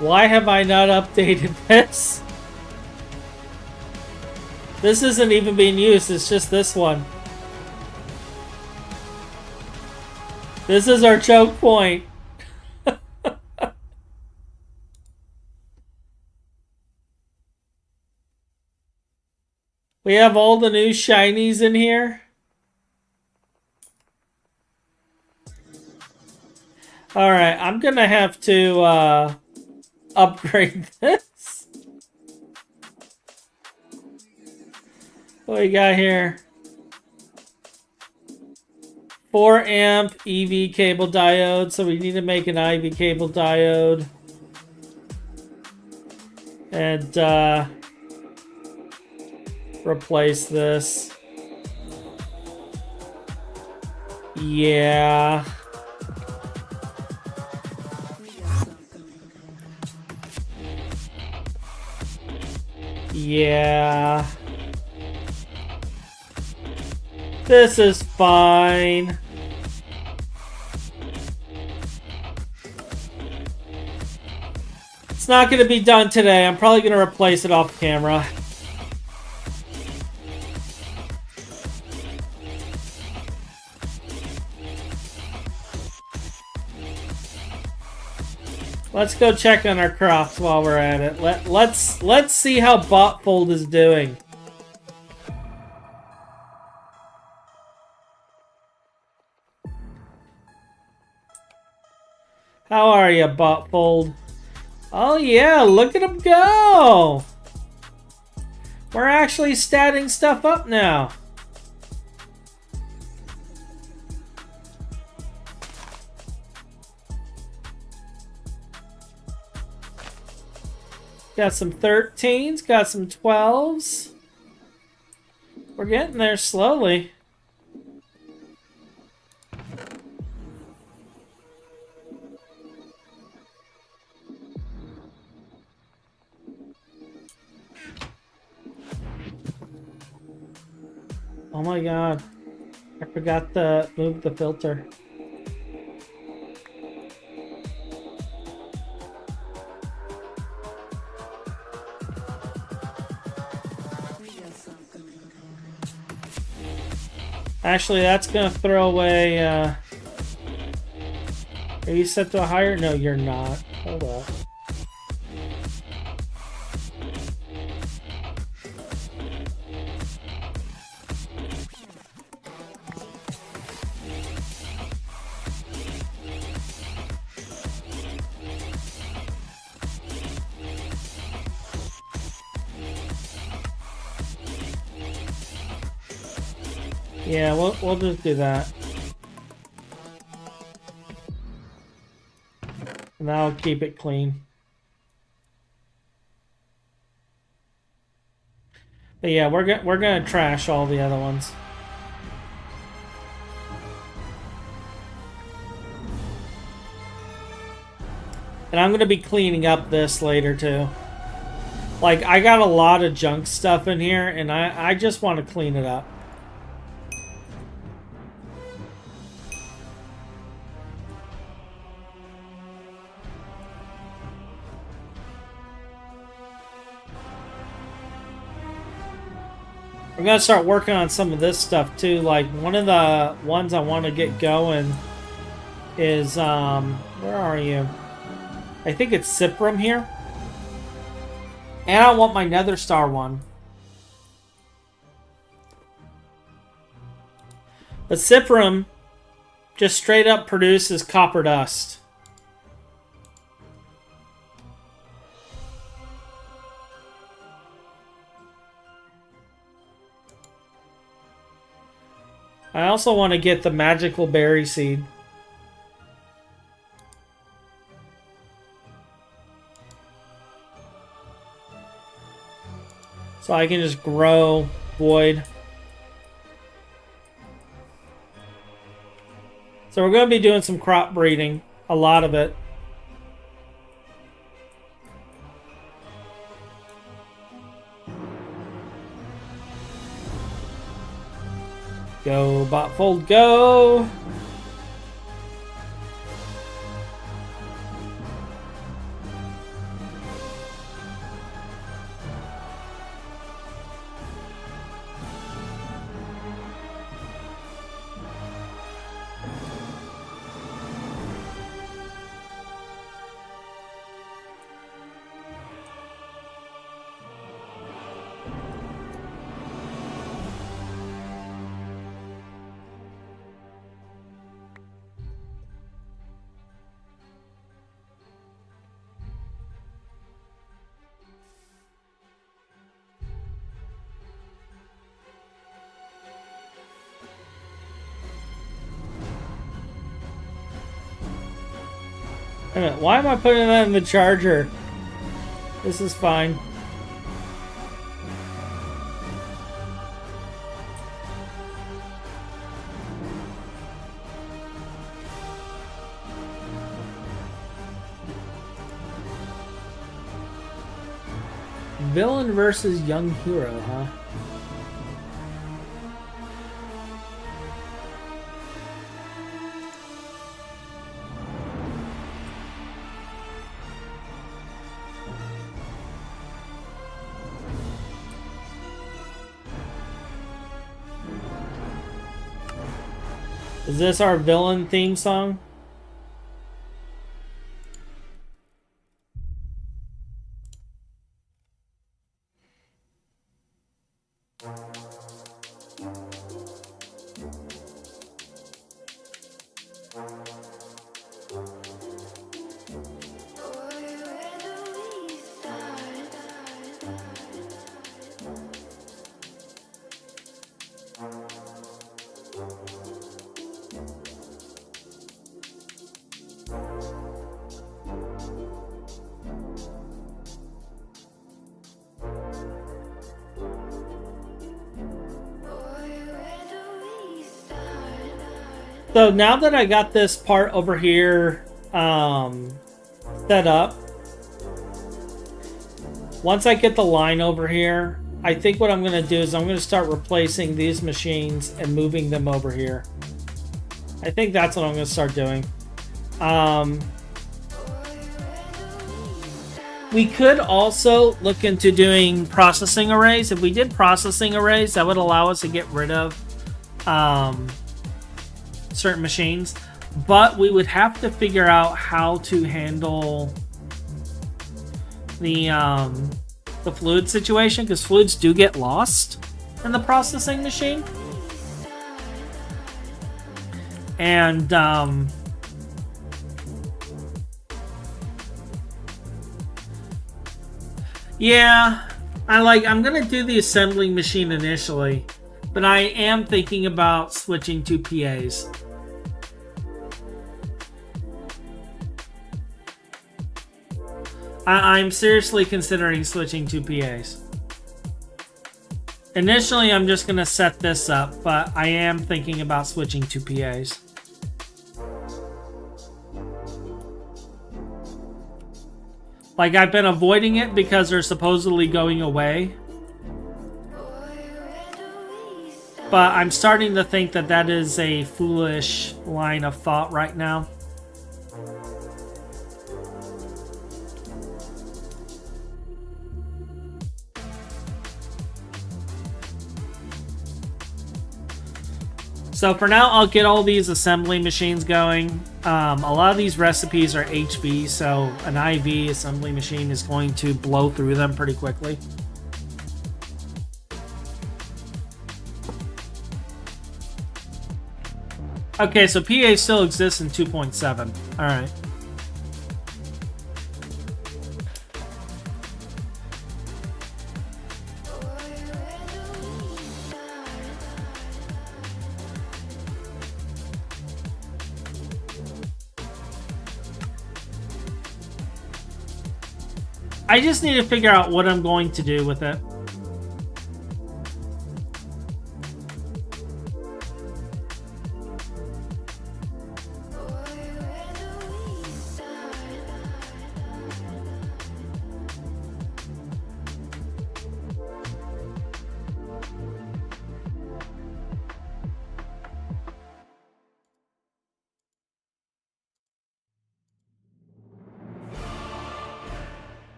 Why have I not updated this? This isn't even being used, it's just this one. This is our choke point. We have all the new shinies in here. Alright, I'm gonna have to upgrade this. What we got here? 4 amp EV cable diode, so we need to make an IV cable diode. And replace this. Yeah. Yeah. This is fine. It's not going to be done today. I'm probably going to replace it off camera. Let's go check on our crops while we're at it. Let's see how Botfold is doing. How are you, Botfold? Oh yeah, look at him go! We're actually statting stuff up now. Got some 13s, got some 12s. We're getting there slowly. Oh my god. I forgot to move the filter. Actually, that's gonna throw away, Are you set to a higher? No, you're not. Hold up. Yeah, we'll just do that. And that'll keep it clean. But yeah, we're gonna trash all the other ones. And I'm going to be cleaning up this later too. Like, I got a lot of junk stuff in here, and I just want to clean it up. We're going to start working on some of this stuff too. Like, one of the ones I want to get going is, where are you? I think it's Cyprum here. And I want my Nether Star one. But Cyprum just straight up produces copper dust. I also want to get the magical berry seed. So I can just grow void. So we're going to be doing some crop breeding. A lot of it. Go, Botfold, go! Wait a minute, why am I putting that in the charger? This is fine. Villain versus young hero, huh? Is this our villain theme song? So now that I got this part over here set up, once I get the line over here, I think what I'm going to do is I'm going to start replacing these machines and moving them over here. I think that's what I'm going to start doing. We could also look into doing processing arrays. If we did processing arrays, that would allow us to get rid of certain machines, but we would have to figure out how to handle the fluid situation, because fluids do get lost in the processing machine. And yeah, I'm gonna do the assembling machine initially, but I am thinking about switching to PAs. I'm seriously considering switching to PAs. Initially, I'm just gonna set this up, but I am thinking about switching to PAs. Like, I've been avoiding it because they're supposedly going away. But I'm starting to think that that is a foolish line of thought right now. So for now, I'll get all these assembly machines going. A lot of these recipes are HV, so an IV assembly machine is going to blow through them pretty quickly. Okay, so PA still exists in 2.7. Alright. I just need to figure out what I'm going to do with it.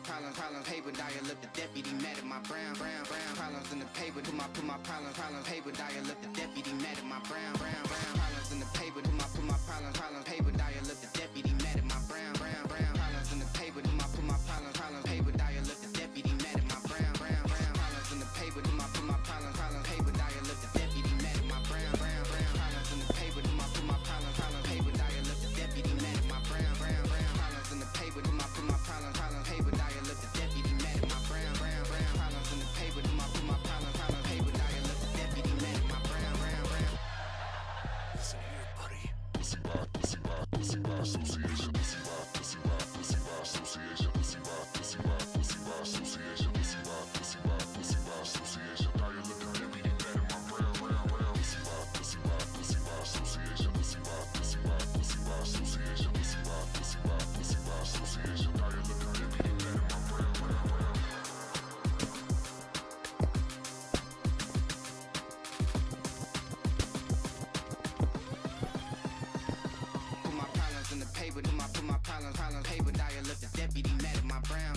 Problems paper, dial up the deputy mad at my brown problems in the paper, put my problems paper, dial up the deputy mad at my brown problems in the paper, put my problems paper, dial up the deputy mad at my brown problems in the paper, put my problems paper, dial up the deputy mad at my brown problems in the paper, put my problems paper, dial up the deputy mad at my brown problems in the paper, put my problems paper, dial up the deputy mad at my brown problems in the paper, put my problems paper, dial up the deputy mad at my brown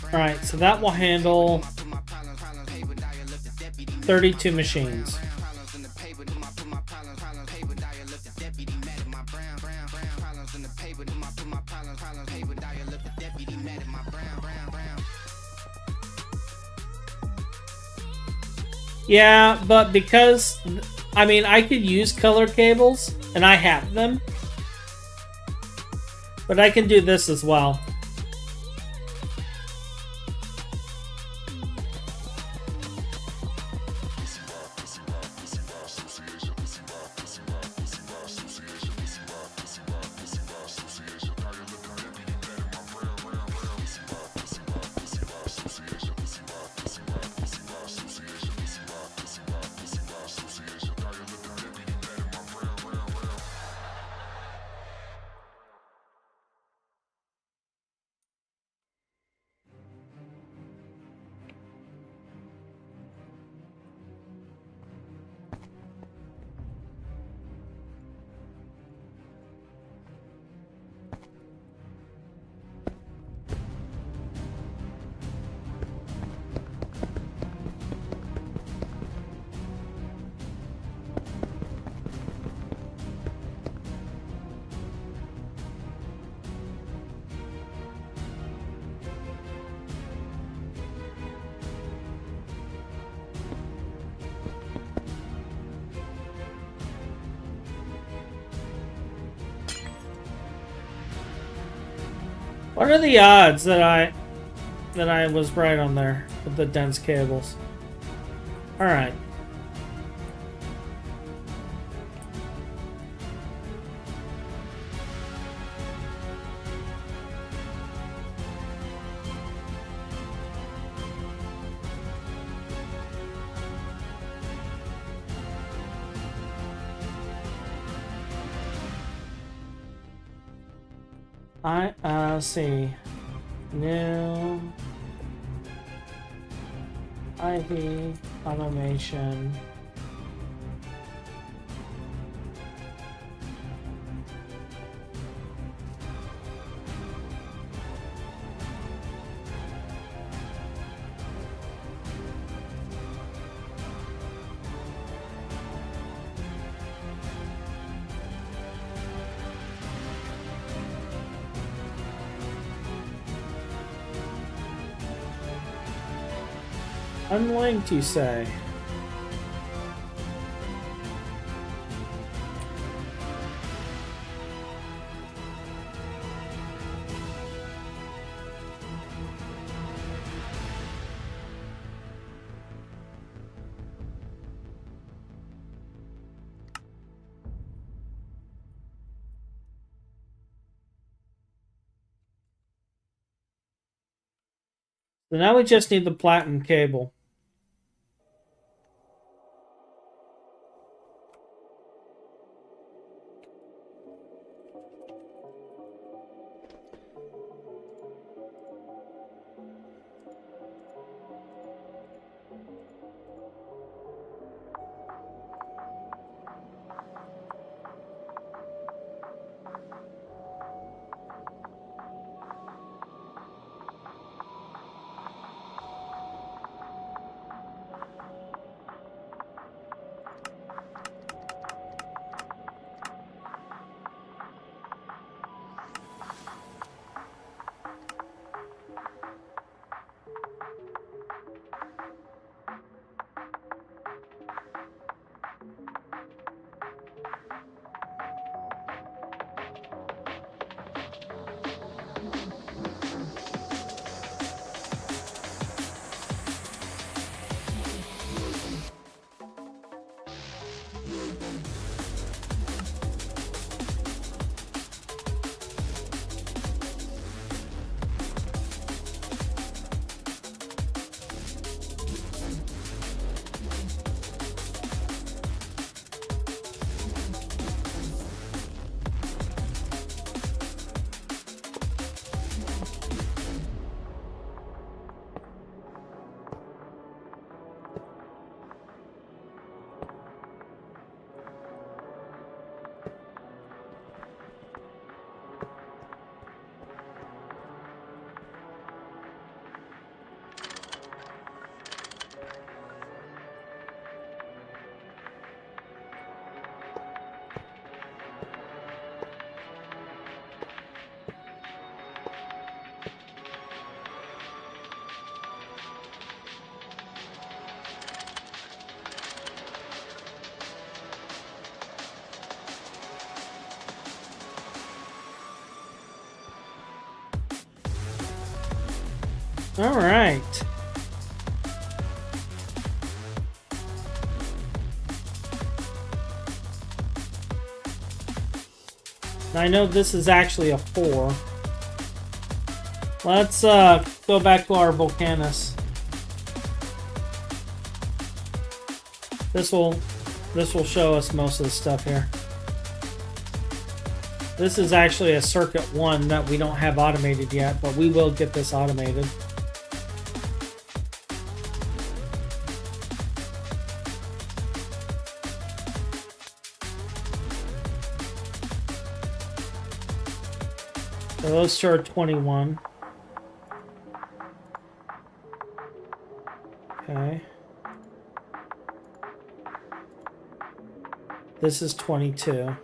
Alright, so that will handle 32 machines. Yeah, but because, I mean, I could use color cables, and I have them. But I can do this as well. What are the odds that I was right on there with the dense cables? All right. See. New IV automation. Unlinked, you say? So now we just need the platinum cable. All right. I know this is actually a 4. Let's go back to our Volcanus. This will show us most of the stuff here. This is actually a circuit 1 that we don't have automated yet, but we will get this automated. So those two are 21. Okay. This is 22.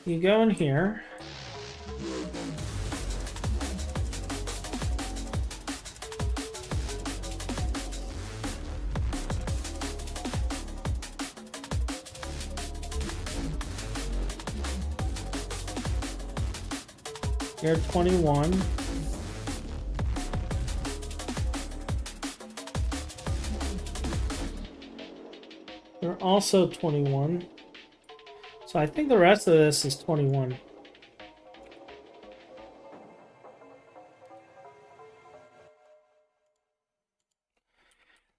You go in here. You're 21. You're also 21. So I think the rest of this is 21.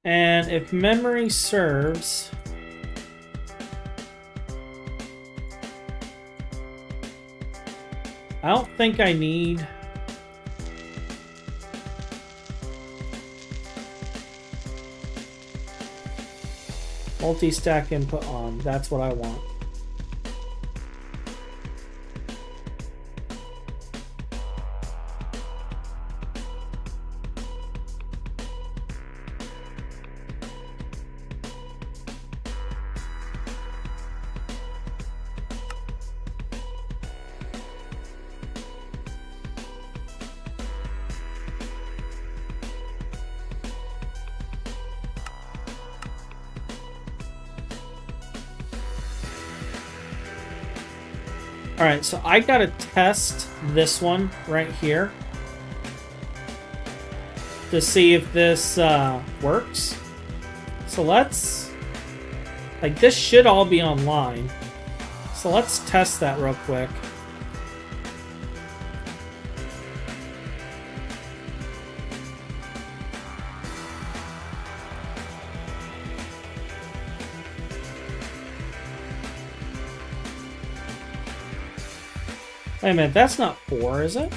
And if memory serves, I don't think I need multi-stack input on. That's what I want. Alright, so I gotta test this one right here to see if this works. So let's... like, this should all be online. So let's test that real quick. Wait a minute, that's not 4, is it?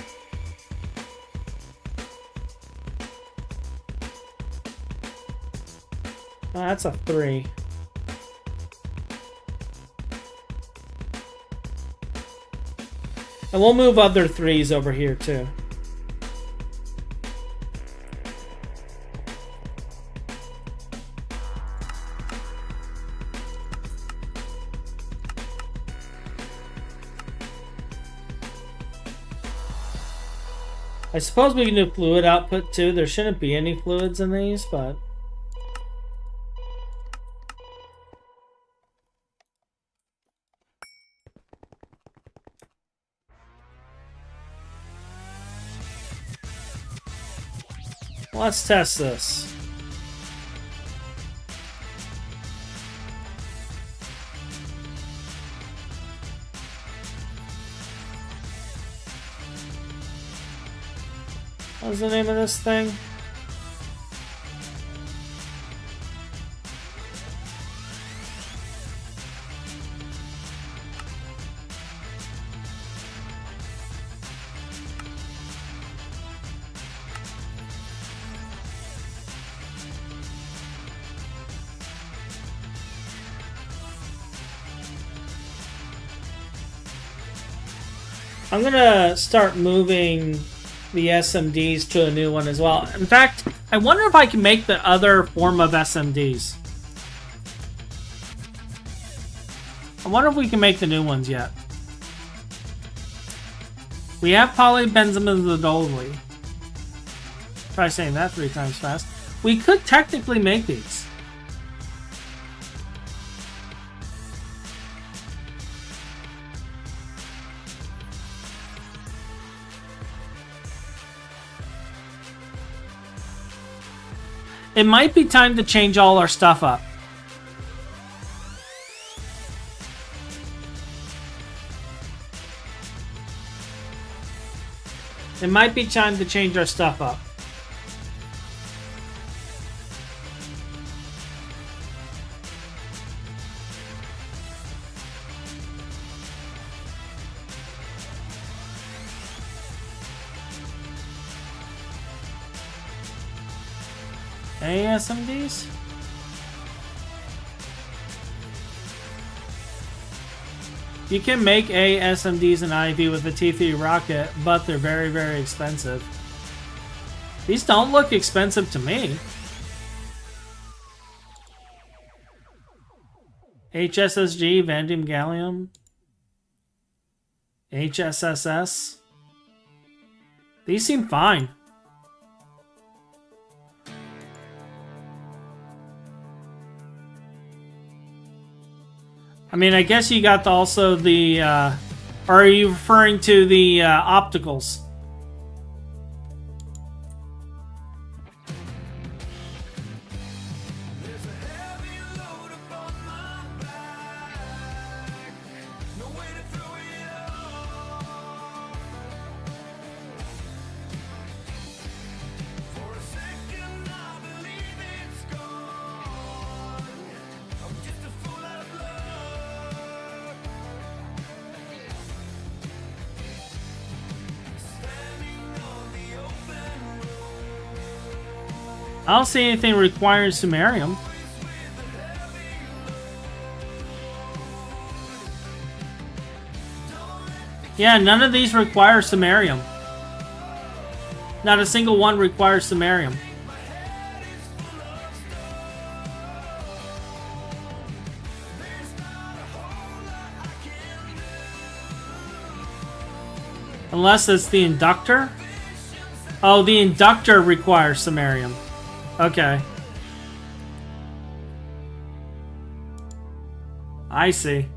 Oh, that's a 3. And we'll move other 3s over here too. I suppose we can do fluid output too. There shouldn't be any fluids in these, but... let's test this. What's the name of this thing? I'm gonna start moving the SMDs to a new one as well. In fact, I wonder if I can make the other form of SMDs. I wonder if we can make the new ones yet. We have polybenzimidazole. Try saying that 3 times fast. We could technically make these. It might be time to change all our stuff up. It might be time to change our stuff up. ASMDs? You can make ASMDs and IV with the T3 rocket, but they're very, very expensive. These don't look expensive to me. HSSG, Vanadium Gallium, HSSS. These seem fine. I mean, I guess you got also the, are you referring to the opticals? I don't see anything requiring samarium. Yeah, none of these require samarium. Not a single one requires samarium. Unless it's the inductor. Oh, the inductor requires samarium. Okay. I see.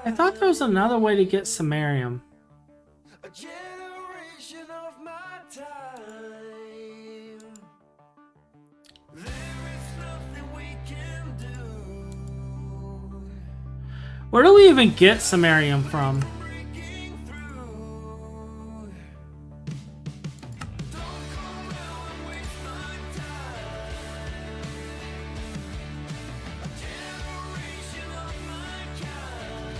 I thought there was another way to get samarium. A generation of my time. There is nothing we can do. Where do we even get samarium from? Breaking through. Don't come around and waste my time. A generation of my kind.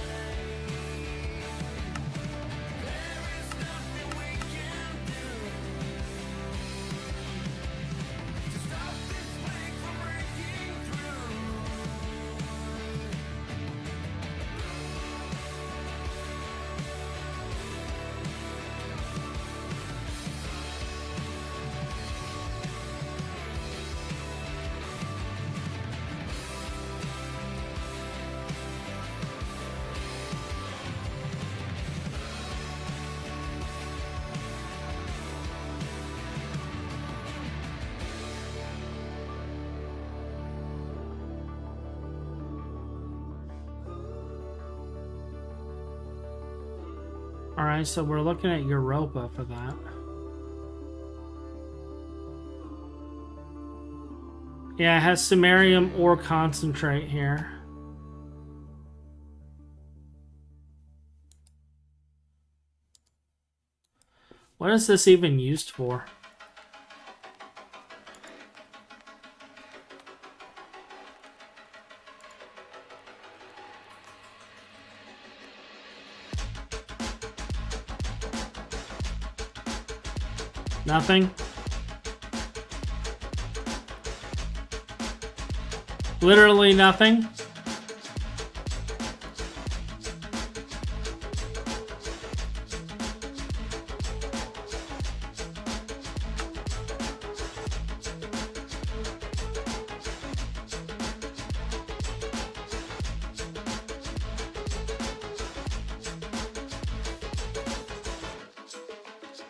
There is nothing we can do to stop this flame from breaking through. Alright, so we're looking at Europa for that. Yeah, it has samarium ore concentrate here. What is this even used for? Nothing? Literally nothing?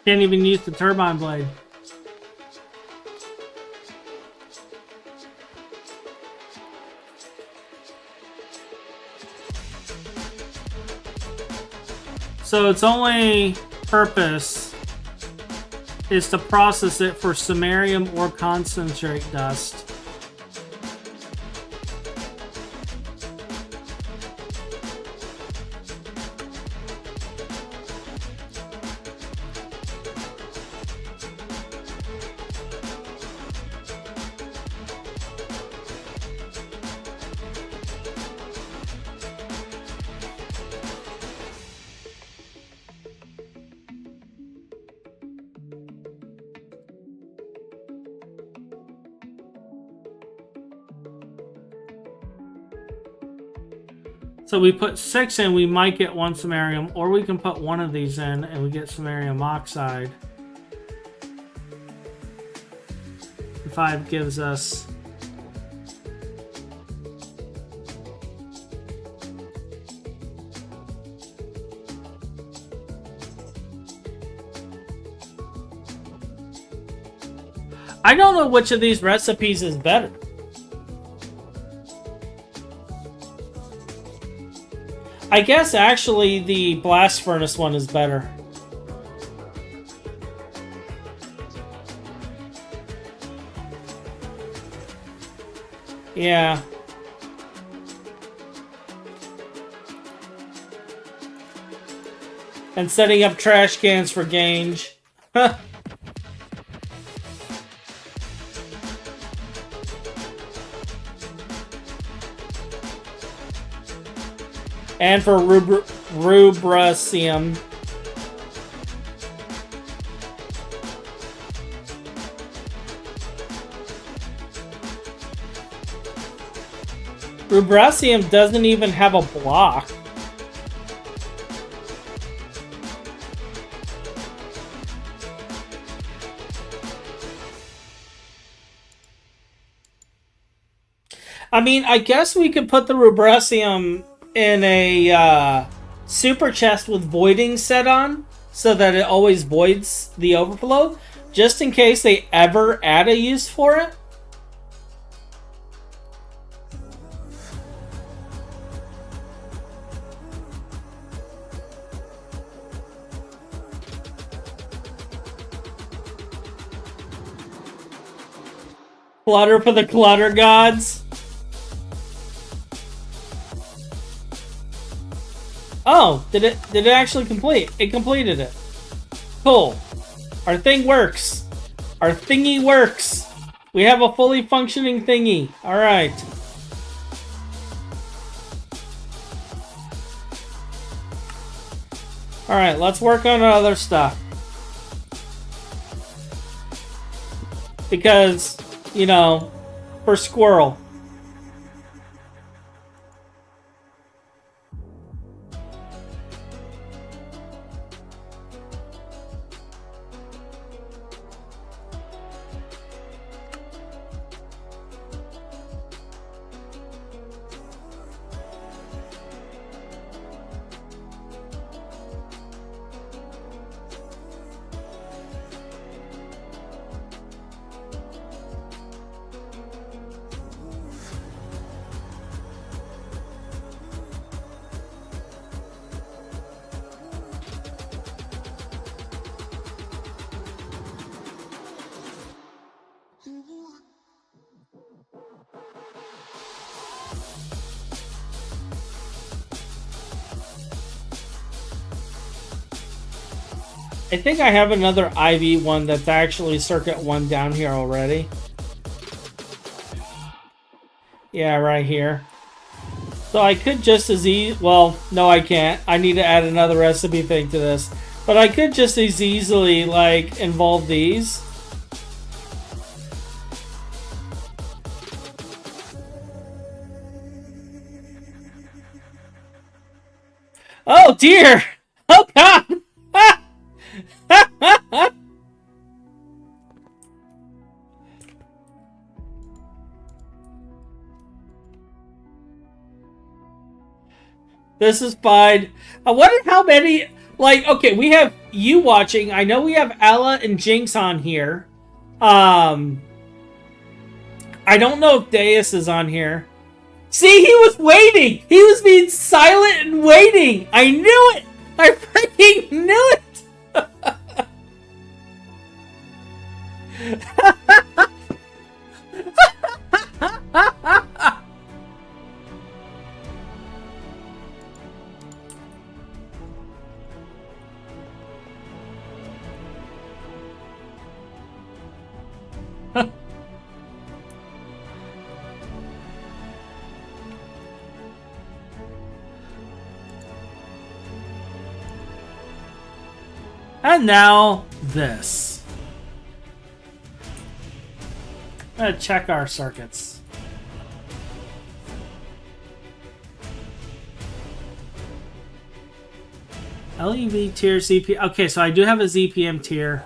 Can't even use the turbine blade. So its only purpose is to process it for samarium or concentrate dust. So we put 6 in, we might get 1 samarium, or we can put 1 of these in and we get samarium oxide. 5 gives us I don't know which of these recipes is better. I guess actually the blast furnace one is better. Yeah. And setting up trash cans for Gange. And for Rubracium. Rubracium doesn't even have a block. I mean, I guess we could put the Rubracium in a super chest with voiding set on so that it always voids the overflow, just in case they ever add a use for it. Clutter for the clutter gods. Oh, did it actually complete? It completed it. Cool. Our thing works. Our thingy works. We have a fully functioning thingy. All right. All right, let's work on other stuff. Because, you know, for Squirrel. I think I have another IV one that's actually circuit 1 down here already. Yeah, right here. So I could just as easily... Well, no, I can't. I need to add another recipe thing to this. But I could just as easily, like, involve these. Oh, dear! Oh, God! This is fine. I wonder how many... Like, okay, we have you watching. I know we have Ella and Jinx on here. I don't know if Deus is on here. See, he was waiting! He was being silent and waiting! I knew it! I freaking knew it! And now, this. I'm gonna check our circuits. LEV tier ZP. Okay, so I do have a ZPM tier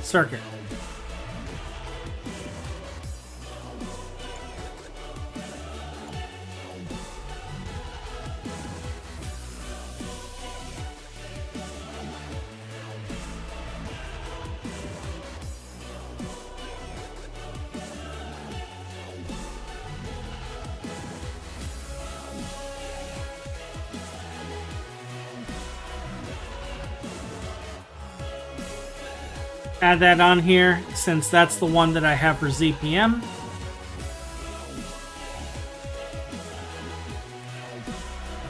circuit. Add that on here since that's the one that I have for ZPM.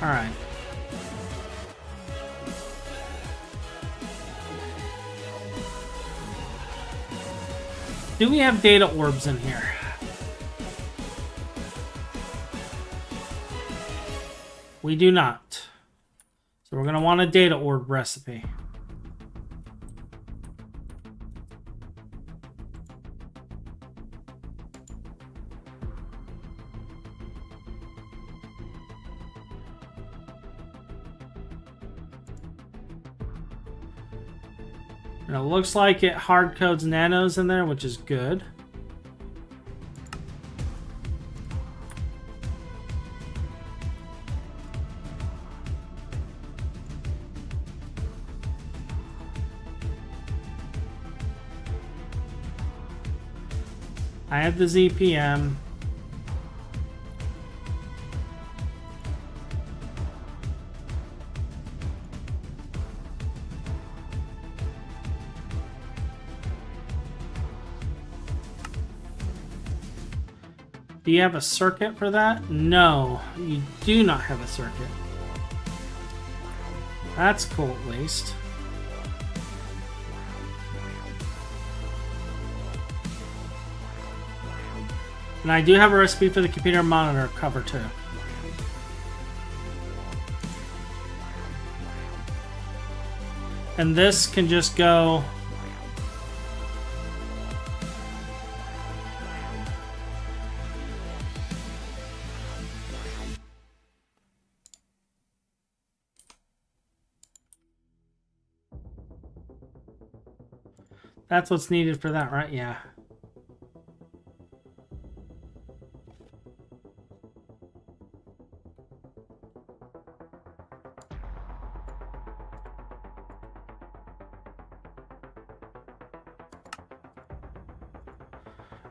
Alright. Do we have data orbs in here? We do not. So we're going to want a data orb recipe. And it looks like it hard codes nanos in there, which is good. I have the ZPM. Do you have a circuit for that? No, you do not have a circuit. That's cool, at least. And I do have a recipe for the computer monitor cover, too. And this can just go... That's what's needed for that, right? Yeah.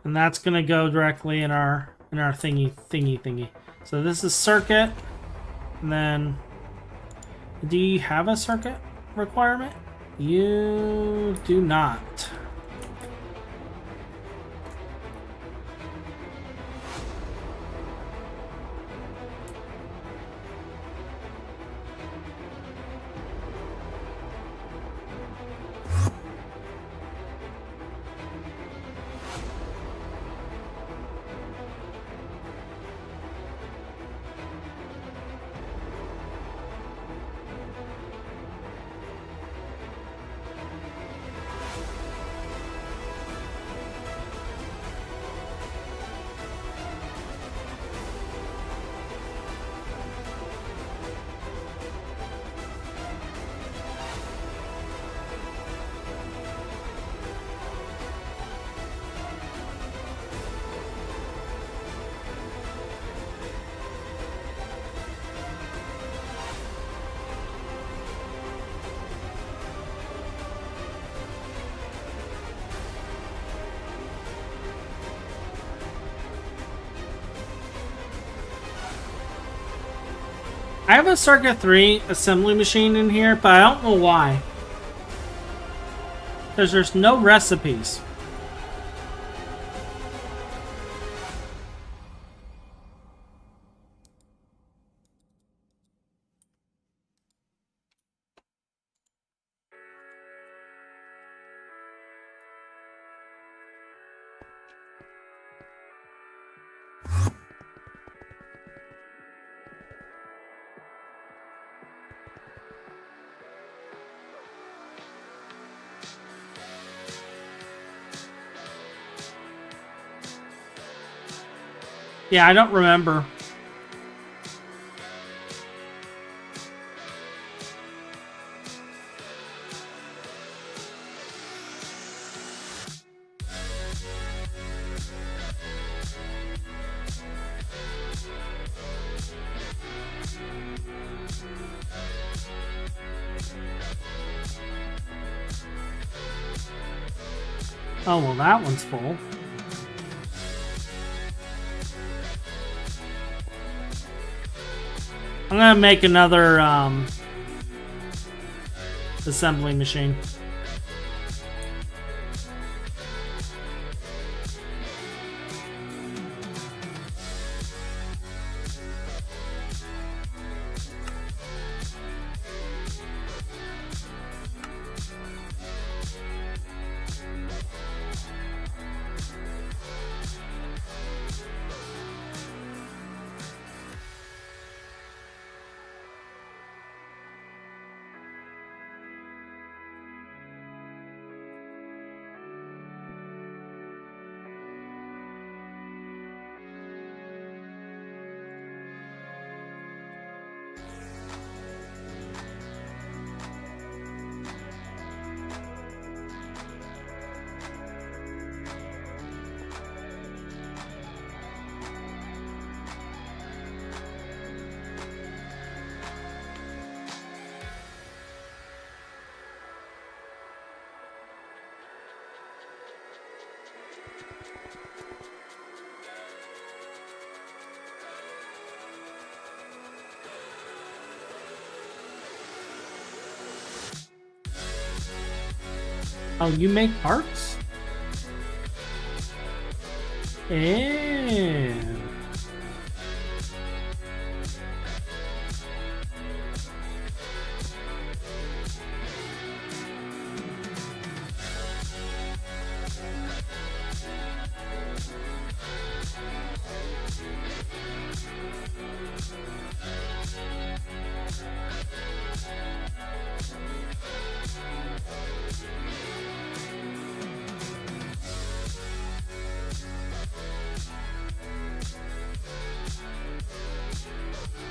And that's gonna go directly in our thingy. So this is circuit, and then do you have a circuit requirement? You do not. I have a Circuit 3 assembly machine in here, but I don't know why. Because there's no recipes. Yeah, I don't remember. Oh, well, that one's full. I'm gonna make another assembly machine. Oh, you make parts? And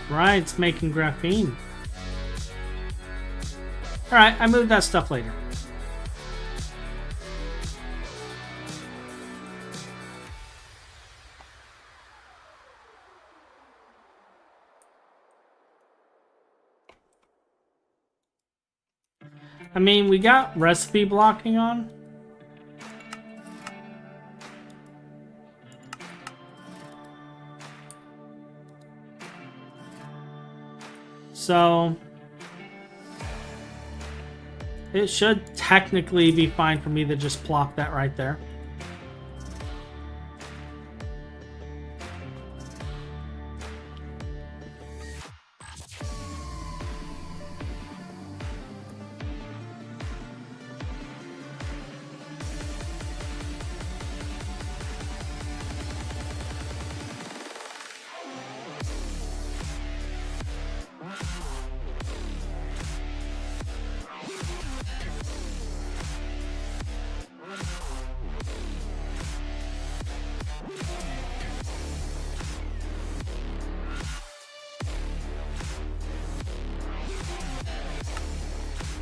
right, it's making graphene. Alright, I moved that stuff later. I mean, we got recipe blocking on. So it should technically be fine for me to just plop that right there.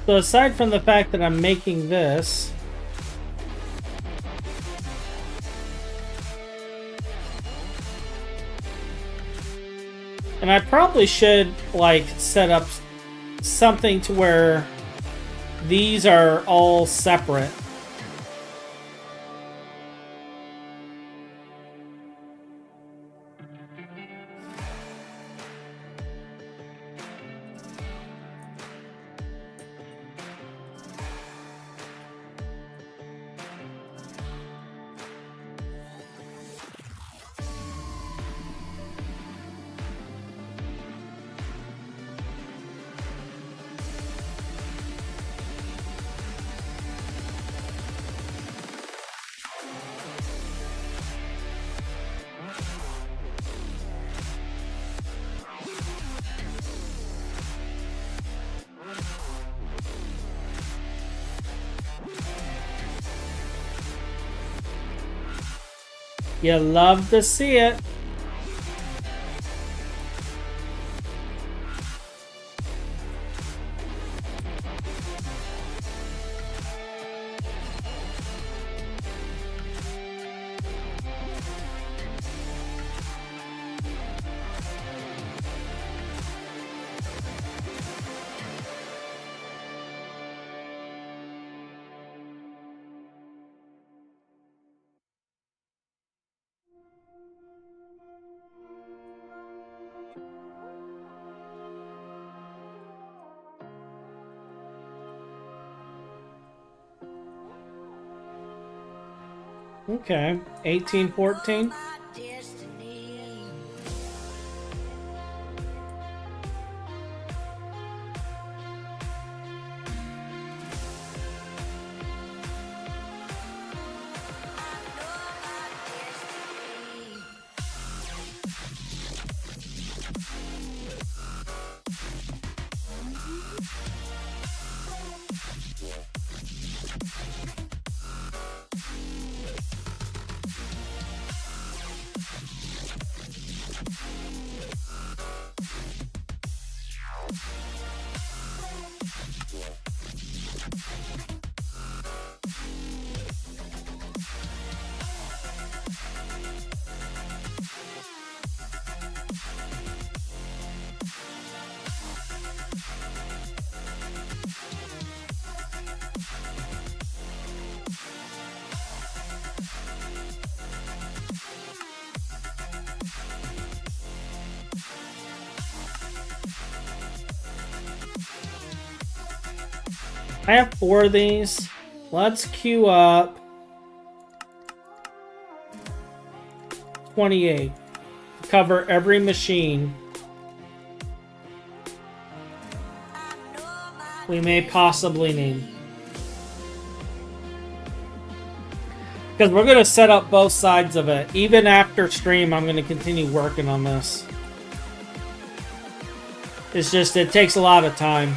So aside from the fact that I'm making this, and I probably should like set up something to where these are all separate. You love to see it. Okay, 1814. I have 4 of these. Let's queue up 28. Cover every machine we may possibly need. Because we're going to set up both sides of it. Even after stream, I'm going to continue working on this. It's just, it takes a lot of time.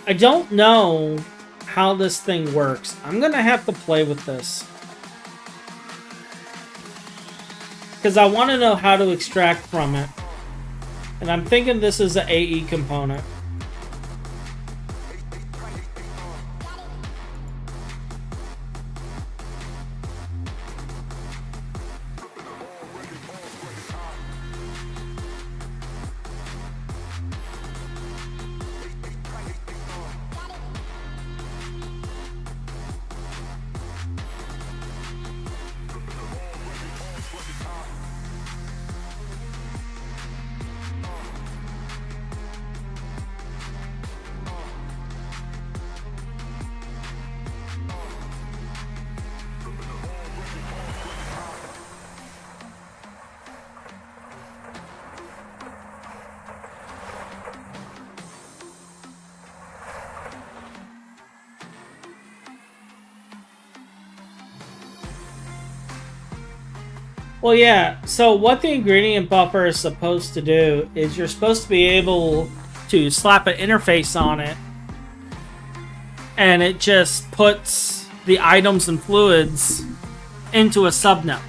I don't know how this thing works. I'm gonna have to play with this. Because I want to know how to extract from it. And I'm thinking this is an AE component. Well, yeah. So what the ingredient buffer is supposed to do is you're supposed to be able to slap an interface on it, and it just puts the items and fluids into a subnetwork.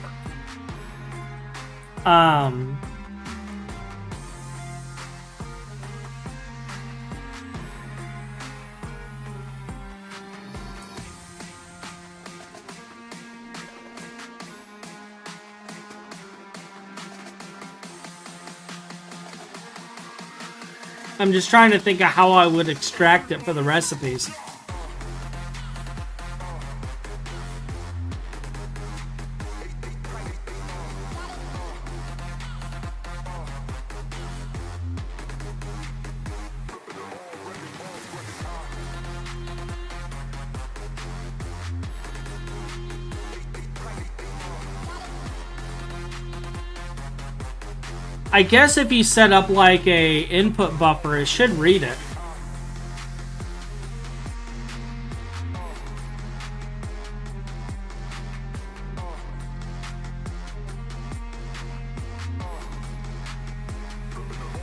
I'm just trying to think of how I would extract it for the recipes. I guess if you set up like a input buffer, it should read it.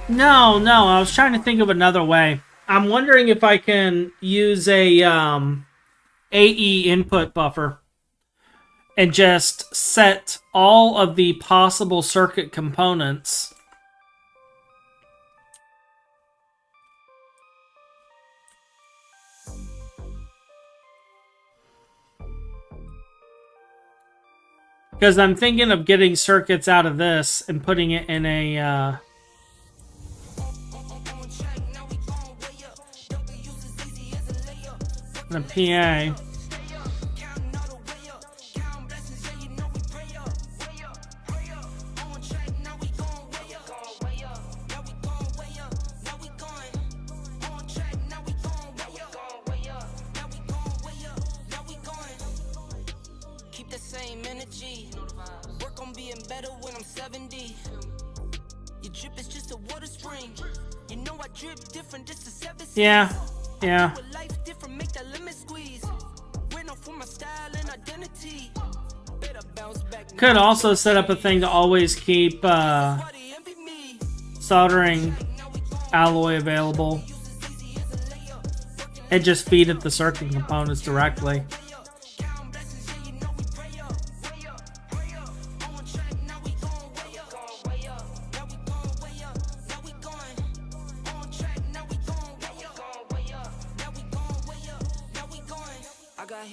No, I was trying to think of another way. I'm wondering if I can use a AE input buffer and just set all of the possible circuit components because I'm thinking of getting circuits out of this and putting it in a PA. Keep the same energy. Work on being better when I'm 70. Your drip is just a water spring. You know I drip different, just a 7. Yeah. Life different, make that limit squeeze. Went off for my style and identity. Better bounce back. Could also set up a thing to always keep soldering alloy available and just feed it the circuit components directly.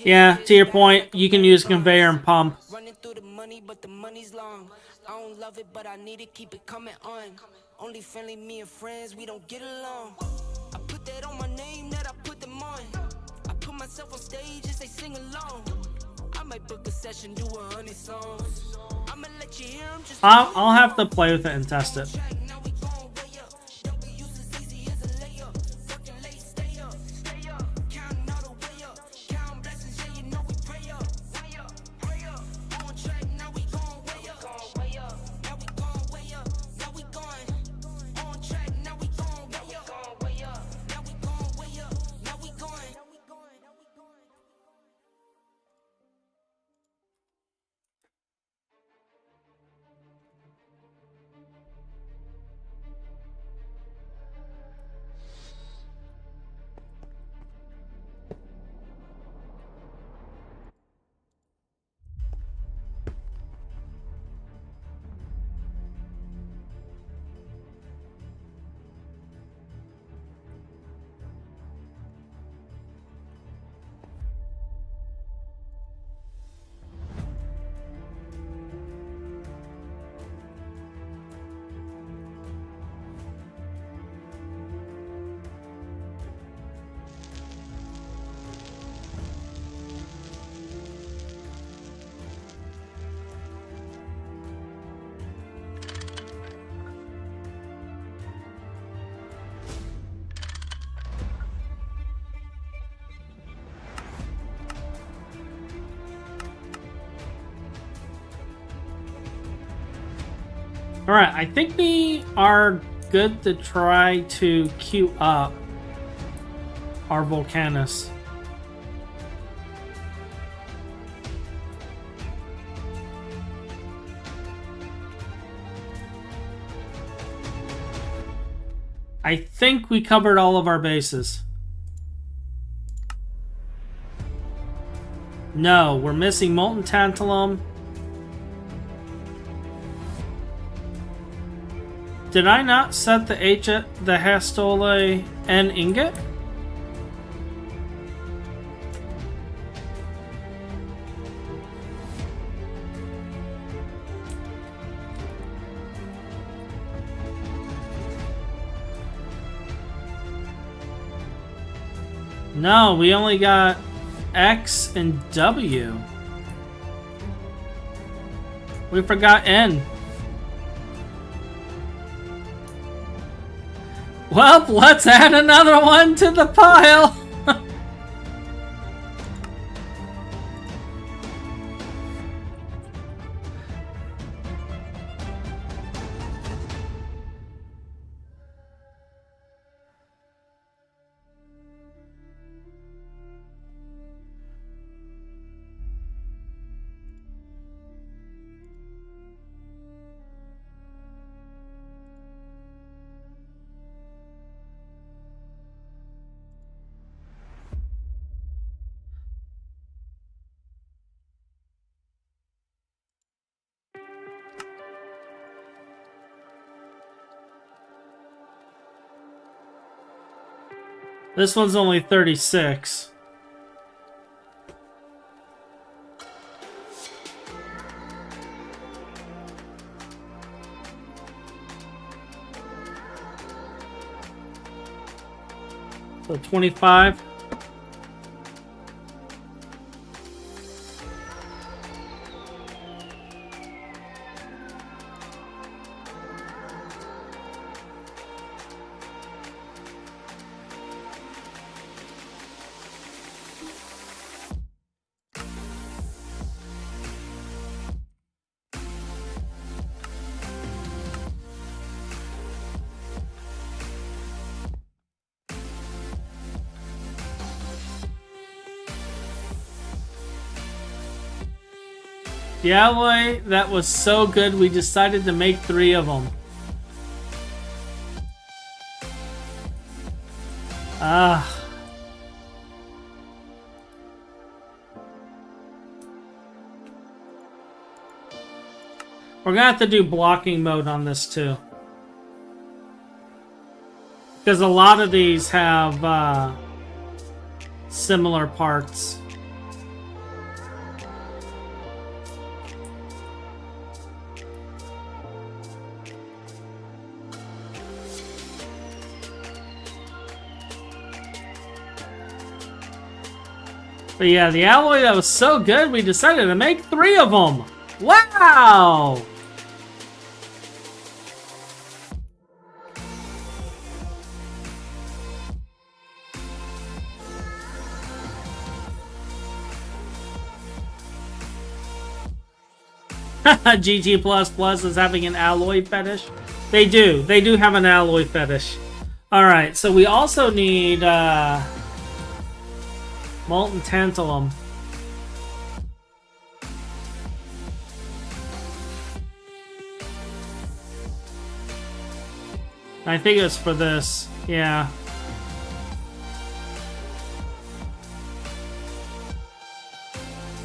Yeah, to your point, you can use conveyor and pump. Running through the money, but the money's long. I don't love it, but I need to keep it coming on. Only friendly, me and friends, we don't get along. I put that on my name, that I put them on. I put myself on stage and say sing along. I might book a session, do 100 songs. I'ma let you hear them just. I'll have to play with it and test it. Now we gon' way up. Double use as easy as a layup. Working late, stay up. Counting all the way up. Counting blessings, yeah, you know we pray up. Way up. On track, now we gon' way up. Now we gon' way up. Now we going. On track, now we gon' way up. Now we gon' way up. Now we going. Alright, I think we are good to try to queue up our Volcanus. I think we covered all of our bases. No, we're missing molten tantalum. Did I not set the the Hastole N ingot? No, we only got X and W. We forgot N. Well, let's add another one to the pile. This one's only 36. So 25. The alloy that was so good, we decided to make 3 of them. We're gonna have to do blocking mode on this too. Because a lot of these have similar parts. But yeah, the alloy that was so good, we decided to make 3 of them. Wow! GT++ is having an alloy fetish. They do have an alloy fetish. Alright, so we also need molten tantalum. I think it's for this. Yeah.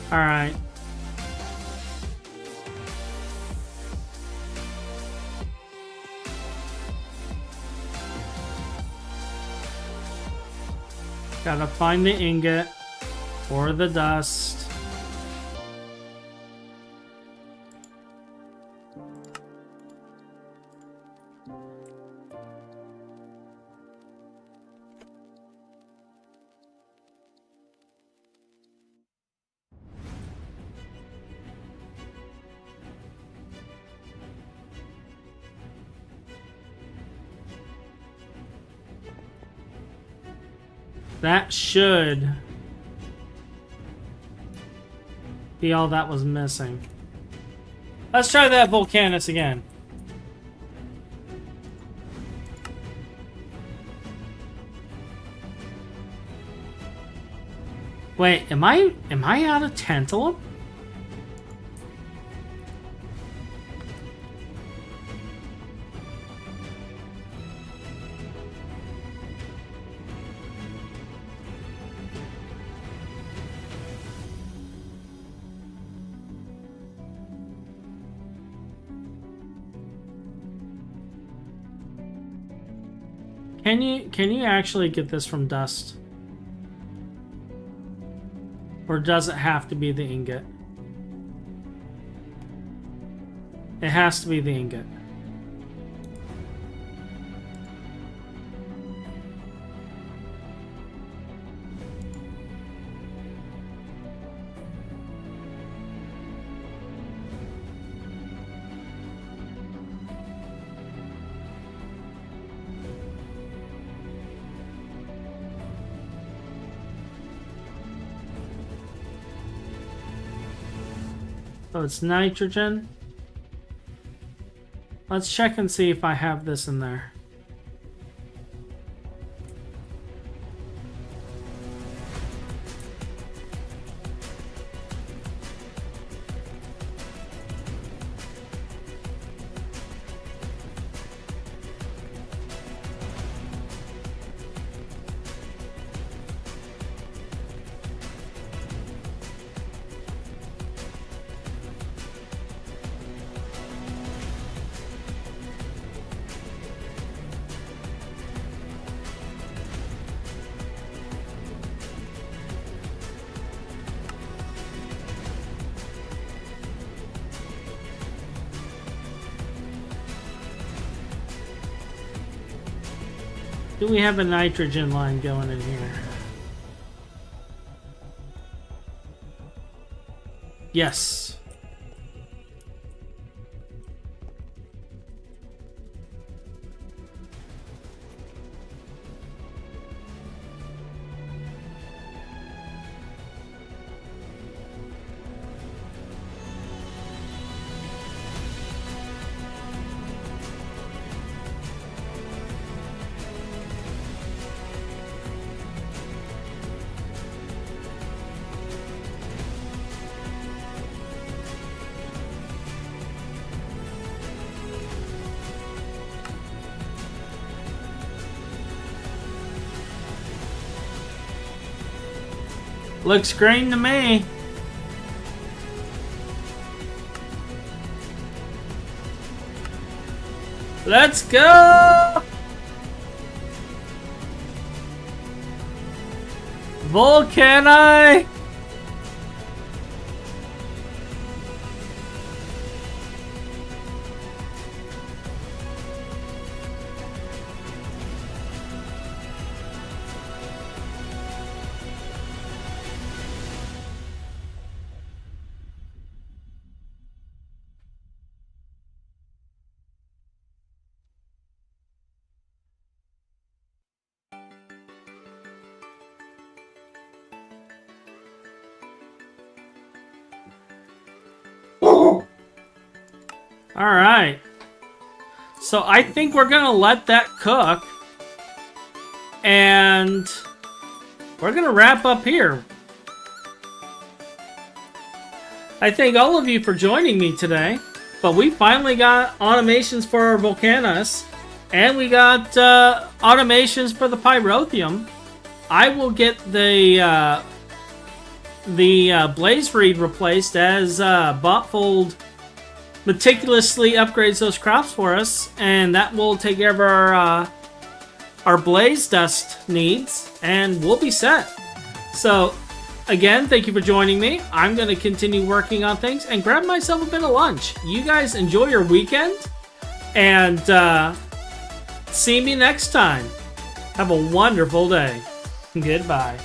Alright. Gotta find the ingot or the dust. That should be all that was missing. Let's try that Volcanus again. Wait, am I out of tantalum? Can you actually get this from dust? Or does it have to be the ingot? It has to be the ingot. So it's nitrogen. Let's check and see if I have this in there. Do we have a nitrogen line going in here? Yes. Looks green to me. Let's go! Volcani! Alright. So I think we're gonna let that cook. And we're gonna wrap up here. I thank all of you for joining me today. But we finally got automations for our Volcanus. And we got automations for the Pyrotheum. I will get the Blaze Reed replaced as Botfold meticulously upgrades those crops for us, and that will take care of our Blaze Dust needs, and we'll be set. So, again, thank you for joining me. I'm going to continue working on things and grab myself a bit of lunch. You guys enjoy your weekend, and see me next time. Have a wonderful day. Goodbye.